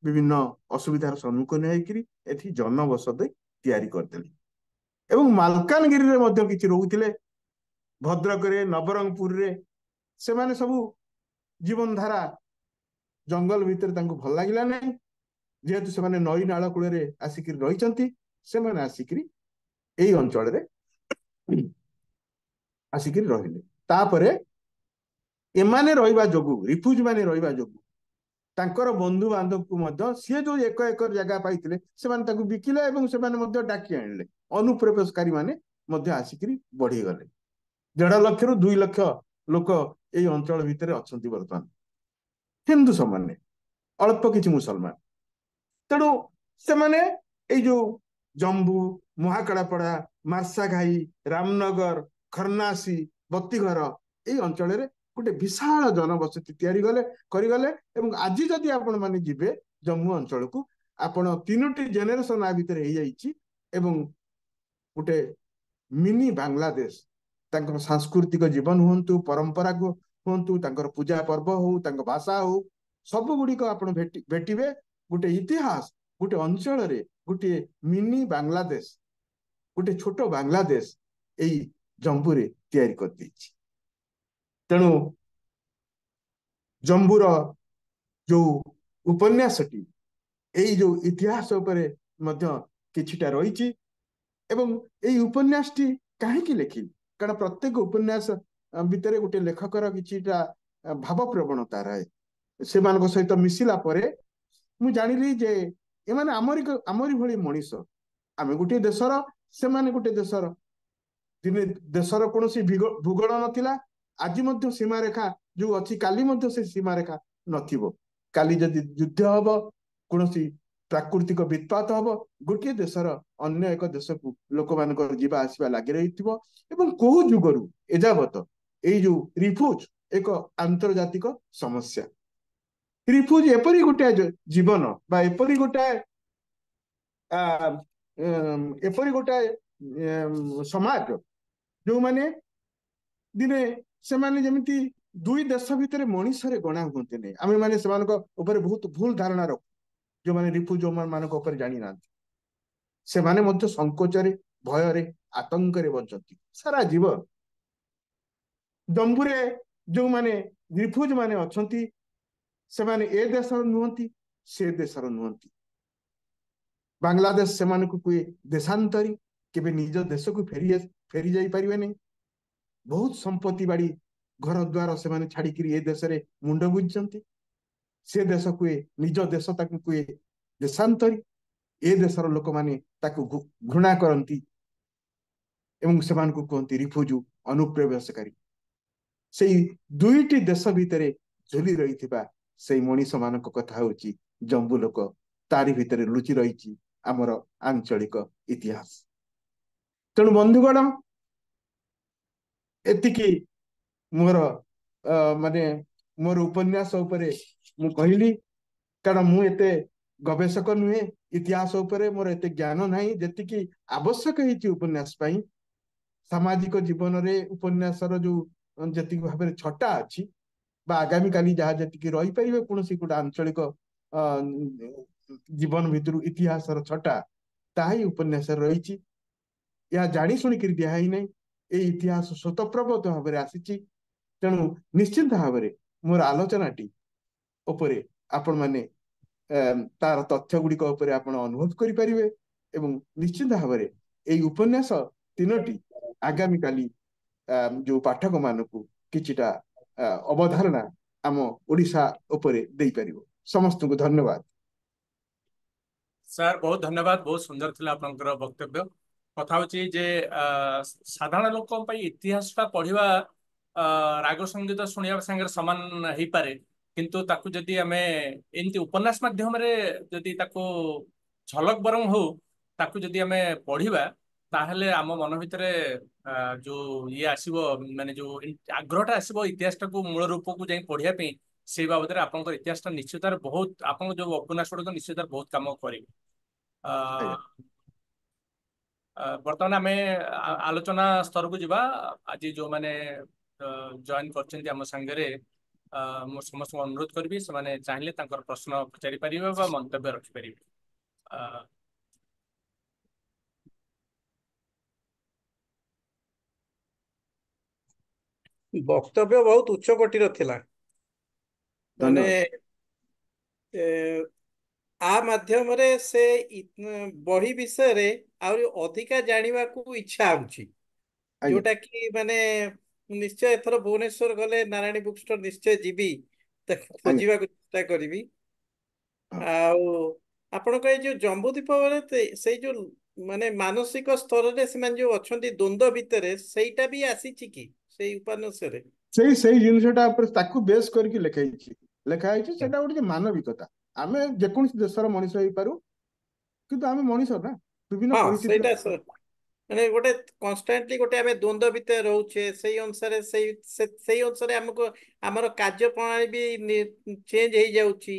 ବିଭିନ୍ନ ଅସୁବିଧାର ସମ୍ମୁଖୀନ ହେଇକିରି ଏଠି ଜନବସତି ତିଆରି କରିଦେଲେ। ଏବଂ ମାଲକାନଗିରିରେ ମଧ୍ୟ କିଛି ରହୁଥିଲେ, ଭଦ୍ରକରେ, ନବରଙ୍ଗପୁରରେ। ସେମାନେ ସବୁ ଜୀବନ ଧାରା ଜଙ୍ଗଲ ଭିତରେ ତାଙ୍କୁ ଭଲ ଲାଗିଲା ନାହିଁ। ଯେହେତୁ ସେମାନେ ନଈ ନାଳ କୂଳରେ ଆସିକିରି ରହିଛନ୍ତି, ସେମାନେ ଆସିକିରି ଏଇ ଅଞ୍ଚଳରେ ଆସିକିରି ରହିଲେ। ତାପରେ ଏମାନେ ରହିବା ଯୋଗୁ, ରିଫ୍ୟୁଜ ମାନେ ରହିବା ଯୋଗୁ ତାଙ୍କର ବନ୍ଧୁ ବାନ୍ଧବକୁ ମଧ୍ୟ ସିଏ ଯୋଉ ଏକ ଏକର ଜାଗା ପାଇଥିଲେ ସେମାନେ ତାକୁ ବିକିଲେ ଏବଂ ସେମାନେ ମଧ୍ୟ ଡାକି ଆଣିଲେ। ଅନୁପ୍ରବେଶକାରୀ ମାନେ ମଧ୍ୟ ଆସିକିରି ବଢିଗଲେ। 1.5 ଲକ୍ଷରୁ 2 ଲକ୍ଷ ଲୋକ ଏଇ ଅଞ୍ଚଳ ଭିତରେ ଅଛନ୍ତି ବର୍ତ୍ତମାନ। ହିନ୍ଦୁ ସମାନେ, ଅଳ୍ପ କିଛି ମୁସଲମାନ। ତେଣୁ ସେମାନେ ଏଇ ଯୋଉ ଜମ୍ବୁ, ମହାକାଳପଡା, ମାର୍ଶାଘାଇ, ରାମନଗର, ଖର୍ଣ୍ଣାସୀ, ବତିଘର ଏଇ ଅଞ୍ଚଳରେ ଗୋଟେ ବିଶାଳ ଜନବସତି ତିଆରି କରିଗଲେ। ଏବଂ ଆଜି ଯଦି ଆପଣ ମାନେ ଯିବେ ଜମ୍ମୁ ଅଞ୍ଚଳକୁ, ଆପଣ 3ଟି ଜେନେରେସନ ଆ ଭିତରେ ହେଇଯାଇଛି। ଏବଂ ଗୋଟେ ମିନି ବାଂଲାଦେଶ, ତାଙ୍କର ସାଂସ୍କୃତିକ ଜୀବନ ହୁଅନ୍ତୁ, ପରମ୍ପରା ହୁଅନ୍ତୁ, ତାଙ୍କର ପୂଜା ପର୍ବ ହଉ, ତାଙ୍କ ଭାଷା ହଉ, ସବୁ ଗୁଡିକ ଆପଣ ଭେଟିବେ। ଗୋଟେ ଇତିହାସ, ଗୋଟେ ଅଞ୍ଚଳରେ ଗୋଟିଏ ମିନି ବାଂଲାଦେଶ, ଗୋଟେ ଛୋଟ ବାଂଲାଦେଶ ଏଇ ଜମ୍ବୁରେ ତିଆରି କରିଦେଇଛି। ତେଣୁ ଜମ୍ବୁର ଯୋଉ ଉପନ୍ୟାସଟି, ଏଇ ଯୋଉ ଇତିହାସ ଉପରେ ମଧ୍ୟ କିଛିଟା ରହିଛି। ଏବଂ ଏଇ ଉପନ୍ୟାସଟି କାହିଁକି ଲେଖିଲି, କାରଣ ପ୍ରତ୍ୟେକ ଉପନ୍ୟାସ ଭିତରେ ଗୋଟେ ଲେଖକର କିଛିଟା ଭାବ ପ୍ରବଣତା ରହେ। ସେମାନଙ୍କ ସହିତ ମିଶିଲା ପରେ ମୁଁ ଜାଣିଲି ଯେ ଏମାନେ ଆମରି ଭଳି ମଣିଷ। ଆମେ ଗୋଟିଏ ଦେଶର, ସେମାନେ ଗୋଟେ ଦେଶର। ଦିନେ ଦେଶର କୌଣସି ଭୂଗୋଳ ନଥିଲା, ଆଜି ମଧ୍ୟ ସୀମାରେଖା ଯୋଉ ଅଛି, କାଲି ମଧ୍ୟ ସେ ସୀମାରେଖା ନଥିବ। କାଲି ଯଦି ଯୁଦ୍ଧ ହବ, କୌଣସି ପ୍ରାକୃତିକ ବିତ୍ପାତ ହବ, ଗୋଟିଏ ଦେଶର ଅନ୍ୟ ଏକ ଦେଶକୁ ଲୋକମାନଙ୍କର ଯିବା ଆସିବା ଲାଗି ରହିଥିବ। ଏବଂ କୋଉ ଯୁଗରୁ ଏଯାବତ ଏଇ ଯୋଉ ରିଫ୍ୟୁଜ ଏକ ଆନ୍ତର୍ଜାତିକ ସମସ୍ୟା। ରିଫ୍ୟୁଜ ଏପରି ଗୋଟାଏ ଜୀବନ ବା ଏପରି ଗୋଟାଏ ସମାଜ ଯୋଉମାନେ ଦିନେ ସେମାନେ ଯେମିତି ଦୁଇ ଦେଶ ଭିତରେ ମଣିଷରେ ଗଣା ହୁଅନ୍ତି ନାହିଁ। ଆମେ ମାନେ ସେମାନଙ୍କ ଉପରେ ବହୁତ ଭୁଲ ଧାରଣା ରଖୁ, ଯୋଉମାନେ ରିଫ୍ୟୁଜ ମାନଙ୍କ ଉପରେ ଜାଣିନାହାନ୍ତି। ସେମାନେ ମଧ୍ୟ ସଂକୋଚରେ, ଭୟରେ, ଆତଙ୍କରେ ବଞ୍ଚନ୍ତି ସାରା ଜୀବନ। ଜମ୍ବୁରେ ଯୋଉମାନେ ରିଫ୍ୟୁଜ ମାନେ ଅଛନ୍ତି, ସେମାନେ ଏ ଦେଶର ନୁହନ୍ତି, ସେ ଦେଶର ନୁହନ୍ତି। ବାଂଲାଦେଶ ସେମାନଙ୍କୁ କୁହେ ଦେଶାନ୍ତରୀ, କେବେ ନିଜ ଦେଶକୁ ଫେରି ଯାଇପାରିବେ ନାହିଁ। ବହୁତ ସମ୍ପତ୍ତି ବାଡି, ଘର ଦ୍ୱାର ସେମାନେ ଛାଡିକିରି ଏ ଦେଶରେ ମୁଣ୍ଡ ଗୁଞ୍ଜିଛନ୍ତି। ସେ ଦେଶ କୁହେ, ନିଜ ଦେଶ ତାକୁ କୁହେ ଦେଶାନ୍ତରୀ। ଏ ଦେଶର ଲୋକମାନେ ତାକୁ ଘୃଣା କରନ୍ତି ଏବଂ ସେମାନଙ୍କୁ କୁହନ୍ତି ରିଫ୍ୟୁଜ, ଅନୁପ୍ରବେଶକାରୀ। ସେଇ ଦୁଇଟି ଦେଶ ଭିତରେ ଝୁଲି ରହିଥିବା ସେଇ ମଣିଷ ମାନଙ୍କ କଥା ହଉଛି ଜମ୍ବୁ ଲୋକ। ତାରି ଭିତରେ ଲୁଚି ରହିଛି ଆମର ଆଞ୍ଚଳିକ ଇତିହାସ। ତେଣୁ ବନ୍ଧୁଗଣ, ଏତିକି ମୋର ମାନେ ମୋର ଉପନ୍ୟାସ ଉପରେ ମୁଁ କହିଲି। କାରଣ ମୁଁ ଏତେ ଗବେଷକ ନୁହେଁ ଇତିହାସ ଉପରେ, ମୋର ଏତେ ଜ୍ଞାନ ନାହିଁ ଯେତିକି ଆବଶ୍ୟକ ହେଇଛି ଉପନ୍ୟାସ ପାଇଁ। ସାମାଜିକ ଜୀବନରେ ଉପନ୍ୟାସର ଯୋଉ ଯେତିକି ଭାବରେ ଛଟା ଅଛି, ବା ଆଗାମୀ କାଲି ଯାହା ଯେତିକି ରହିପାରିବେ କୌଣସି ଗୋଟେ ଆଞ୍ଚଳିକ ଜୀବନ ଭିତରୁ ଇତିହାସର ଛଟା, ତାହା ହିଁ ଉପନ୍ୟାସରେ ରହିଛି। ଏହା ଜାଣି ଶୁଣିକିରି ଦିଆ ହେଇନାହିଁ, ଏଇ ଇତିହାସ ସ୍ୱତଃପ୍ରବତ ଭାବରେ ଆସିଛି। ତେଣୁ ନିଶ୍ଚିନ୍ତ ଭାବରେ ମୋର ଆଲୋଚନାଟି ଉପରେ ଆପଣମାନେ ତାର ତଥ୍ୟ ଗୁଡିକ ଉପରେ ଆପଣ ଅନୁଭବ କରିପାରିବେ। ଏବଂ ନିଶ୍ଚିନ୍ତ ଭାବରେ ଏଇ ଉପନ୍ୟାସ 3ଟି ଆଗାମୀ କାଲି ଯୋଉ ପାଠକ ମାନଙ୍କୁ କିଛିଟା ଅବଧାରଣା ଆମ ଓଡ଼ିଶା ଉପରେ ଦେଇପାରିବ। ସମସ୍ତଙ୍କୁ ଧନ୍ୟବାଦ। ସାର୍ ବହୁତ ଧନ୍ୟବାଦ, ବହୁତ ସୁନ୍ଦର ଥିଲା ଆପଣଙ୍କର ବକ୍ତବ୍ୟ। କଥା ହଉଛି ଯେ ସାଧାରଣ ଲୋକଙ୍କ ପାଇଁ ଇତିହାସଟା ପଢିବା ରାଗ ସଙ୍ଗୀତ ଶୁଣିବା ସାଙ୍ଗରେ ସମାନ ହେଇପାରେ, କିନ୍ତୁ ତାକୁ ଯଦି ଆମେ ଏମିତି ଉପନ୍ୟାସ ମାଧ୍ୟମରେ ଯଦି ତାକୁ ଝଲକ ବରଂ ହଉ ତାକୁ ଯଦି ଆମେ ପଢିବା, ତାହେଲେ ଆମ ମନ ଭିତରେ ଯୋଉ ଇଏ ଆସିବ, ମାନେ ଯୋଉ ଆଗ୍ରହଟା ଆସିବ ଇତିହାସଟାକୁ ମୂଳ ରୂପକୁ ଯାଇ ପଢିବା ପାଇଁ, ସେଇ ବାବଦରେ ଆପଣଙ୍କର ଇତିହାସଟା ନିଶ୍ଚିତ ବହୁତ, ଆପଣଙ୍କ ଯୋଉ ଉପନ୍ୟାସ ଗୁଡିକ ନିଶ୍ଚିତ ବହୁତ କାମ କରିବ। ଆଜ୍ଞା। ବର୍ତ୍ତମାନ ଆମେ ଆଲୋଚନା ସ୍ତରକୁ ଯିବା। ଆଜି ଯୋଉମାନେ ଜଏନ୍ କରିଛନ୍ତି ଆମ ସାଙ୍ଗରେ, ମୁଁ ସମସ୍ତଙ୍କୁ ଅନୁରୋଧ କରିବି ସେମାନେ ଚାହିଁଲେ ତାଙ୍କର ପ୍ରଶ୍ନ ପଚାରି ପାରିବେ ବା ମନ୍ତବ୍ୟ ରଖିପାରିବେ। ବକ୍ତବ୍ୟ ବହୁତ ଉଚ୍ଚ କୋଟିର ଥିଲା। ମାନେ ଧନ୍ୟବାଦ। ଆ ମାଧ୍ୟମରେ ସେ ବହି ବିଷୟରେ ଆହୁରି ଅଧିକା ଜାଣିବାକୁ ଇଚ୍ଛା ହଉଛି, ଆଜ୍ଞା ଯୋଉଟା କି ମାନେ ନିଶ୍ଚୟ ଏଥର ଭୁବନେଶ୍ୱର ଗଲେ ନାରାୟଣୀ ବୁକ୍ ଷ୍ଟୋର ନିଶ୍ଚୟ ଯିବି, ତାକୁ ଆଜ୍ଞା ଖୋଜିବାକୁ ଚେଷ୍ଟା କରିବି। ହଁ। ଆଉ ଆପଣଙ୍କ ଏଇ ଯୋଉ ଜମ୍ବୁଦ୍ୱୀପ ସେଇ ଯୋଉ ମାନେ ମାନସିକ ସ୍ତରରେ ସେମାନେ ଯୋଉ ଅଛନ୍ତି ଦ୍ୱନ୍ଦ୍ୱ ଭିତରେ, ସେଇଟା ବି ଆସିଛି କି ସେଇ ଉପନ୍ୟାସରେ? ସେଇ ଜିନିଷଟା ଉପରେ ତାକୁ ବେସ୍ କରିକି ଲେଖା ହେଇଛି। ସେଟା ଗୋଟେ ମାନବିକତା। ଆମେ ଯେକୌଣସି ଦେଶର ମଣିଷ ହେଇପାରୁ, କିନ୍ତୁ ଆମେ ମଣିଷ ନା, ବିଭିନ୍ନ ହଁ ପରିସ୍ଥିତିରେ ସେଇଟା ମାନେ ଗୋଟେ କନଷ୍ଟାଣ୍ଟଲି ଗୋଟେ ଆମେ ଦ୍ୱନ୍ଦ୍ୱ ଭିତରେ ରହୁଛେ। ସେଇ ଅନୁସାରେ ସେଇ ଅନୁସାରେ ଆମକୁ ଆମର କାର୍ଯ୍ୟ ପ୍ରଣାଳୀ ବି ଚେଞ୍ଜ ହେଇଯାଉଛି।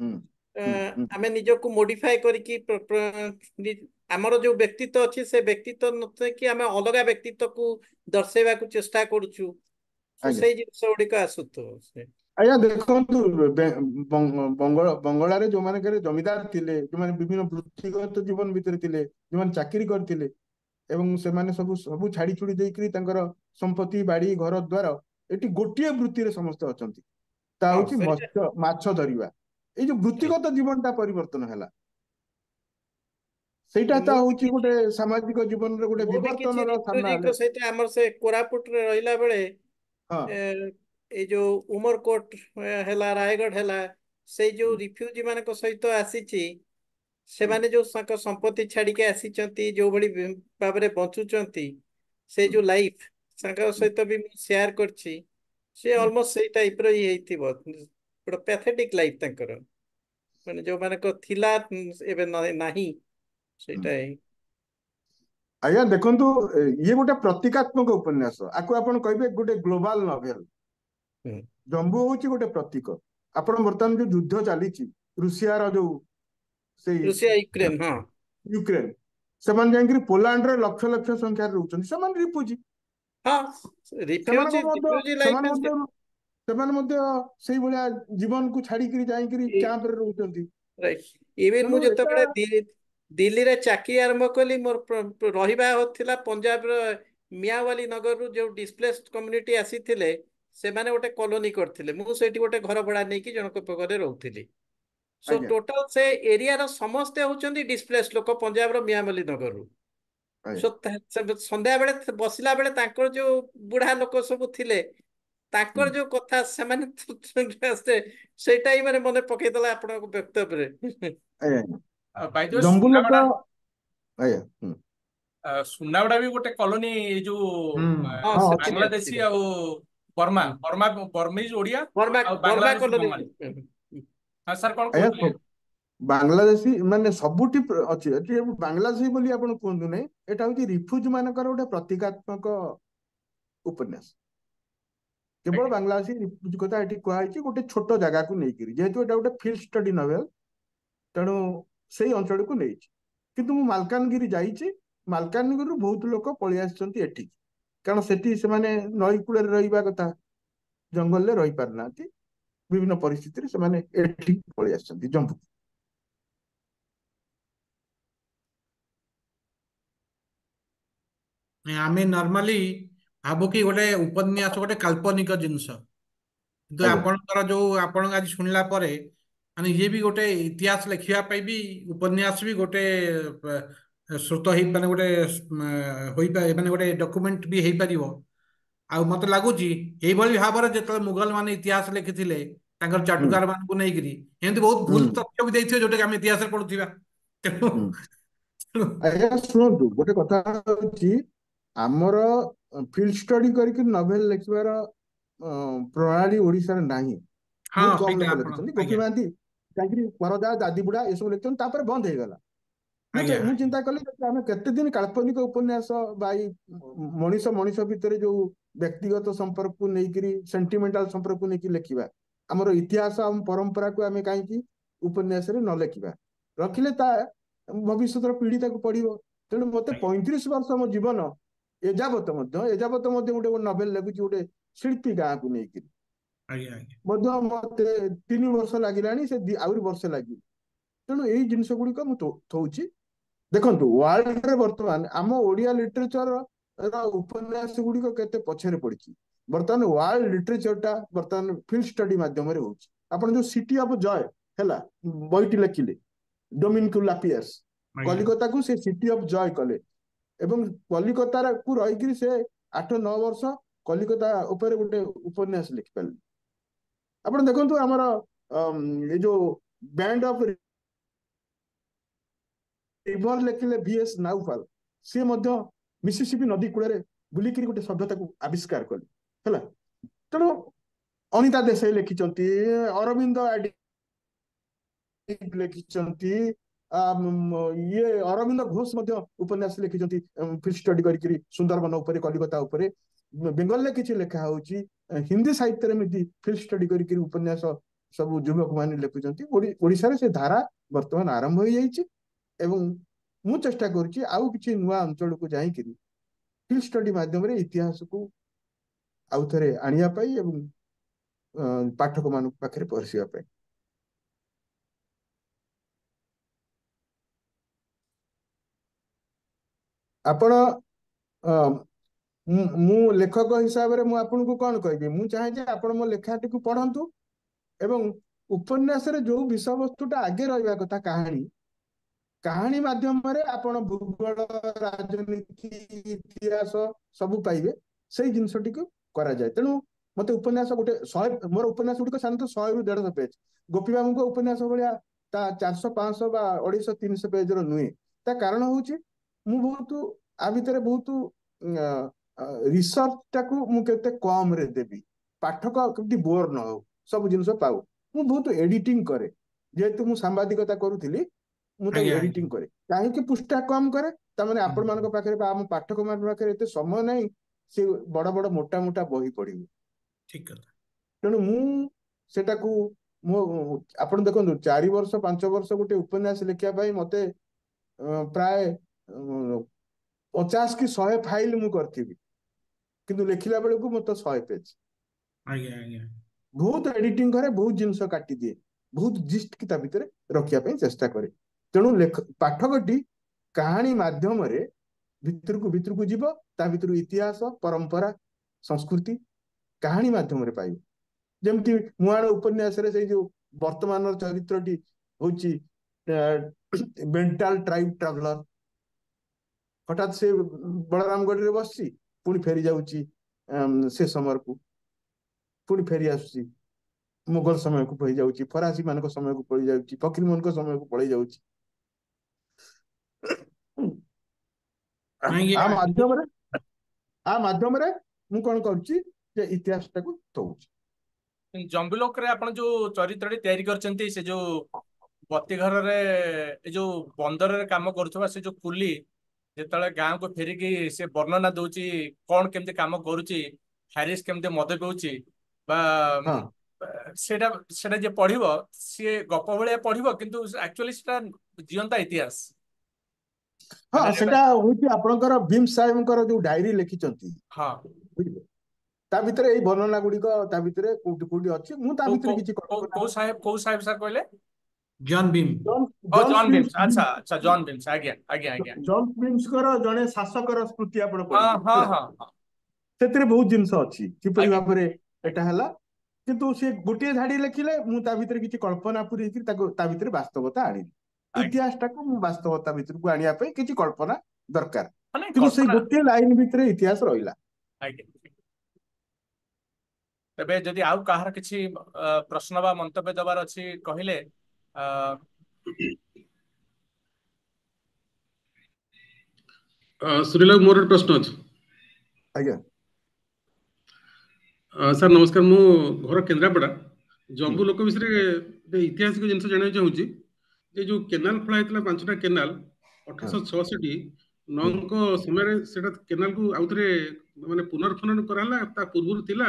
ହୁଁ ହୁଁ ହୁଁ ଆମେ ନିଜକୁ ମୋଡିଫାଏ କରିକି ଆମର ଯୋଉ ବ୍ୟକ୍ତିତ୍ୱ ଅଛି ସେ ବ୍ୟକ୍ତିତ୍ୱ ନଥାଇକି ଆମେ ଅଲଗା ବ୍ୟକ୍ତିତ୍ୱକୁ ଦର୍ଶେଇବାକୁ ଚେଷ୍ଟା କରୁଛୁ। ଆଜ୍ଞା ସେଇ ଜିନିଷ ଗୁଡିକ ଆସୁଥିବ ସେ। ଆଜ୍ଞା ଦେଖନ୍ତୁ, ବଙ୍ଗଳାରେ ଯୋଉମାନେ ଜମିଦାର ଥିଲେ, ଯୋଉମାନେ ବିଭିନ୍ନ ବୃତ୍ତିଗତ ଜୀବନ ଭିତରେ ଥିଲେ, ଯୋଉମାନେ ଚାକିରି କରିଥିଲେ, ଏବଂ ସେମାନେ ସବୁ ସବୁ ଛାଡି ଛୁଡି ଦେଇକରି ତାଙ୍କର ସମ୍ପତ୍ତି ବାଡି ଘର ଦ୍ୱାର, ଏଠି ଗୋଟିଏ ବୃତ୍ତିରେ ସମସ୍ତେ ଅଛନ୍ତି। ତା ହଁ ହଉଛି ସେଇଟା ମତ୍ସ୍ୟ ମାଛ ଧରିବା। ଏଇ ଯୋଉ ବୃତ୍ତିଗତ ଜୀବନଟା ପରିବର୍ତ୍ତନ ହେଲା, ସେଇଟା ତା ମୁଁ ହଉଛି ଗୋଟେ ସାମାଜିକ ଜୀବନରେ ଗୋଟେ ମୁଁ ବି କିଛି ବିବର୍ତ୍ତନର ସାମ୍ନା ରିଫ୍ୟୁଜିଙ୍କ ହେଲେ। ସହିତ ଆମର ସେ କୋରାପୁଟରେ ରହିଲା ବେଳେ ହଁ ଏ, ଏଇ ଯୋଉ ଉମରକୋଟ ହେଲା, ରାୟଗଡ ହେଲା, ସେଇ ଯୋଉ ରିଫ୍ୟୁଜି ମାନଙ୍କ ସହିତ ଆସିଛି, ହୁଁ ସେମାନେ ଯୋଉ ତାଙ୍କ ସମ୍ପତ୍ତି ଛାଡିକି ଆସିଛନ୍ତି, ଯୋଉଭଳି ଭାବରେ ବଞ୍ଚୁଛନ୍ତି, ସେଇ ହୁଁ ଯୋଉ ଲାଇଫ ତାଙ୍କ ହୁଁ ସହିତ ବି ମୁଁ ସେୟାର କରିଛି। ସେ ହୁଁ ଅଲମୋଷ୍ଟ ସେଇ ଟାଇପ ର ହିଁ ହେଇଥିବ, ଗୋଟେ ପ୍ୟାଥେଟିକ୍ ଲାଇଫ ତାଙ୍କର, ମାନେ ଯୋଉମାନଙ୍କ ଥିଲା ଏବେ ନାହିଁ, ହୁଁ। ସେଇଟା ହିଁ। ଆଜ୍ଞା ଦେଖନ୍ତୁ, ଇଏ ଗୋଟେ ପ୍ରତୀକାତ୍ମକ ଉପନ୍ୟାସ। ଆକୁ ଆପଣ କହିବେ ଗୋଟେ ଗ୍ଲୋବାଲ ନଭେଲ। ହୁଁ। ଜମ୍ବୁ ହଉଛି ଗୋଟେ ପ୍ରତୀକ। ଆପଣ ବର୍ତ୍ତମାନ ଯୋଉ ଯୁଦ୍ଧ ଚାଲିଛି, ରୁଷିଆର ଯୋଉ ସେଇ ରୁଷିଆ ୟୁକ୍ରେନ, ହଁ। ୟୁକ୍ରେନ, ସେମାନେ ଯାଇକିରି ପୋଲାଣ୍ଡରେ ଲକ୍ଷ ଲକ୍ଷ ସଂଖ୍ୟାରେ ରହୁଛନ୍ତି। ସେମାନେ ରିଫ୍ୟୁଜି। ହଁ ସେମାନଙ୍କ ରିଫ୍ୟୁଜି ମଧ୍ୟ ରିଫ୍ୟୁଜି ସେମାନେ ଲାଇଫ। ମଧ୍ୟ ସେମାନେ ମଧ୍ୟ ସେଇଭଳିଆ ଜୀବନକୁ ଛାଡିକିରି ଯାଇକିରି କ୍ୟାମ୍ପରେ ରହୁଛନ୍ତି। ଇଭେନ ମୁଁ ତେଣୁ ଏଟା ଯେତେବେଳେ ଦିଲ୍ଲୀରେ ଚାକିରି ଆରମ୍ଭ କଲି, ମୋର ରହିବା ଥିଲା ପଞ୍ଜାବର ମିଆଁୱାଲି ନଗରରୁ ଯୋଉ ଡିସପ୍ଲେସ୍ଡ କମ୍ୟୁନିଟି ଆସିଥିଲେ, ସେମାନେ ଗୋଟେ କଲୋନୀ କରିଥିଲେ। ମୁଁ ସେଇଠି ଗୋଟେ ଘର ଭଡା ନେଇକି ଜଣଙ୍କ ପାଖରେ ରହୁଥିଲି। ସୋ ଆଜ୍ଞା ଟୋଟାଲ ସେ ଏରିଆର ସମସ୍ତେ ହଉଛନ୍ତି ଡିସପ୍ଲେସ୍ଡ ଲୋକ ପଞ୍ଜାବର ମିଆଁୱାଲି ନଗରରୁ। ଆଜ୍ଞା ସୋ ସନ୍ଧ୍ୟା ବେଳେ ବସିଲା ବେଳେ ତାଙ୍କର ଯୋଉ ବୁଢା ଲୋକ ସବୁ ଥିଲେ, ହୁଁ ତାଙ୍କର ଯୋଉ କଥା ସେମାନେ ସେଇଟା ହିଁ ମାନେ ମନେ ପକେଇଦେଲା ଆପଣଙ୍କ ବକ୍ତବ୍ୟରେ। ଆଜ୍ଞା ବାଇ ଦ ୱେ, ଜମ୍ବୁ ଲୋକ। ଆଜ୍ଞା ହୁଁ ସୁନାଉଡା ବି ଗୋଟେ କଲୋନୀ, ଏଇ ଯୋଉ ହୁଁ ହଁ ହଁ ଅଛି। ସେଥିରେ ବାଂଲାଦେଶୀ ଆଉ ହୁଁ। ବର୍ମିଜ ଓଡିଆ ବର୍ମା ଆଉ ବର୍ମା ବାଂଲାଦେଶୀ କଲୋନୀ। ବଙ୍ଗାଳୀ। ହଁ ସାର୍, କଣ ଆଜ୍ଞା କହୁଥିଲେ? ବାଂଲାଦେଶୀ ମାନେ ସବୁଠି ଅଛି। ଏଠି ବାଂଲାଦେଶୀ ବୋଲି ଆପଣ କୁହନ୍ତୁ ନାହିଁ, ଏଟା ହଉଛି ରିଫ୍ୟୁଜ ମାନଙ୍କର ଗୋଟେ ପ୍ରତୀକାତ୍ମକ ଉପନ୍ୟାସ। କେବଳ ଆଜ୍ଞା ବାଂଲାଦେଶୀ ରିଫ୍ୟୁଜ କଥା ଏଠି କୁହାଯାଇଛି, ଗୋଟେ ଛୋଟ ଜାଗାକୁ ନେଇକିରି। ଯେହେତୁ ଏଟା ଗୋଟେ ଫିଲ୍ଡ ଷ୍ଟଡି ନଭେଲ, ତେଣୁ ସେଇ ଅଞ୍ଚଳକୁ ନେଇଛି। କିନ୍ତୁ ମୁଁ ମାଲକାନଗିରି ଯାଇଛି। ମାଲକାନଗିରିରୁ ବହୁତ ଲୋକ ପଳେଇ ଆସିଛନ୍ତି ଏଠିକି, କାରଣ ସେଠି ସେମାନେ ନଈ କୂଳରେ ରହିବା କଥା, ଜଙ୍ଗଲରେ ରହିପାରୁନାହାନ୍ତି। ବିଭିନ୍ନ ପରିସ୍ଥିତିରେ ସେମାନେ ଏଠିକି ପଳେଇ ଆସିଛନ୍ତି ଜମ୍ବୁ। ଆମେ ନର୍ମାଲି ଭାବୁ କି ଗୋଟେ ଉପନ୍ୟାସ ଗୋଟେ କାଳ୍ପନିକ ଜିନିଷ, କିନ୍ତୁ ଆଜ୍ଞା ଆପଣଙ୍କର ଯୋଉ ଆପଣ ଆଜି ଶୁଣିଲା ପରେ ମାନେ ଇଏ ବି ଗୋଟେ ଇତିହାସ ଲେଖିବା ପାଇଁ ବି ଉପନ୍ୟାସ ବି ଗୋଟେ ସ୍ରୋତ ହେଇ ମାନେ ଗୋଟେ ହୋଇପାରେ, ମାନେ ଗୋଟେ ଡକୁମେଣ୍ଟ ବି ହେଇପାରିବ। ଆଉ ମତେ ଲାଗୁଛି ଏଇଭଳି ଭାବରେ ଯେତେବେଳେ ମୁଘଲ ମାନେ ଇତିହାସ ଲେଖିଥିଲେ ତାଙ୍କର ହୁଁ ଚାଟୁକାର ମାନଙ୍କୁ ନେଇକିରି, ଏମିତି ବହୁତ ହୁଁ ଭୁଲ ତଥ୍ୟ ବି ଦେଇଥିବେ ଯୋଉଟା କି ଆମେ ଇତିହାସରେ ପଢୁଥିବା। ତେଣୁ ହୁଁ ଆଜ୍ଞା ଶୁଣନ୍ତୁ, ଗୋଟେ କଥା ହଉଛି, ଆମର ଫିଲ୍ଡ ଷ୍ଟଡି କରିକି ନଭେଲ ଲେଖିବାର ପ୍ରଣାଳୀ ଓଡିଶାରେ ନାହିଁ। ହଁ ବହୁତ କମ ସେଇଟା ଲୋକ ଆପଣ ଲେଖିଛନ୍ତି। ଗୋପୀ ଆଜ୍ଞା ମହାନ୍ତି ଯାଇକିରି ବରଦା ଦାଦି ବୁଢା ଏସବୁ ଲେଖିଛନ୍ତି, ତାପରେ ବନ୍ଦ ହେଇଗଲା। ଆଜ୍ଞା ମୁଁ ଚିନ୍ତା କଲି ଯେ ଆମେ କେତେ ଦିନ କାଳ୍ପନିକ ଉପନ୍ୟାସ ବା ଏଇ ମଣିଷ ମଣିଷ ଭିତରେ ଯୋଉ ବ୍ୟକ୍ତିଗତ ସମ୍ପର୍କକୁ ନେଇକିରି, ସେଣ୍ଟିମେଣ୍ଟାଲ ସମ୍ପର୍କକୁ ନେଇକି ଲେଖିବା। ଆମର ଇତିହାସ ଆମ ପରମ୍ପରାକୁ ଆମେ କାହିଁକି ଉପନ୍ୟାସରେ ନ ଲେଖିବା? ରଖିଲେ ତା ଭବିଷ୍ୟତର ପିଢି ତାକୁ ପଢିବ। ତେଣୁ ମତେ 35 ବର୍ଷ ମୋ ଜୀବନ ଏଯାବତ ମଧ୍ୟ ଗୋଟେ ନଭେଲ ଲେଖୁଛି ଗୋଟେ ଶିଳ୍ପୀ ଗାଁକୁ ନେଇକିରି ଆଜ୍ଞା ଆଜ୍ଞା ମଧ୍ୟ ମତେ 3 ବର୍ଷ ଲାଗିଲାଣି, ସେ ଆହୁରି ବର୍ଷେ ଲାଗିବ। ତେଣୁ ଏଇ ଜିନିଷ ଗୁଡିକ ମୁଁ ଥଉଛି। ଦେଖନ୍ତୁ ୱାର୍ଲଡରେ ବର୍ତ୍ତମାନ ଆମ ଓଡିଆ ଲିଟରେଚର ର ଉପନ୍ୟାସ ଗୁଡିକ କେତେ ପଛରେ ପଡିଛି। ବର୍ତ୍ତମାନ ୱାର୍ଲଡ ଲିଟରେଚରଟା ବର୍ତ୍ତମାନ ଫିଲ୍ଡ ଷ୍ଟଡି ମାଧ୍ୟମରେ ହଉଛି। ଆପଣ ଯୋଉ ସିଟି ଅଫ ଜୟ ହେଲା ବହିଟି ଲେଖିଲେ ଡୋମିନିକ ଲାପିୟର୍ସ, ଆଜ୍ଞା କଲିକତାକୁ ସେ ସିଟି ଅଫ ଜୟ କଲେ ଏବଂ କଲିକତାକୁ ରହିକିରି ସେ 8-9 ବର୍ଷ କଲିକତା ଉପରେ ଗୋଟେ ଉପନ୍ୟାସ ଲେଖିପାରିଲେ। ଆପଣ ଦେଖନ୍ତୁ ଆମର ଏ ଯୋଉ ବ୍ୟାଣ୍ଡ ଅଫ ରିଭର ଲେଖିଲେ VS ନାଉପାଲ, ସିଏ ମଧ୍ୟ ମିସିସିପି ନଦୀ କୂଳରେ ବୁଲିକିରି ଗୋଟେ ସଭ୍ୟତାକୁ ଆବିଷ୍କାର କଲେ ହେଲା। ତେଣୁ ଅନିତା ଦେଶାଇ ଲେଖିଛନ୍ତି, ଅରବିନ୍ଦ ଲେଖିଛନ୍ତି, ଇଏ ଅରବିନ୍ଦ ଘୋଷ ମଧ୍ୟ ଉପନ୍ୟାସ ଲେଖିଛନ୍ତି ଫିଲ୍ଡ ଷ୍ଟଡି କରିକିରି ସୁନ୍ଦରବନ ଉପରେ କଲିକତା ଉପରେ। ବେଙ୍ଗଲରେ କିଛି ଲେଖା ହଉଛି, ହିନ୍ଦୀ ସାହିତ୍ୟରେ ଏମିତି ଫିଲ୍ଡ ଷ୍ଟଡି କରିକିରି ଉପନ୍ୟାସ ସବୁ ଯୁବକ ମାନେ ଲେଖୁଛନ୍ତି। ଓଡିଶାରେ ସେ ଧାରା ବର୍ତ୍ତମାନ ଆରମ୍ଭ ହେଇଯାଇଛି ଏବଂ ମୁଁ ଚେଷ୍ଟା କରୁଛି ଆଉ କିଛି ନୂଆ ଅଞ୍ଚଳକୁ ଯାଇକିରି ଫିଲ୍ଡ ଷ୍ଟଡି ମାଧ୍ୟମରେ ଇତିହାସକୁ ଆଉ ଥରେ ଆଣିବା ପାଇଁ ଏବଂ ପାଠକ ମାନଙ୍କ ପାଖରେ ପହଞ୍ଚିବା ପାଇଁ। ଆପଣ ମୁଁ ଲେଖକ ହିସାବରେ ମୁଁ ଆପଣଙ୍କୁ କଣ କହିବି, ମୁଁ ଚାହେଁ ଯେ ଆପଣ ମୋ ଲେଖାଟିକୁ ପଢନ୍ତୁ ଏବଂ ଉପନ୍ୟାସରେ ଯୋଉ ବିଷୟବସ୍ତୁଟା ଆଗେ ରହିବା କଥା କାହାଣୀ ମାଧ୍ୟମରେ ଆପଣ ଭୂଗୋଳ, ରାଜନୀତି, ଇତିହାସ ସବୁ ପାଇବେ, ସେଇ ଜିନିଷଟିକୁ କରାଯାଏ। ତେଣୁ ମତେ ଉପନ୍ୟାସ ମୋର ଉପନ୍ୟାସ ଗୁଡିକ ସାଧାରଣତଃ 100-150 ପେଜ, ଗୋପୀ ବାବୁଙ୍କ ଉପନ୍ୟାସ ଭଳିଆ ତା 400-500 ବା 250-300 ପେଜର ନୁହେଁ। ତା କାରଣ ହଉଛି ମୁଁ ବହୁତ ଆ ଭିତରେ ବହୁତ ରିସର୍ଚ୍ଚ ଟାକୁ ମୁଁ କେତେ କମ ରେ ଦେବି, ପାଠକ କେମିତି ବୋର ନ ହଉ, ସବୁ ଜିନିଷ ପାଉ। ମୁଁ ବହୁତ ଏଡିଟିଂ କରେ, ଯେହେତୁ ମୁଁ ସାମ୍ବାଦିକତା କରୁଥିଲି ମୁଁ ତାକୁ ଆଜ୍ଞା ଏଡିଟିଂ କରେ। କାହିଁକି ପୃଷ୍ଠା କମ କରେ, ତାମାନେ ଆପଣ ମାନଙ୍କ ପାଖରେ ବା ଆମ ପାଠକ ମାନଙ୍କ ପାଖରେ ଏତେ ସମୟ ନାହିଁ ସେ ବଡ ବଡ ମୋଟା ମୋଟା ବହି ପଢିବେ। ଠିକ କଥା। ତେଣୁ ମୁଁ ସେଟାକୁ ଆପଣ ଦେଖନ୍ତୁ 4-5 ବର୍ଷ ଗୋଟେ ଉପନ୍ୟାସ ଲେଖିବା ପାଇଁ ମତେ ପ୍ରାୟ 50 କି 100 ଫାଇଲ ମୁଁ କରିଥିବି, କିନ୍ତୁ ଲେଖିଲା ବେଳକୁ ମତେ 100 ପେଜ। ଆଜ୍ଞା ଆଜ୍ଞା ବହୁତ ଏଡିଟିଂ କରେ, ବହୁତ ଜିନିଷ କାଟିଦିଏ, ବହୁତ ଜିଷ୍ଟ କି ତା ଭିତରେ ରଖିବା ପାଇଁ ଚେଷ୍ଟା କରେ। ତେଣୁ ପାଠକଟି କାହାଣୀ ମାଧ୍ୟମରେ ଭିତରକୁ ଯିବ, ତା ଭିତରୁ ଇତିହାସ, ପରମ୍ପରା, ସଂସ୍କୃତି କାହାଣୀ ମାଧ୍ୟମରେ ପାଇବ। ଯେମିତି ମୁହାଣ ଉପନ୍ୟାସରେ ସେଇ ଯୋଉ ବର୍ତ୍ତମାନର ଚରିତ୍ରଟି ହଉଛି ମେଣ୍ଟାଲ ଟ୍ରାଇବ ଟ୍ରାଭେଲର, ହଠାତ୍ ସେ ବଳରାମଗଡିରେ ବସିଛି, ପୁଣି ଫେରି ଯାଉଛି ସେ ସମୟକୁ, ପୁଣି ଫେରି ଆସୁଛି ମୁଗଲ ସମୟକୁ ପଳେଇ ଯାଉଛି, ଫରାସୀ ମାନଙ୍କ ସମୟକୁ ପଳେଇ ଯାଉଛି, ଫକୀର ମୋହନଙ୍କ ସମୟକୁ ପଳେଇ ଯାଉଛି। ନାଇଁ ଆ ମାଧ୍ୟମରେ ମୁଁ କଣ କରୁଛି ଯେ ଇତିହାସଟାକୁ ଦଉଛି। ଜମ୍ବିଲୋକରେ ଆପଣ ଯୋଉ ଚରିତ୍ରଟି ତିଆରି କରିଛନ୍ତି, ସେ ଯୋଉ ବତୀ ଘରରେ ଏ ଯୋଉ ବନ୍ଦରରେ କାମ କରୁଥିବା ସେ ଯୋଉ କୁଲି ଯେତେବେଳେ ଗାଁକୁ ଫେରିକି ସେ ବର୍ଣ୍ଣନା ଦଉଛି କଣ କେମିତି କାମ କରୁଛି, ହାରିସ କେମିତି ମଦ ପିଉଛି, ବା ହଁ ସେଇଟା ସେଇଟା ଯିଏ ପଢିବ ସିଏ ଗପ ଭଳିଆ ପଢିବ, କିନ୍ତୁ ଆକ୍ଚୁଆଲି ସେଟା ଜିଅନ୍ତା ଇତିହାସ। ହଁ ମାନେ ସେଟା ହଉଛି ଆପଣଙ୍କର ଭୀମ ସାହେବଙ୍କର ଯୋଉ ଡାଏରୀ ଲେଖିଛନ୍ତି, ହଁ, ବୁଝିଲେ, ତା ଭିତରେ ଏଇ ବର୍ଣ୍ଣନା ଗୁଡିକ ତା ଭିତରେ କୋଉଠି କୋଉଠି ଅଛି। ମୁଁ ତା କୋଉ ଭିତରେ କୋଉ କିଛି କୋଉ କଳ୍ପନା କୋଉ ସାହେବ ସାର୍ କହିଲେ? ଜନ୍ ଭୀମ। ଓ ଜନ୍ ବିମ୍ସ, ଆଚ୍ଛା ଆଚ୍ଛା, ଜନ୍ ବିମ୍ସ, ଆଜ୍ଞା ଆଜ୍ଞା ଆଜ୍ଞା। ଜନ୍ ବିମ୍ସଙ୍କର ଜଣେ ଶାସକର ସ୍ମୃତି ଆପଣ ହଁ ପଢିବେ ହଁ ହେଲା, ହଁ ହଁ, ସେଥିରେ ବହୁତ ଜିନିଷ ଅଛି କିପରି ଆଜ୍ଞା ଭାବରେ ଏଟା ଆଜ୍ଞା ହେଲା। କିନ୍ତୁ ସେ ଗୋଟିଏ ଧାଡି ଲେଖିଲେ, ମୁଁ ତା ଭିତରେ କିଛି କଳ୍ପନା ପୁରେଇକି ତାକୁ ତା ଭିତରେ ବାସ୍ତବତା ଆଣିଲି। ଆଜ୍ଞା, ଇତିହାସଟାକୁ ମୁଁ ବାସ୍ତବତା ଭିତରକୁ ଆଣିବା ପାଇଁ କିଛି କଳ୍ପନା ଦରକାର, ମାନେ କିନ୍ତୁ ସେଇ କଳ୍ପନା, ଗୋଟିଏ ଲାଇନ ଭିତରେ ଇତିହାସ ରହିଲା। ଆଜ୍ଞା। ତେବେ ଯଦି ଆଉ କାହାର କିଛି ପ୍ରଶ୍ନ ବା ମନ୍ତବ୍ୟ ଦେବାର ଅଛି କହିଲେ ସୁନିଲ ବାବୁ, ମୋର ଗୋଟେ ପ୍ରଶ୍ନ ଅଛି। ଆଜ୍ଞା। ସାର୍ ନମସ୍କାର, ମୁଁ ଘର କେନ୍ଦ୍ରାପଡ଼ା। ହୁଁ ଜମ୍ବୁ ଲୋକ ବିଷୟରେ ଗୋଟେ ଐତିହାସିକ ଜିନିଷ ଜାଣିବାକୁ ଚାହୁଁଛି। ଯେ ଯୋଉ କେନାଲ ଖୋଳା ହେଇଥିଲା 5ଟା କେନାଲ ହଁ 1866 ହୁଁ ନଅଙ୍କ ସମୟରେ, ସେଟା କେନାଲକୁ ଆଉଥରେ ମାନେ ପୁନର୍ଖନନ କରାହେଲା, ତା ପୂର୍ବରୁ ଥିଲା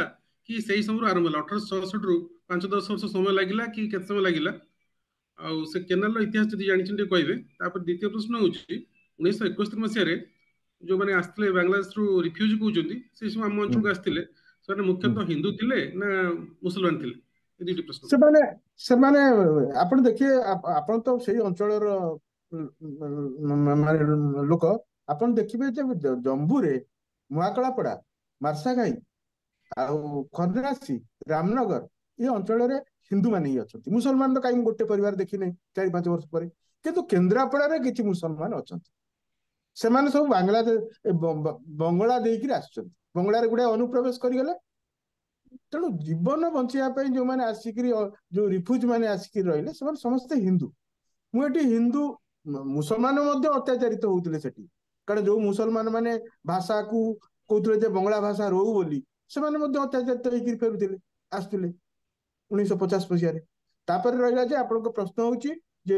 କି ସେଇ ସମୟରୁ ଆରମ୍ଭ ହେଲା? 1866ରୁ 5-10 ବର୍ଷ ସମୟ ଲାଗିଲା କି କେତେ ସମୟ ଲାଗିଲା? ଆଉ ସେ କେନାଲର ଇତିହାସ ଯଦି ଜାଣିଛନ୍ତି ଟିକେ କହିବେ। ତାପରେ ଦ୍ୱିତୀୟ ପ୍ରଶ୍ନ ହଉଛି 1971 ମସିହାରେ ଯୋଉମାନେ ଆସିଥିଲେ ବାଂଲାଦେଶରୁ ରିଫ୍ୟୁଜି କହୁଛନ୍ତି ସେ ସବୁ ଆମ ଅଞ୍ଚଳକୁ ଆସିଥିଲେ ସେମାନେ ମୁଖ୍ୟତଃ ହିନ୍ଦୁ ଥିଲେ ନା ମୁସଲମାନ ଥିଲେ? ଏ ଦୁଇଟି ପ୍ରଶ୍ନ। ସେମାନେ ସେମାନେ ଆପଣ ଦେଖିବେ ଆପଣ ତ ସେଇ ଅଞ୍ଚଳର ମାନେ ଲୋକ, ଆପଣ ଦେଖିବେ ଯେ ଜମ୍ବୁରେ ନୂଆକଳାପଡା, ମାର୍ଶାଘାଇ ଆଉ ଖନ୍ନାସୀ, ରାମନଗର ଏ ଅଞ୍ଚଳରେ ହିନ୍ଦୁ ମାନେ ହିଁ ଅଛନ୍ତି। ମୁସଲମାନ ତ କାହିଁ ଗୋଟେ ପରିବାର ଦେଖିନାହିଁ 4-5 ବର୍ଷ ପରେ। କିନ୍ତୁ କେନ୍ଦ୍ରାପଡାରେ କିଛି ମୁସଲମାନ ଅଛନ୍ତି। ସେମାନେ ସବୁ ବାଂଲାଦେଶ ବଙ୍ଗଳା ଦେଇକିରି ଆସୁଛନ୍ତି, ବଙ୍ଗଳାରେ ଗୁଡେ ଅନୁପ୍ରବେଶ କରିଗଲେ। ତେଣୁ ଜୀବନ ବଞ୍ଚିବା ପାଇଁ ଯୋଉମାନେ ଆସିକିରି ଯୋଉ ରିଫ୍ୟୁଜି ମାନେ ଆସିକି ରହିଲେ ସେମାନେ ସମସ୍ତେ ହିନ୍ଦୁ। ମୁଁ ଏଠି ହିନ୍ଦୁ ମୁସଲମାନ ମଧ୍ୟ ଅତ୍ୟାଚାରିତ ହଉଥିଲେ ସେଠି, କାରଣ ଯୋଉ ମୁସଲମାନ ମାନେ ଭାଷାକୁ କହୁଥିଲେ ଯେ ବଙ୍ଗଳା ଭାଷା ରହୁ ବୋଲି, ସେମାନେ ମଧ୍ୟ ଅତ୍ୟାଚାରିତ ହେଇକିରି ଫେରୁଥିଲେ, ଆସୁଥିଲେ 1950 ମସିହାରେ। ତାପରେ ରହିଲା ଯେ ଆପଣଙ୍କ ପ୍ରଶ୍ନ ହଉଛି ଯେ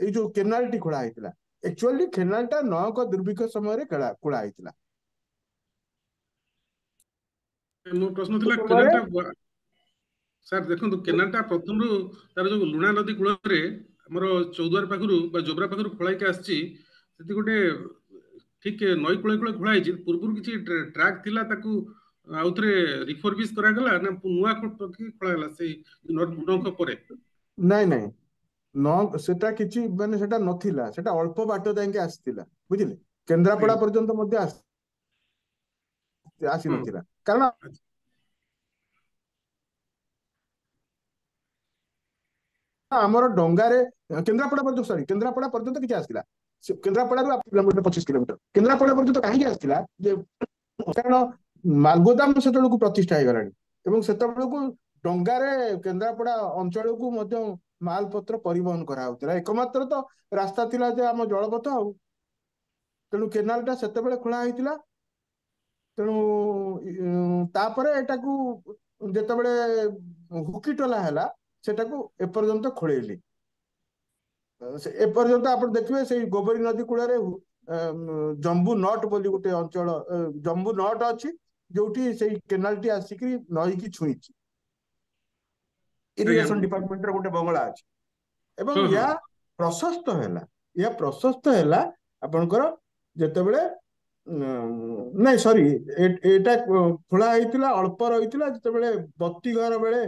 ଏଇ ଯୋଉ କେନାଲଟି ଖୋଳା ହେଇଥିଲା, ଆକ୍ଚୁଆଲି କେନାଲଟା 9କ ଦୁର୍ଭିକ୍ଷ ସମୟରେ ଖୋଳା ହେଇଥିଲା। ମୋ ପ୍ରଶ୍ନ ଥିଲା କେନାଲଟା ସାର୍ ଦେଖନ୍ତୁ କେନାଲଟା ପ୍ରଥମରୁ ତାର ଯୋଉ ଲୁଣା ନଦୀ କୂଳରେ ଆମର ଚୌଦ୍ୱାର ପାଖରୁ ବା ଜୋବ୍ରା ପାଖରୁ ଖୋଳାଇକି ଆସିଛି, ସେଠି ଗୋଟେ ଠିକ ନଈ କୂଳେ କୂଳେ ଖୋଳା ହେଇଛି। ପୂର୍ବରୁ କିଛି ଟ୍ରାକ୍ ଥିଲା, ତାକୁ ଆଉଥରେ ରିଫର୍ବିଶ କରାଗଲା ନା ନୂଆ ଖୋଳା ହେଲା ସେଇ ନଙ୍କ ପରେ? ନାଇଁ ନାଇଁ, ସେଟା କିଛି ମାନେ ସେଟା ନଥିଲା, ସେଟା ଅଳ୍ପ ବାଟ ଯାଇକି ଆସିଥିଲା, ବୁଝିଲେ? କେନ୍ଦ୍ରାପଡା ପର୍ଯ୍ୟନ୍ତ ମଧ୍ୟ ଆସିନଥିଲା, କାରଣ ଆମର ଡଙ୍ଗାରେ କେନ୍ଦ୍ରାପଡା ପର୍ଯ୍ୟନ୍ତ କିଛି ଆସିଥିଲା। କେନ୍ଦ୍ରାପଡାରୁ 25 କିଲୋମିଟର କେନ୍ଦ୍ରାପଡା ପର୍ଯ୍ୟନ୍ତ କାହିଁକି ଆସିଥିଲା ଯେ କାରଣ ମାଲଗୋଦାମ ସେତେବେଳକୁ ପ୍ରତିଷ୍ଠା ହେଇଗଲାଣି ଏବଂ ସେତେବେଳକୁ ଡଙ୍ଗାରେ କେନ୍ଦ୍ରାପଡା ଅଞ୍ଚଳକୁ ମଧ୍ୟ ମାଲପତ୍ର ପରିବହନ କରାହଉଥିଲା। ଏକମାତ୍ର ତ ରାସ୍ତା ଥିଲା ଯେ ଆମ ଜଳପଥ ଆଉ। ତେଣୁ କେନାଲଟା ସେତେବେଳେ ଖୋଳା ହେଇଥିଲା। ତେଣୁ ତାପରେ ଏଟାକୁ ଯେତେବେଳେ ହୁକିଟୋଲା ହେଲା ସେଟାକୁ ଏପର୍ଯ୍ୟନ୍ତ ଖୋଳେଇଲି। ଏପର୍ଯ୍ୟନ୍ତ ଆପଣ ଦେଖିବେ ସେଇ ଗୋବରୀ ନଦୀ କୂଳରେ ଜମ୍ବୁ ନଟ ବୋଲି ଗୋଟେ ଅଞ୍ଚଳ, ଜମ୍ବୁ ନଟ ଅଛି ଯୋଉଠି ସେଇ କେନାଲଟି ଆସିକି ନଈକି ଛୁଇଁଛି। ଇରିଗେସନ ଡିପାର୍ଟମେଣ୍ଟର ଗୋଟେ ବଙ୍ଗଳା ଅଛି ଏବଂ ଏହା ପ୍ରଶସ୍ତ ହେଲା ଆପଣଙ୍କର ଯେତେବେଳେ ନାଇଁ ସରି, ଏଇଟା ଖୋଳା ହେଇଥିଲା ଅଳ୍ପ ରହିଥିଲା ଯେତେବେଳେ ବତୀଘର ବେଳେ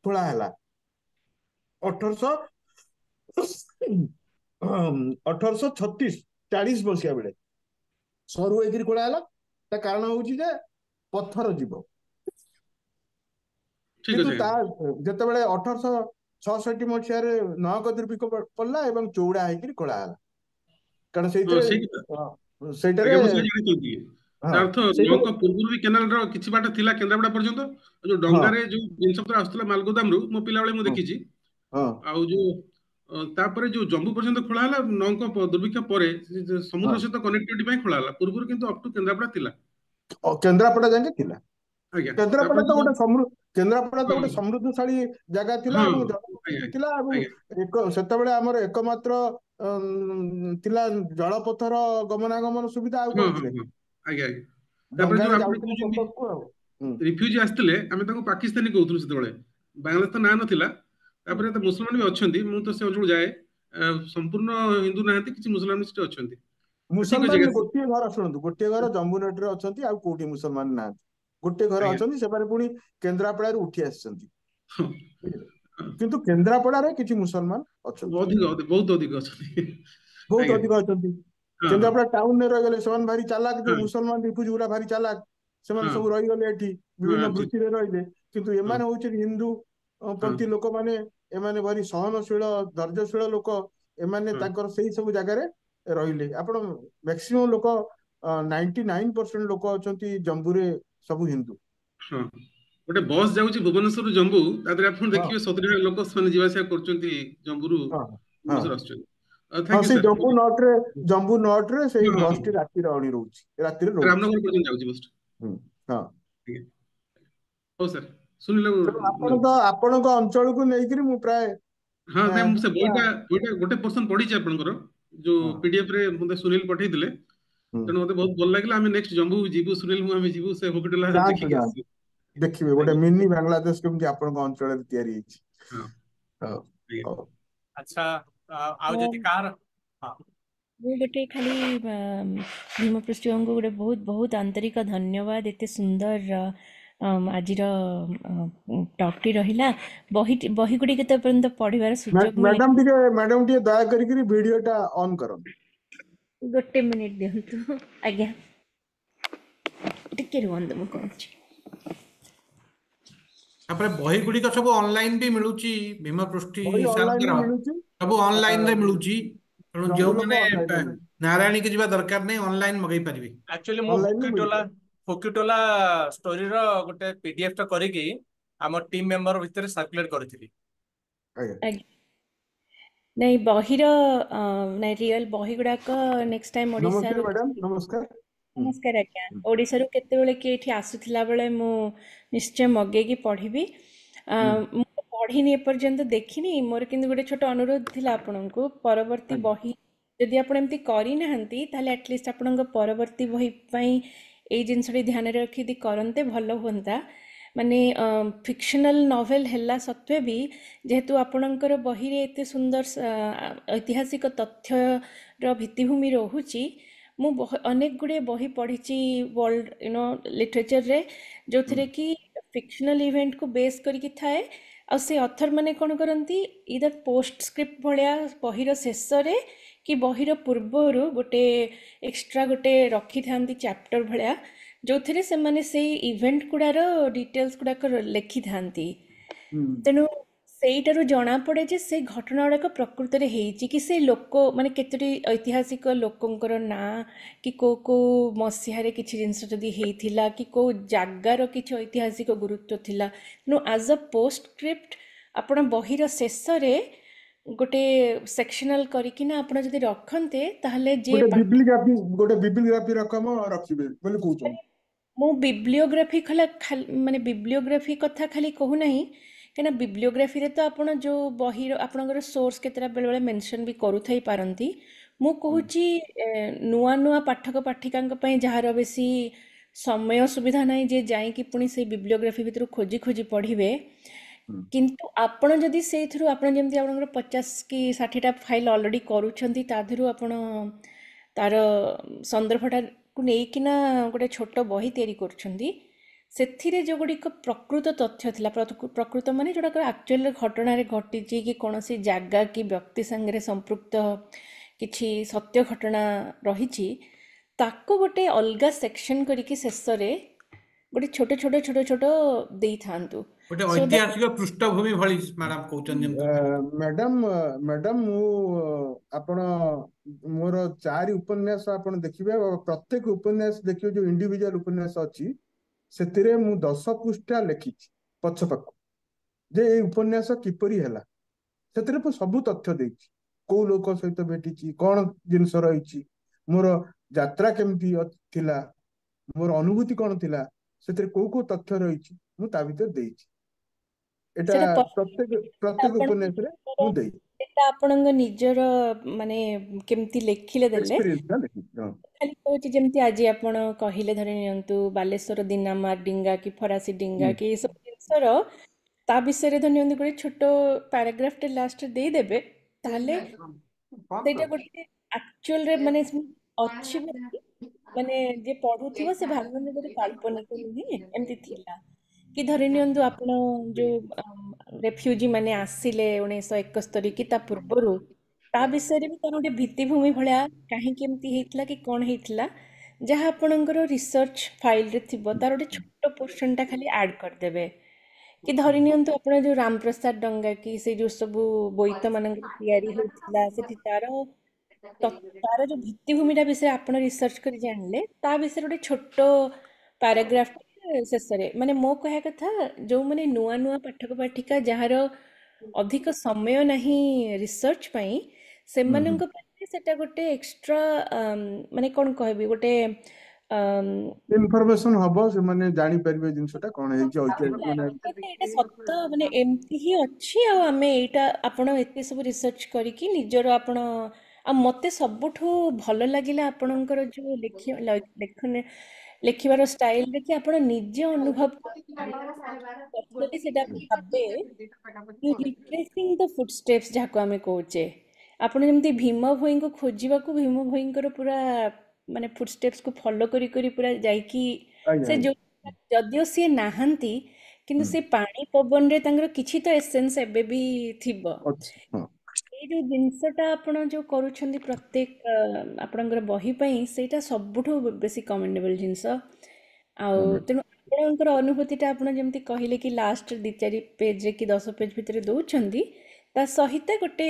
ଖୋଳା ହେଲା 1836-40 ମସିହା ବେଳେ ସରୁ ହେଇକିରି ଖୋଳା ହେଲା। ତା କାରଣ ହଉଛି ଯେ ପଥର ଯିବ। କିନ୍ତୁ ତା ଯେତେବେଳେ 1866 ମସିହାରେ 9କ ଦୁର୍ଭିକ୍ଷ ପଡିଲା ଏବଂ ଚଉଡା ହେଇକିରି ଖୋଳା ହେଲା, କାରଣ ସେଇଟାରେ ନଙ୍କ ପୂର୍ବରୁ ବି କେନାଲର କିଛି ବାଟ ଥିଲା କେନ୍ଦ୍ରାପଡା ପର୍ଯ୍ୟନ୍ତ। ଯୋଉ ଡଙ୍ଗାରେ ଯୋଉ ଜିନିଷ ପତ୍ର ଆସୁଥିଲା ମାଲଗୋଦାମରୁ ମୋ ପିଲାବେଳେ ମୁଁ ଦେଖିଛି। ଆଉ ଯୋଉ ତାପରେ ଯୋଉ ଜମ୍ବୁ ପର୍ଯ୍ୟନ୍ତ ଖୋଳା ହେଲା 9କ ଦୁର୍ଭିକ୍ଷ ପରେ ସମୁଦ୍ର ସହିତ କନେକ୍ଟିଭିଟି ପାଇଁ ଖୋଳା ହେଲା। ପୂର୍ବରୁ କିନ୍ତୁ ଅପ୍ ଟୁ କେନ୍ଦ୍ରାପଡା ଥିଲା, କେନ୍ଦ୍ରାପଡା ଯାକେ ଥିଲା। ଆଜ୍ଞା। କେନ୍ଦ୍ରାପଡା ତ ଗୋଟେ ସମୃଦ୍ଧଶାଳୀ ଜାଗା ଥିଲା ଏବଂ ଜଳପଥ ଥିଲା ଏବଂ ସେତେବେଳେ ଆମର ଏକମାତ୍ର ଥିଲା ଜଳପଥର ଗମନାଗମନ ସୁବିଧା। ଆଉ କଣ ଥିଲା? ଆଜ୍ଞା। ତାପରେ ଯୋଉ ଆପଣ କହୁଛନ୍ତି ରିଫ୍ୟୁଜି ଆସିଥିଲେ, ଆମେ ତାଙ୍କୁ ପାକିସ୍ତାନୀ କହୁଥିଲୁ ସେତେବେଳେ, ବାଂଲାଦେଶ ତ ନାଁ ନଥିଲା। ତାପରେ ତ ମୁସଲମାନ ବି ଅଛନ୍ତି, ମୁଁ ତ ସେ ଅଞ୍ଚଳକୁ ଯାଏ, ସମ୍ପୂର୍ଣ୍ଣ ହିନ୍ଦୁ ନାହାନ୍ତି, କିଛି ମୁସଲମାନ ସେଠି ଅଛନ୍ତି। ମୁସଲମାନ ଗୋଟିଏ ଘର, ଶୁଣନ୍ତୁ, ଗୋଟିଏ ଘର ଜମ୍ବୁନେଟରେ ଅଛନ୍ତି, ଆଉ କୋଉଠି ମୁସଲମାନ ନାହାନ୍ତି। ଗୋଟେ ଘର ଅଛନ୍ତି, ସେମାନେ ପୁଣି କେନ୍ଦ୍ରାପଡାରୁ ଉଠି ଆସିଛନ୍ତି। କିନ୍ତୁ କେନ୍ଦ୍ରାପଡାରେ କିଛି ମୁସଲମାନ ଅଛନ୍ତି, ବହୁତ ଅଧିକ ଅଛନ୍ତି, ବହୁତ ଅଧିକ ଅଛନ୍ତି। କେନ୍ଦ୍ରାପଡା ଟାଉନରେ ରହିଗଲେ ସେମାନେ ଭାରି ଚାଲାକ, ଯୋଉ ମୁସଲମାନ ରିଫ୍ୟୁଜି ଗୁରା ଭାରି ଚାଲାକ, ସେମାନେ ସବୁ ରହିଗଲେ ଏଠି, ବିଭିନ୍ନ ବୃତ୍ତିରେ ରହିଲେ। କିନ୍ତୁ ଏମାନେ ହଉଛନ୍ତି ହିନ୍ଦୁ ପନ୍ଥୀ ଲୋକମାନେ, ଏମାନେ ଭାରି ସହନଶୀଳ, ଧୈର୍ଯ୍ୟଶୀଳ ଲୋକ। ଏମାନେ ତାଙ୍କର ସେଇ ସବୁ ଜାଗାରେ ରହିଲେ। ଆପଣ ମ୍ୟାକ୍ସିମମ୍ ଲୋକ 99% ଲୋକ ଅଛନ୍ତି ଜମ୍ବୁରେ ସବୁ ହିନ୍ଦୁ। ଗୋଟେ ବସ୍ ଯାଉଛି ଭୁବନେଶ୍ୱରରୁ ଜମ୍ବୁ, ତା ଦେହରେ ଆପଣ ଦେଖିବେ 70,000 ଲୋକ ସେମାନେ ଯିବା ଆସିବା କରୁଛନ୍ତି ଜମ୍ବୁରୁ ଭୁବନେଶ୍ୱର ଆସୁଛନ୍ତି। ସେଇ ଜମ୍ବୁ ନଟରେ ସେଇ ବସଟି ରାତିରେ ରହୁଛି, ରାତିରେ ରହୁଛି। ରାମନଗର ପର୍ଯ୍ୟନ୍ତ ଯାଉଛି ବସ୍। ହଉ ସାର୍, ଶୁଣିଲେ ଆପଣଙ୍କ ଅଞ୍ଚଳକୁ ନେଇକିରି ମୁଁ ପ୍ରାୟ ମୁଁ ସେ ବହିଟା ଗୋଟେ ପର୍ସନ ପଢିଛି ଆପଣଙ୍କର, ଯୋଉ PDF ରେ ମତେ ସୁନୀଲ ପଠେଇଥିଲେ। ତେଣୁ ମତେ ବହୁତ ଭଲ ଲାଗିଲା। ଆମେ ନେକ୍ସଟ ଜମ୍ବୁ ଯିବୁ, ସୁନୀଲ ଆମେ ଯିବୁ, ସେ ହୁକିଟୋଲା ଦେଖିକି ଆସିବୁ। ଦେଖିବେ ଗୋଟେ ମିନି ବାଂଲାଦେଶ କେମିତି ଆପଣଙ୍କ ଅଞ୍ଚଳରେ ତିଆରି ହେଇଛି। ଆଚ୍ଛା, ଆଉ ଯଦି କାହାର ମୁଁ ଗୋଟେ ଖାଲି ଭୀମପୃଷ୍ଠଙ୍କୁ ଗୋଟେ ବହୁତ ବହୁତ ଆନ୍ତରିକ ଧନ୍ୟବାଦ ଏତେ ସୁନ୍ଦର ଆଜିର ଟକ୍ଟି ରହିଲା। ବହି ଗୁଡ଼ିକ ତ ଏପର୍ଯ୍ୟନ୍ତ ପଢ଼ିବାର ସୁଯୋଗ ମିଳେ। ମ୍ୟାଡାମ ଟିକେ ଦୟା କରିକିରି ଭିଡିଓଟା ଅନ୍ କରନ୍ତୁ। ଗୋଟେ ମିନିଟ୍ ଦିଅନ୍ତୁ ଆଜ୍ଞା, ଟିକେ ରୁହନ୍ତୁ ମୁଁ କହୁଛି। ତାପରେ ବହି ଗୁଡିକ ସବୁ ଅନଲାଇନ ବି ମିଳୁଛି, ଭୀମପୃଷ୍ଟି ବହି ଅନଲାଇନରେ ସାରଙ୍କର ମିଳୁଛି, ସବୁ ଅନଲାଇନ ରେ ମିଳୁଛି। ତେଣୁ ସବୁ ଲୋକ ଯେଉଁମାନେ ଅନଲାଇନରେ ମିଳୁଛି, ନାରାୟଣୀ ଯିବା ଦରକାର ନାହିଁ, ଅନଲାଇନ ମଗାଇ ପାରିବେ। ଆକ୍ଚୁଆଲି ମୁଁ ଅନଲାଇନରେ ଫକିଟୋଲା ଷ୍ଟୋରିର ଗୋଟେ PDF ଟା କରିକି ଆମ ଟିମ୍ ମେମ୍ବର ଭିତରେ ସାର୍କୁଲେଟ କରିଥିଲି। ଆଜ୍ଞା। ନାଇଁ ବହିର ନାଇଁ ରିଅଲ ବହି ଗୁଡାକ ନେକ୍ସଟ ଟାଇମ୍ ନମସ୍କାର ଓଡ଼ିଶାରୁ ମ୍ୟାଡାମ, ନମସ୍କାର। ନମସ୍କାର ଆଜ୍ଞା, ଓଡ଼ିଶାରୁ କେତେବେଳେ କି ଏଠି ଆସୁଥିଲା ବେଳେ ମୁଁ ନିଶ୍ଚୟ ମଗେଇକି ପଢ଼ିବି। ମୁଁ ପଢ଼ିନି ଏପର୍ଯ୍ୟନ୍ତ, ଦେଖିନି। ମୋର କିନ୍ତୁ ଗୋଟେ ଛୋଟ ଅନୁରୋଧ ଥିଲା ଆପଣଙ୍କୁ, ପରବର୍ତ୍ତୀ ବହି ଯଦି ଆପଣ ଏମିତି କରିନାହାନ୍ତି ତାହେଲେ ଆଟଲିଷ୍ଟ ଆପଣଙ୍କ ପରବର୍ତ୍ତୀ ବହି ପାଇଁ ଏଇ ଜିନିଷଟି ଧ୍ୟାନରେ ରଖି ଯଦି କରନ୍ତେ ଭଲ ହୁଅନ୍ତା। ମାନେ ଫିକ୍ସନାଲ ନଭେଲ ହେଲା ସତ୍ତ୍ୱେ ବି ଯେହେତୁ ଆପଣଙ୍କର ବହିରେ ଏତେ ସୁନ୍ଦର ଐତିହାସିକ ତଥ୍ୟର ଭିତ୍ତିଭୂମି ରହୁଛି, ମୁଁ ଅନେକ ଗୁଡ଼ିଏ ବହି ପଢ଼ିଛି ୱାର୍ଲଡ ଲିଟରେଚରରେ, ଯେଉଁଥିରେ କି ଫିକ୍ସନାଲ ଇଭେଣ୍ଟକୁ ବେସ୍ କରିକି ଥାଏ। ଆଉ ସେ ଅଥର ମାନେ କ'ଣ କରନ୍ତି, ଇଦର ପୋଷ୍ଟସ୍କ୍ରିପ୍ଟ ଭଳିଆ ବହିର ଶେଷରେ କି ବହିର ପୂର୍ବରୁ ଗୋଟେ ଏକ୍ସଟ୍ରା ଗୋଟେ ରଖିଥାନ୍ତି ଚାପ୍ଟର ଭଳିଆ, ଯେଉଁଥିରେ ସେମାନେ ସେଇ ଇଭେଣ୍ଟ ଗୁଡ଼ାର ଡିଟେଲ୍ସ ଗୁଡ଼ାକ ଲେଖିଥାନ୍ତି। ତେଣୁ ସେଇଟାରୁ ଜଣାପଡ଼େ ଯେ ସେ ଘଟଣା ଗୁଡ଼ାକ ପ୍ରକୃତରେ ହେଇଛି କି ସେ ଲୋକ ମାନେ କେତୋଟି ଐତିହାସିକ ଲୋକଙ୍କର ନାଁ କି କେଉଁ କେଉଁ ମସିହାରେ କିଛି ଜିନିଷ ଯଦି ହେଇଥିଲା କି କେଉଁ ଜାଗାର କିଛି ଐତିହାସିକ ଗୁରୁତ୍ୱ ଥିଲା। ତେଣୁ ଆଜ୍ ଅ ପୋଷ୍ଟସ୍କ୍ରିପ୍ଟ ଆପଣ ବହିର ଶେଷରେ ଗୋଟେ ସେକ୍ସନାଲ କରିକିନା ଆପଣ ଯଦି ରଖନ୍ତେ ତାହେଲେ ଯେ ଗୋଟେ ବିବ୍ଲିଗ୍ରାଫି ରକମ ରଖିବେ ବୋଲି କହୁଛନ୍ତି। ମୁଁ ବିବ୍ଲିଓଗ୍ରାଫି ମାନେ ବିବ୍ଲିଓଗ୍ରାଫି କଥା ଖାଲି କହୁନାହିଁ, କାହିଁକିନା ବିବ୍ଲିଓଗ୍ରାଫିରେ ତ ଆପଣ ଯେଉଁ ବହିର ଆପଣଙ୍କର ସୋର୍ସ କେତେଟା ବେଳେବେଳେ ମେନସନ୍ ବି କରୁଥାଇ ପାରନ୍ତି। ମୁଁ କହୁଛି ନୂଆ ନୂଆ ପାଠକ ପାଠିକାଙ୍କ ପାଇଁ ଯାହାର ବେଶୀ ସମୟ ସୁବିଧା ନାହିଁ ଯେ ଯାଇକି ପୁଣି ସେଇ ବିବ୍ଲିଓଗ୍ରାଫି ଭିତରୁ ଖୋଜି ଖୋଜି ପଢ଼ିବେ, କିନ୍ତୁ ଆପଣ ଯଦି ସେଇଥିରୁ ଆପଣ ଯେମିତି ଆପଣଙ୍କର 50 କି 60ଟା ଫାଇଲ୍ ଅଲରେଡ଼ି କରୁଛନ୍ତି, ତା ଦେହରୁ ଆପଣ ତାର ସନ୍ଦର୍ଭଟାକୁ ନେଇକିନା ଗୋଟେ ଛୋଟ ବହି ତିଆରି କରୁଛନ୍ତି, ସେଥିରେ ଯେଉଁଗୁଡ଼ିକ ପ୍ରକୃତ ତଥ୍ୟ ଥିଲା, ପ୍ରକୃତ ମାନେ ଯେଉଁଟାକ ଆକ୍ଚୁଆଲି ଘଟଣାରେ ଘଟିଛି କି କୌଣସି ଜାଗା କି ବ୍ୟକ୍ତି ସାଙ୍ଗରେ ସମ୍ପୃକ୍ତ କିଛି ସତ୍ୟ ଘଟଣା ରହିଛି, ତାକୁ ଗୋଟେ ଅଲଗା ସେକ୍ସନ କରିକି ଶେଷରେ ଗୋଟେ ଛୋଟ ଛୋଟ ଛୋଟ ଛୋଟ ଦେଇଥାନ୍ତୁ। ଗୋଟେ ଐତିହାସିକ ପୃଷ୍ଠଭୂମି ଭଳି ମ୍ୟାଡାମ କହୁଛନ୍ତି। ମ୍ୟାଡାମ ମୁଁ ଆପଣ ମୋର 4 ଉପନ୍ୟାସ ଆପଣ ଦେଖିବେ, ପ୍ରତ୍ୟେକ ଉପନ୍ୟାସ ଦେଖିବେ ଯୋଉ ଇଣ୍ଡିଭିଜୁଆଲ ଉପନ୍ୟାସ ଅଛି, ସେଥିରେ ମୁଁ 10 ପୃଷ୍ଠା ଲେଖିଛି ପଛ ପାଖକୁ ଯେ ଏଇ ଉପନ୍ୟାସ କିପରି ହେଲା। ସେଥିରେ ମୁଁ ସବୁ ତଥ୍ୟ ଦେଇଛି, କୋଉ ଲୋକ ସହିତ ଭେଟିଛି, କଣ ଜିନିଷ ରହିଛି, ମୋର ଯାତ୍ରା କେମିତି ଥିଲା, ମୋର ଅନୁଭୂତି କଣ ଥିଲା, ସେଥିରେ କୋଉ କୋଉ ତଥ୍ୟ ରହିଛି ମୁଁ ତା ଭିତରେ ଦେଇଛି। এটা ପ୍ରତ୍ୟେକ ଉପନ୍ୟାସରେ ମୁଁ ଦେଇଛି। এটা ଆପଣଙ୍କ ନିଜର ମାନେ କେମିତି ଲେଖିଲେ ଦେଲେ ଏକ୍ସପିରିଏନ୍ସଟା ଲେଖିଛି। ଖାଲି କହୁଛି, ଯେମିତି ଆଜି ଆପଣ କହିଲେ, ଧରି ନିଅନ୍ତୁ ବାଲେଶ୍ୱର ଦିନାମାର ଡିଙ୍ଗା କି ଫରାସୀ ଡିଙ୍ଗା କି ଏସବୁ ଜିନିଷର ତା ବିଷୟରେ ଧରି ନିଅନ୍ତୁ ଗୋଟେ ଛୋଟ ପ୍ୟାରାଗ୍ରାଫଟେ ଲାଷ୍ଟରେ ଦେଇଦେବେ, ତାହେଲେ ସେଇଟା ଗୋଟେ ଆକ୍ଚୁଆଲରେ ମାନେ ଅଛି ବୋଲି ମାନେ ଯିଏ ପଢୁଥିବ ସେ ଭାବନ୍ତି ଗୋଟେ କାଳ୍ପନିକ ନୁହେଁ, ଏମିତି ଥିଲା। କି ଧରି ନିଅନ୍ତୁ ଆପଣ ଯୋଉ ରେଫ୍ୟୁଜି ମାନେ ଆସିଲେ 1971 କି ତା ପୂର୍ବରୁ, ତା ବିଷୟରେ ବି ତାର ଗୋଟେ ଭିତ୍ତିଭୂମି ଭଳିଆ କାହିଁକି ଏମିତି ହେଇଥିଲା କି କ'ଣ ହେଇଥିଲା, ଯାହା ଆପଣଙ୍କର ରିସର୍ଚ୍ଚ ଫାଇଲରେ ଥିବ, ତାର ଗୋଟେ ଛୋଟ ପୋର୍ସନଟା ଖାଲି ଆଡ୍ କରିଦେବେ। କି ଧରି ନିଅନ୍ତୁ ଆପଣ ଯୋଉ ରାମପ୍ରସାଦ ଡଙ୍ଗା କି ସେ ଯୋଉ ସବୁ ବୋଇତ ମାନଙ୍କର ତିଆରି ହେଇଥିଲା, ସେଠି ତାର ଯୋଉ ଭିତ୍ତିଭୂମିଟା ବିଷୟରେ ଆପଣ ରିସର୍ଚ୍ଚ କରି ଜାଣିଲେ, ତା ବିଷୟରେ ଗୋଟେ ଛୋଟ ପ୍ୟାରାଗ୍ରାଫ ଶେଷରେ। ମାନେ ମୋ କହିବା କଥା, ଯୋଉମାନେ ନୂଆ ନୂଆ ପାଠକ ପାଠିକା ଯାହାର ଅଧିକ ସମୟ ନାହିଁ ରିସର୍ଚ୍ଚ ପାଇଁ, ସେମାନଙ୍କ ପାଇଁ ସେଟା ଗୋଟେ ଏକ୍ସଟ୍ରା ମାନେ କ'ଣ କହିବି, ଗୋଟେ ଇନଫରମେସନ ହବ, ସେମାନେ ଜାଣିପାରିବେ ଜିନିଷଟା କଣ ହେଇଛି। ଏଇଟା ସତ ମାନେ ଏମିତି ହିଁ ଅଛି, ଆଉ ଆମେ ଏଇଟା ଆପଣ ଏତେ ସବୁ ରିସର୍ଚ୍ଚ କରିକି ନିଜର ଆପଣ। ଆଉ ମତେ ସବୁଠୁ ଭଲ ଲାଗିଲା ଆପଣଙ୍କର ଯୋଉ ଲେଖିବାର ଷ୍ଟାଇଲ ଦେଖି, ଆପଣ ନିଜେ ଅନୁଭବ ସେଟା ଭାବେ ରିଟ୍ରେସିଂ ଦ ଫୁଟଷ୍ଟେପ୍ସ ଯାହାକୁ ଆମେ କହୁଛେ, ଆପଣ ଯେମିତି ଭୀମ ଭୋଇଙ୍କୁ ଖୋଜିବାକୁ ଭୀମ ଭୋଇଙ୍କର ପୁରା ମାନେ ଫୁଟଷ୍ଟେପ୍ସକୁ ଫଲୋ କରି କରି ପୁରା ଯାଇକି ଆଜ୍ଞା ସେ ଆଜ୍ଞା ଯୋଉ ଯଦିଓ ସିଏ ନାହାନ୍ତି କିନ୍ତୁ ହୁଁ ସେ ପାଣି ପବନରେ ତାଙ୍କର କିଛି ତ ଏସେନ୍ସ ଏବେ ବି ଥିବ। ଅଛି ହଁ ଏଇ ଯୋଉ ଜିନିଷଟା ଆପଣ ଯୋଉ କରୁଛନ୍ତି ପ୍ରତ୍ୟେକ ଆପଣଙ୍କର ବହି ପାଇଁ ସେଇଟା ସବୁଠୁ ବେଶୀ କମେଣ୍ଡେବଲ୍ ଜିନିଷ। ଆଉ ଧନ୍ୟବାଦ। ତେଣୁ ଆପଣଙ୍କର ଅନୁଭୂତିଟା ଆପଣ ଯେମିତି କହିଲେ କି ଲାଷ୍ଟ 2-4 ପେଜରେ କି 10 ପେଜ ଭିତରେ ଦଉଛନ୍ତି ତା ସହିତ ଗୋଟେ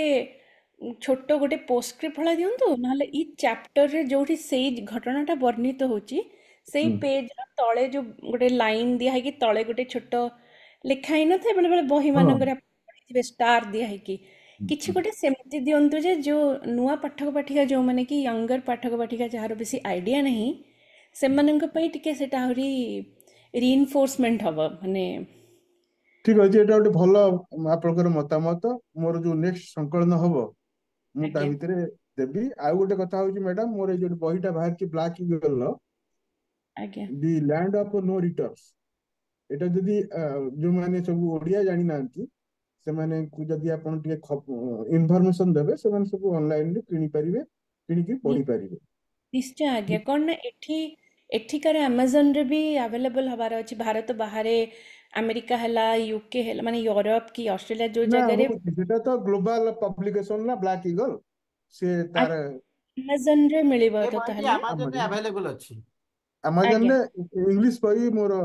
ଛୋଟ ଗୋଟେ ପୋଷ୍ଟସ୍କ୍ରିପ୍ଟ ଭଳିଆ ଦିଅନ୍ତୁ, ନହେଲେ ଏଇ ଚ୍ୟାପ୍ଟରରେ ଯୋଉଠି ସେଇ ଘଟଣାଟା ବର୍ଣ୍ଣିତ ହଉଛି ସେଇ ହୁଁ ପେଜର ତଳେ ଯୋଉ ଗୋଟେ ଲାଇନ ଦିଆ ହେଇକି ତଳେ ଗୋଟେ ଛୋଟ ଲେଖା ହେଇନଥାଏ ବେଳେ ବେଳେ ବହି ହଁ ମାନଙ୍କରେ ଆପଣ ପଢିଥିବେ ଷ୍ଟାର ଦିଆ ହେଇକି ହୁଁ, କିଛି ହୁଁ। ଗୋଟେ ସେମିତି ଦିଅନ୍ତୁ ଯେ ଯୋଉ ନୂଆ ପାଠକ ପାଠିକା ଯୋଉମାନେ କି ୟଙ୍ଗର ପାଠକ ପାଠିକା ଯାହାର ବେଶୀ ଆଇଡିଆ ନାହିଁ ସେମାନଙ୍କ ପାଇଁ ଟିକେ ସେଟା ଆହୁରି ରିଇନଫୋର୍ସମେଣ୍ଟ ହବ ମାନେ। ଠିକ ଅଛି, ଏଇଟା ଗୋଟେ ଭଲ ଆପଣଙ୍କର ମତାମତ। ମୋର ଯୋଉ ନେକ୍ସଟ ସଂକଳନ ହବ ମୁଁ ତା ଆଜ୍ଞା ଭିତରେ ଦେବି। ଆଉ ଗୋଟେ କଥା ହଉଛି ମ୍ୟାଡାମ, ମୋର ଏଇ ଯୋଉ ବହିଟା ବାହାରିଛି ବ୍ଲାକ୍ ଇଗଲର ଆଜ୍ଞା ଦି ଲ୍ୟାଣ୍ଡ ଅଫ ନୋ ରିଟର୍ଣ୍ଣ, ଏଟା ଯଦି ଯୋଉମାନେ ସବୁ ଓଡିଆ ଜାଣିନାହାନ୍ତି ସେମାନଙ୍କୁ ଯଦି ଆପଣ ଟିକେ ଇନଫର୍ମେସନ ଦେବେ, ସେମାନେ ସବୁ ଅନଲାଇନରେ କିଣି ପାରିବେ, କିଣିକି ନି- ପଢି ପାରିବେ। ନିଶ୍ଚୟ ଆଜ୍ଞା। କ'ଣ ନା ଏଠିକାର ଆମାଜନରେ ବି ଆଭେଲେବଲ ହବାର ଅଛି। ଭାରତ ବାହାରେ ଆମେରିକା ହେଲା, ୟୁକେ ହେଲା, ମାନେ ୟୁରୋପ କି ଅଷ୍ଟ୍ରେଲିଆ ଯୋଉ ନା ଜାଗାରେ ହଉଛି, ସେଟା ତ ଗ୍ଲୋବାଲ ପବ୍ଲିକେସନ ନା ବ୍ଲାକ୍ ଇଗଲ, ସେ ତାର ଆମାଜନରେ ମିଳିବ ଏ ତ ବହିଟି ତାହେଲେ। ଆମାଜନରେ ଆଭେଲେବୁଲ ଅଛି। ଆଜ୍ଞା ଆମାଜନରେ ଇଂଲିଶ ବହି ମୋର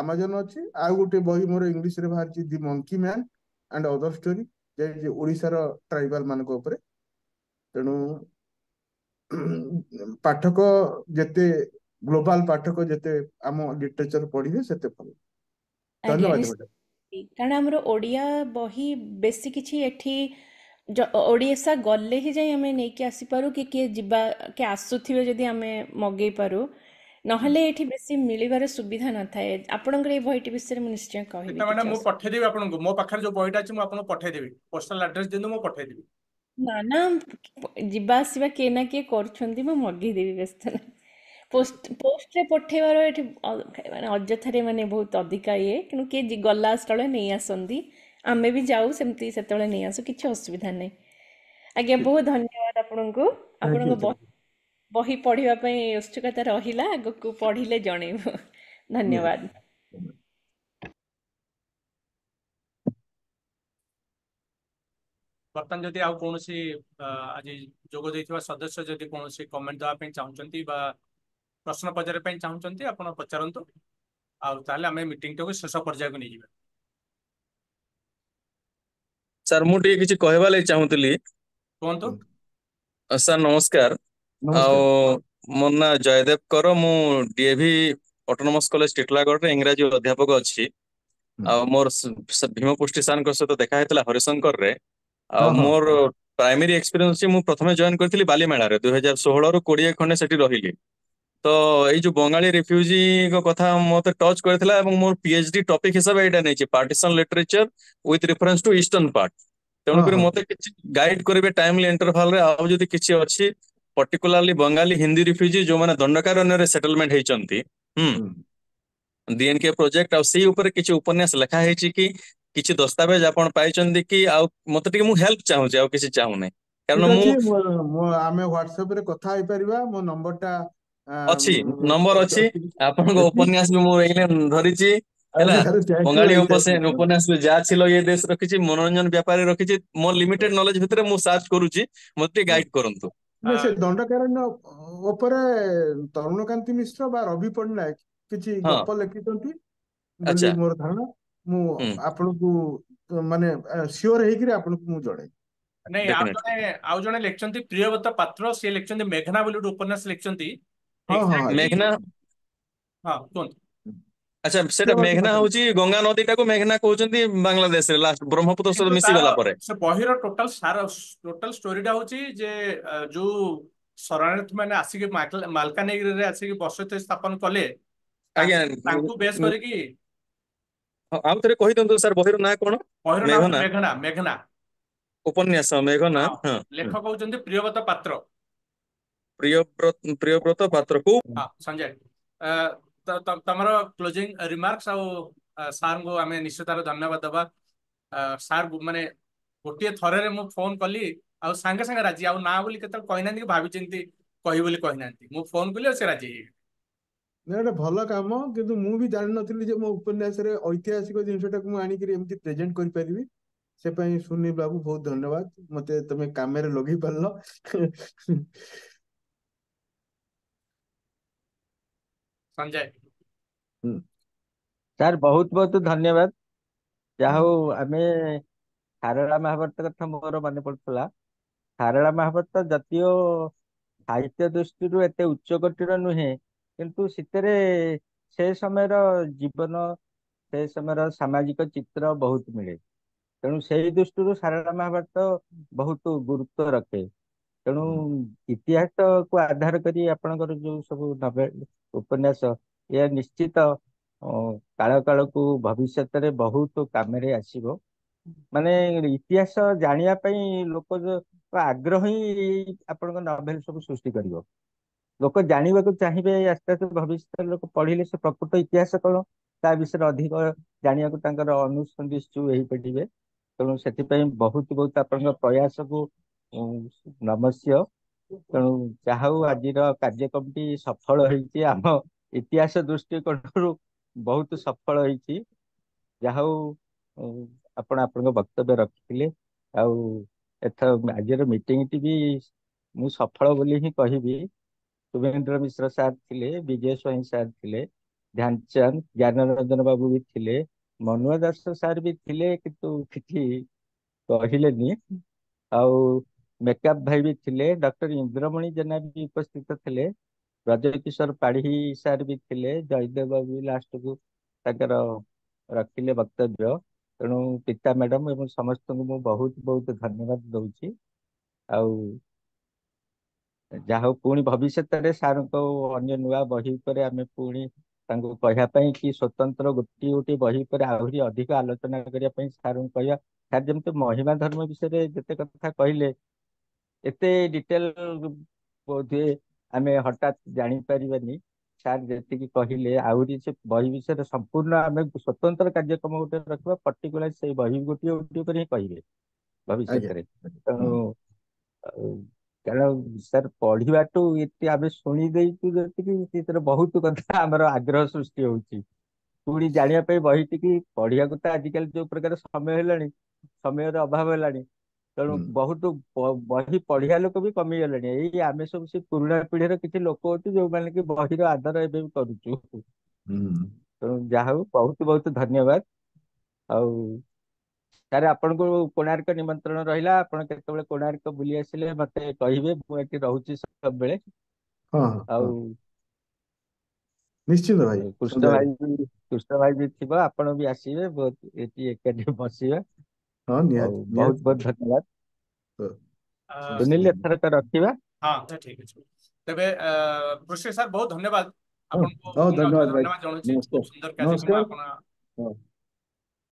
ଆମାଜନ ଅଛି। ଆଉ ଗୋଟେ ବହି ମୋର ଇଂଲିଶରେ ବାହାରିଛି, the monkey man and other story, ଯେ ଓଡିଶାର ଟ୍ରାଇବାଲ ମାନଙ୍କ ଉପରେ। ତେଣୁ ପାଠକ ଯେତେ ଗ୍ଲୋବାଲ ପାଠକ ଯେତେ ଆମ ଲିଟରେଚର ପଢିବେ ସେତେ ଭଲ। ଆଜ୍ଞା ଧନ୍ୟବାଦ ମ୍ୟାଡାମ। ନିଶ୍ଚୟ। କାରଣ ଆମର ଓଡ଼ିଆ ବହି ବେଶୀ କିଛି ଏଠି ଓଡ଼ିଶା ଗଲେ ହିଁ ଯାଇ ଆମେ ନେଇକି ଆସିପାରୁ କି କିଏ ଯିବା କିଏ ଆସୁଥିବେ ଯଦି ଆମେ ମଗେଇ ପାରୁ, ନହେଲେ ଏଠି ବେଶୀ ମିଳିବାର ସୁବିଧା ନଥାଏ। ଆପଣଙ୍କର ଏଇ ବହିଟି ବିଷୟରେ ମୁଁ ନିଶ୍ଚୟ କହିବି, ସେଟା ମାନେ କିଛି ମୁଁ ଅସୁବିଧା ପଠେଇଦେବି ଆପଣଙ୍କୁ। ମୋ ପାଖରେ ଯୋଉ ବହିଟା ଅଛି ମୁଁ ଆପଣଙ୍କୁ ପଠେଇଦେବି। ପୋଷ୍ଟାଲ ଆଡ୍ରେସ ଦିଅନ୍ତୁ, ମୁଁ ପଠେଇଦେବି। ନା ନା ଯିବା ଆସିବା କିଏ ନା କିଏ କରୁଛନ୍ତି, ମୁଁ ମଗେଇଦେବି, ବ୍ୟସ୍ତ ନାହିଁ। ପୋଷ୍ଟରେ ପଠେଇବାର ଏଠି ମାନେ ଅଯଥାରେ ମାନେ ବହୁତ ଅଧିକା ଇଏ, କିନ୍ତୁ କିଏ ଗଲା ସ୍ଥଳେ ନେଇ ଆସନ୍ତି, ଆମେ ବି ଯାଉ ସେମିତି ସେତେବେଳେ ନେଇ ଆସୁ, କିଛି ଅସୁବିଧା ନାହିଁ। ଆଜ୍ଞା ଠିକ, ବହୁତ ଧନ୍ୟବାଦ ଆପଣଙ୍କୁ। ଥ୍ୟାଙ୍କ ୟୁ ଆପଣଙ୍କ ଥ୍ୟାଙ୍କ ବହି ପଢ଼ିବା ପାଇଁ ଉତ୍ସୁକତା ରହିଲା, ଆଗକୁ ପଢ଼ିଲେ ଜଣେଇବୁ। ୟୁ ନିହାତି। ଧନ୍ୟବାଦ। ବର୍ତ୍ତମାନ ଯଦି ଆଉ କୌଣସି ଆଜି ଯୋଗ ଦେଇଥିବା ସଦସ୍ୟ ଯଦି କୌଣସି କମେଣ୍ଟ ଦେବା ପାଇଁ ଚାହୁଁଛନ୍ତି ବା ପ୍ରଶ୍ନ ପଚାରିବା ପାଇଁ ଚାହୁଁଛନ୍ତି, ଆପଣ ପଚାରନ୍ତୁ। ଆଉ ତାହେଲେ ଆମେ ମିଟିଂଟାକୁ ଶେଷ ପର୍ଯ୍ୟାୟକୁ ନେଇଯିବା। ସାର୍ ମୁଁ ଟିକେ କିଛି କହିବା ଲାଗି ଚାହୁଁଥିଲି। କୁହନ୍ତୁ। କୁହନ୍ତୁ। ସାର୍ ନମସ୍କାର। ଆଉ ନମସ୍କାର। ମୋ ନାଁ ଜୟଦେବ କର, ମୁଁ ଡିଏଭି ଅଟୋନମସ୍ କଲେଜ ଟିଟିଲାଗଡ଼ରେ ଇଂରାଜୀ ଅଧ୍ୟାପକ ଅଛି। ହୁଁ। ଆଉ ମୋର ଭୀମପୃଷ୍ଟି ସାରଙ୍କ ସହିତ ଦେଖା ହେଇଥିଲା ହରିଶଙ୍କରରେ। ଆଉ ହଁ ହଁ ମୋର ପ୍ରାଇମେରୀ ଏକ୍ସପିରିଏନ୍ସ ମୁଁ ପ୍ରଥମେ ଜଏନ୍ କରିଥିଲି ବାଲିମେଳାରେ 2016ରୁ 20 ଖଣ୍ଡେ ସେଠି ରହିଲି। ତ ଏଇ ଯୋଉ ବଙ୍ଗାଳୀ ରିଫ୍ୟୁଜିଙ୍କ କଥା ମତେ ଟଚ୍ କରିଥିଲା ଏବଂ ମୋର ପିଏଚଡି ଟପିକ ହିସାବରେ ଏଇଟା ନେଇଛି, partition literature with reference two eastern part. ହଁ ତେଣୁକରି ହଁ ମତେ କିଛି ଗାଇଡ କରିବେ ଟାଇମଲି ଇଣ୍ଟରଭାଲରେ, ଆଉ ଯଦି କିଛି ଅଛି ପର୍ଟିକୁଲାରଲି ବଙ୍ଗାଳୀ ହିନ୍ଦୀ ରିଫ୍ୟୁଜି ଯୋଉମାନେ ଦଣ୍ଡକାରଣ୍ୟରେ ସେଟଲମେଣ୍ଟ ହେଇଛନ୍ତି, ହୁଁ। DNK ପ୍ରୋଜେକ୍ଟ, ଆଉ ସେଇ ଉପରେ କିଛି ଉପନ୍ୟାସ ଲେଖା ହେଇଛି କି କିଛି ଦସ୍ତାବେଜ ଆପଣ ପାଇଛନ୍ତି କି? ଆଉ ମତେ ଟିକେ ମୁଁ ହେଲ୍ପ ଚାହୁଁଛି, ଆଉ କିଛି ଚାହୁଁନାହିଁ। କାରଣ ଠିକ ମୁଁ ଅଛି, ଆମେ ହ୍ୱାଟ୍ସଆପରେ କଥା ହେଇପାରିବା। ମୋ ନମ୍ବରଟା ଅଛି, ନମ୍ବର ଅଛି, ଆପଣଙ୍କ ଦେବି। ଉପନ୍ୟାସ ବି ମୁଁ ଏଇନେ ଧରିଛି ହେଲା। ଆରେ ଆରେ ଥ୍ୟାଙ୍କ ୟୁ ବଙ୍ଗାଳୀ ଭାଇ, ଥ୍ୟାଙ୍କ ୟୁ। ଉପନ୍ୟାସ ବି ଯା ছিল ଏ ଦେଶ ରଖିଛି, ମନୋରଞ୍ଜନ ବ୍ୟାପାରୀ ରଖିଛି। ମୋ ଲିମିଟେଡ ନଲେଜ ଭିତରେ ମୁଁ ସର୍ଚ୍ଚ କରୁଛି, ମତେ ଟିକେ ଗାଇଡ କରନ୍ତୁ। ନା ସେ ଦଣ୍ଡକାରଣ୍ୟ ଉପରେ ତରୁଣକାନ୍ତି ମିଶ୍ର ବା ରବି ପଟ୍ଟନାୟକ କିଛି ହଁ, ଗପ ଲେଖିଛନ୍ତି ବୋଲି ଆଚ୍ଛା, ମୋର ଧାରଣା। ମୁଁ ହୁଁ, ଆପଣଙ୍କୁ ମାନେ ସିଓର ହେଇକିରି ଆପଣଙ୍କୁ ମୁଁ ଜଣାଇ। ନାଇଁ, ଡେଫିନେଟଲି। ଆଉ ଜଣେ ଲେଖିଛନ୍ତି ପ୍ରିୟବ୍ରତ ପାତ୍ର, ସିଏ ଲେଖିଛନ୍ତି ମେଘନା ବୋଲି ଗୋଟେ ଉପନ୍ୟାସ ଲେଖିଛନ୍ତି। ହଁ ହଁ ହଁ ଏକ୍ଜାକ୍ଟଲି। ମେଘନା, ହଁ କୁହନ୍ତୁ। ଆଚ୍ଛା, ସେଟା ପ୍ରିୟବ୍ରତ ମେଘନା ପାତ୍ର। ହଉଛି ଗଙ୍ଗା ନଦୀଟାକୁ ମେଘନା କହୁଛନ୍ତି ବାଂଲାଦେଶରେ, ଲାଷ୍ଟ ବ୍ରହ୍ମପୁତ୍ର ସହିତ କିନ୍ତୁ ମିଶି ତାର ଗଲା ପରେ। ସେ ବହିର ଟୋଟାଲ ଷ୍ଟୋରିଟା ହଉଛି ଯେ ଯୋଉ ଶରଣାର୍ଥୀ ମାନେ ଆସିକି ମାଲକାନଗିରିରେ ଆସିକି ବସତି ସ୍ଥାପନ କଲେ, ଆଜ୍ଞା, ତାଙ୍କୁ ବେଶ କରିକି ଆଉ ଥରେ କହିଦିଅନ୍ତୁ ସାର୍, ବହିର ନାଁ କଣ? ବହିର ନାଁ ହଉଛି ମେଘନା ମେଘନା। ମେଘନା। ଉପନ୍ୟାସ ମେଘନା। ହଁ, ହଁ, ଲେଖକ ହଉଛନ୍ତି ପ୍ରିୟବ୍ରତ ପାତ୍ର। ପ୍ରିୟବ୍ରତ ପାତ୍ରକୁ। ହଁ ସଞ୍ଜୟ, ଅ, ତମର କ୍ଲୋଜିଂ ରିମାର୍କସ ଆଉ ସାରଙ୍କୁ ଆମେ ନିଶ୍ଚିତ ଧନ୍ୟବାଦ ଦେବା। ସାର୍ ମାନେ ଗୋଟିଏ ଥରରେ ମୁଁ ଫୋନ କଲି, ଆଉ ସାଙ୍ଗେ ସାଙ୍ଗେ ରାଜି, ଆଉ ନା ବୋଲି କେତେବେଳେ କହିନାହାନ୍ତି କି ଭାବିଚିନ୍ତି କହିବି ବୋଲି କହିନାହାନ୍ତି। ମୁଁ ଫୋନ କଲି ଆଉ ସେ ରାଜି ହେଇଗଲେ। ନା ଗୋଟେ ଭଲ କାମ, କିନ୍ତୁ ମୁଁ ବି ଜାଣିନଥିଲି ଯେ ମୋ ଉପନ୍ୟାସରେ ଐତିହାସିକ ଜିନିଷଟାକୁ ମୁଁ ଆଣିକିରି ଏମିତି ପ୍ରେଜେଣ୍ଟ କରିପାରିବି। ସେ ପାଇଁ ସୁନୀଲ ବାବୁ ବହୁତ ଧନ୍ୟବାଦ, ମତେ ତମେ କାମରେ ଲଗେଇ ପାରିଲ। ସଞ୍ଜୟ। ହୁଁ। ସାର୍ ବହୁତ ବହୁତ ଧନ୍ୟବାଦ। ଯାହା ହଉ ଆମେ ସାରଳା ମହାଭାରତ କଥା ମୋର ମନେ ପଡୁଥିଲା। ସାରଳା ମହାଭାରତ ଯଦିଓ ସାହିତ୍ୟ ଦୃଷ୍ଟିରୁ ଏତେ ଉଚ୍ଚ କୋଟିର ନୁହେଁ, କିନ୍ତୁ ସେଥିରେ ସେ ସମୟର ଜୀବନ, ସେ ସମୟର ସାମାଜିକ ଚିତ୍ର ବହୁତ ମିଳେ। ତେଣୁ ସେଇ ଦୃଷ୍ଟିରୁ ସାରଳା ମହାଭାରତ ବହୁତ ଗୁରୁତ୍ୱ ରଖେ। ତେଣୁ ଇତିହାସକୁ ଆଧାର କରି ଆପଣଙ୍କର ଯୋଉ ସବୁ ନଭେଲ ଉପନ୍ୟାସ, ଏହା ନିଶ୍ଚିତ କାଳ କାଳକୁ ଭବିଷ୍ୟତରେ ବହୁତ କାମରେ ଆସିବ। ମାନେ ଇତିହାସ ଜାଣିବା ପାଇଁ ଲୋକ ଆଗ୍ରହ ହିଁ ଆପଣଙ୍କ ନଭେଲ ସବୁ ସୃଷ୍ଟି କରିବ। ଲୋକ ଜାଣିବାକୁ ଚାହିଁବେ, ଆସ୍ତେ ଆସ୍ତେ ଭବିଷ୍ୟତରେ ଲୋକ ପଢିଲେ ସେ ପ୍ରକୃତ ଇତିହାସ କଣ ତା ବିଷୟରେ ଅଧିକ ଜାଣିବାକୁ ତାଙ୍କର ଅନୁସନ୍ଧିତ୍ସୁ ହେଇପାରିବେ। ତେଣୁ ସେଥିପାଇଁ ବହୁତ ବହୁତ ଆପଣଙ୍କ ପ୍ରୟାସକୁ ନମସ୍ୟ। ତେଣୁ ଯାହା ହଉ ଆଜିର କାର୍ଯ୍ୟକ୍ରମଟି ସଫଳ ହେଇଛି, ଆମ ଇତିହାସ ଦୃଷ୍ଟିକୋଣରୁ ବହୁତ ସଫଳ ହେଇଛି। ଯାହା ହଉ ଆପଣ ଆପଣଙ୍କ ବକ୍ତବ୍ୟ ରଖିଥିଲେ। ଆଉ ଏଥର ଆଜିର ମିଟିଂଟି ବି ମୁଁ ସଫଳ ବୋଲି ହିଁ କହିବି। ଶୁଭେନ୍ଦ୍ର ମିଶ୍ର ସାର୍ ଥିଲେ, ବିଜୟ ସ୍ୱାଇଁ ସାର୍ ଥିଲେ, ଧ୍ୟାନଚାନ୍ଦ, ଜ୍ଞାନ ରଞ୍ଜନ ବାବୁ ବି ଥିଲେ, ମନୁଆ ଦାସ ସାର୍ ବି ଥିଲେ କିନ୍ତୁ କିଛି କହିଲେନି। ଆଉ ମେକାପ ଭାଇ ବି ଥିଲେ, ଡକ୍ଟର ଇନ୍ଦ୍ରମଣି ଜେନା ବି ଉପସ୍ଥିତ ଥିଲେ, ବ୍ରଜକିଶୋର ପାଢୀ ସାର୍ ବି ଥିଲେ, ଜୟଦେବ ବାବୁ ବି ଲାଷ୍ଟକୁ ତାଙ୍କର ରଖିଲେ ବକ୍ତବ୍ୟ। ତେଣୁ ପିତା ମ୍ୟାଡାମ ଏବଂ ସମସ୍ତଙ୍କୁ ମୁଁ ବହୁତ ବହୁତ ଧନ୍ୟବାଦ ଦଉଛି। ଆଉ ଯାହା ହଉ ପୁଣି ଭବିଷ୍ୟତରେ ସାର୍ଙ୍କ ଅନ୍ୟ ନୂଆ ବହି ଉପରେ ଆମେ ପୁଣି ତାଙ୍କୁ କହିବା ପାଇଁ କି ସ୍ୱତନ୍ତ୍ର ଗୋଟିଏ ଗୋଟିଏ ବହି ଉପରେ ଆହୁରି ଅଧିକ ଆଲୋଚନା କରିବା ପାଇଁ ସାର୍ଙ୍କୁ କହିବା। ସାର୍ ଯେମିତି ମହିମା ଧର୍ମ ବିଷୟରେ ଯେତେ କଥା କହିଲେ, ଏତେ ଡିଟେଲ ବୋଧହୁଏ ଆମେ ହଠାତ୍ ଜାଣିପାରିବାନି। ସାର୍ ଯେତିକି କହିଲେ ଆହୁରି ସେ ବହି ବିଷୟରେ ସମ୍ପୂର୍ଣ୍ଣ ଆମେ ସ୍ୱତନ୍ତ୍ର କାର୍ଯ୍ୟକ୍ରମ ଗୋଟେ ରଖିବା, ପର୍ଟିକୁଲାର ସେଇ ବହି ଗୋଟିଏ ଗୋଟିଏ ଉପରେ ହିଁ କହିବେ ଆଜ୍ଞା। ଭବିଷ୍ୟତରେ। ତେଣୁ କାରଣ ସାର୍ ପଢିବାଠୁ ଏତେ ଆମେ ଶୁଣି ଦେଇଛୁ ଯେତିକି, ସେଥିରେ ବହୁତ କଥା ଆମର ଆଗ୍ରହ ସୃଷ୍ଟି ହଉଛି। ପୁଣି ଜାଣିବା ପାଇଁ ବହିଟିକି ପଢିବାକୁ ତ ଆଜିକାଲି ଯୋଉ ପ୍ରକାର ସମୟ ହେଲାଣି, ସମୟର ଅଭାବ ହେଲାଣି। ତେଣୁ ହୁଁ ବହୁତ ବହି ପଢିବା ଲୋକ ବି କମିଗଲେଣି। ଏଇ ଆମେ ସବୁ ସେ ପୁରୁଣା ପିଢିର କିଛି ଲୋକ ଅଛୁ ଯୋଉମାନେ କି ବହିର ଆଦର ଏବେ ବି କରୁଛୁ। ହୁଁ। ତେଣୁ ଯାହା ହଉ ବହୁତ ବହୁତ ଧନ୍ୟବାଦ। ଆଉ ସାର୍ ଆପଣଙ୍କୁ କୋଣାର୍କ ନିମନ୍ତ୍ରଣ ରହିଲା, ଆପଣ କେତେବେଳେ କୋଣାର୍କ ବୁଲି ଆସିଲେ ମତେ କହିବେ, ମୁଁ ଏଠି ରହୁଛି ସବୁବେଳେ। ହଁ ହଁ ଆଉ ହଁ, ନିଶ୍ଚିତ ଭାଇ କୃଷ୍ଣ ସଞ୍ଜୟ। ଭାଇ ବି କୃଷ୍ଣ ଭାଇ ବି ଥିବ, ଆପଣ ବି ଆସିବେ, ବହୁତ ଏଠି ଏକାଠି ବସିବା। ହଁ ହଉ ନିହାତି ବହୁତ ନିହାତି। ବହୁତ ଧନ୍ୟବାଦ। ହଁ, ସୁନିଲ ଏଥରକ ରଖିବା। ହଁ ଠିକ ଅଛି। ତେବେ ପୃଷ୍ଟି ସାର୍ ବହୁତ ଧନ୍ୟବାଦ ହଁ ଆପଣଙ୍କୁ, ହଁ, ପୁଣି ଧନ୍ୟବାଦ ଆଉଥରେ ଭାଇ, ଧନ୍ୟବାଦ ଜଣାଉଛି। ନମସ୍କାର ଖୁବ ସୁନ୍ଦର କାର୍ଯ୍ୟକ୍ରମ ନମସ୍କାର। ଆପଣ ହଁ।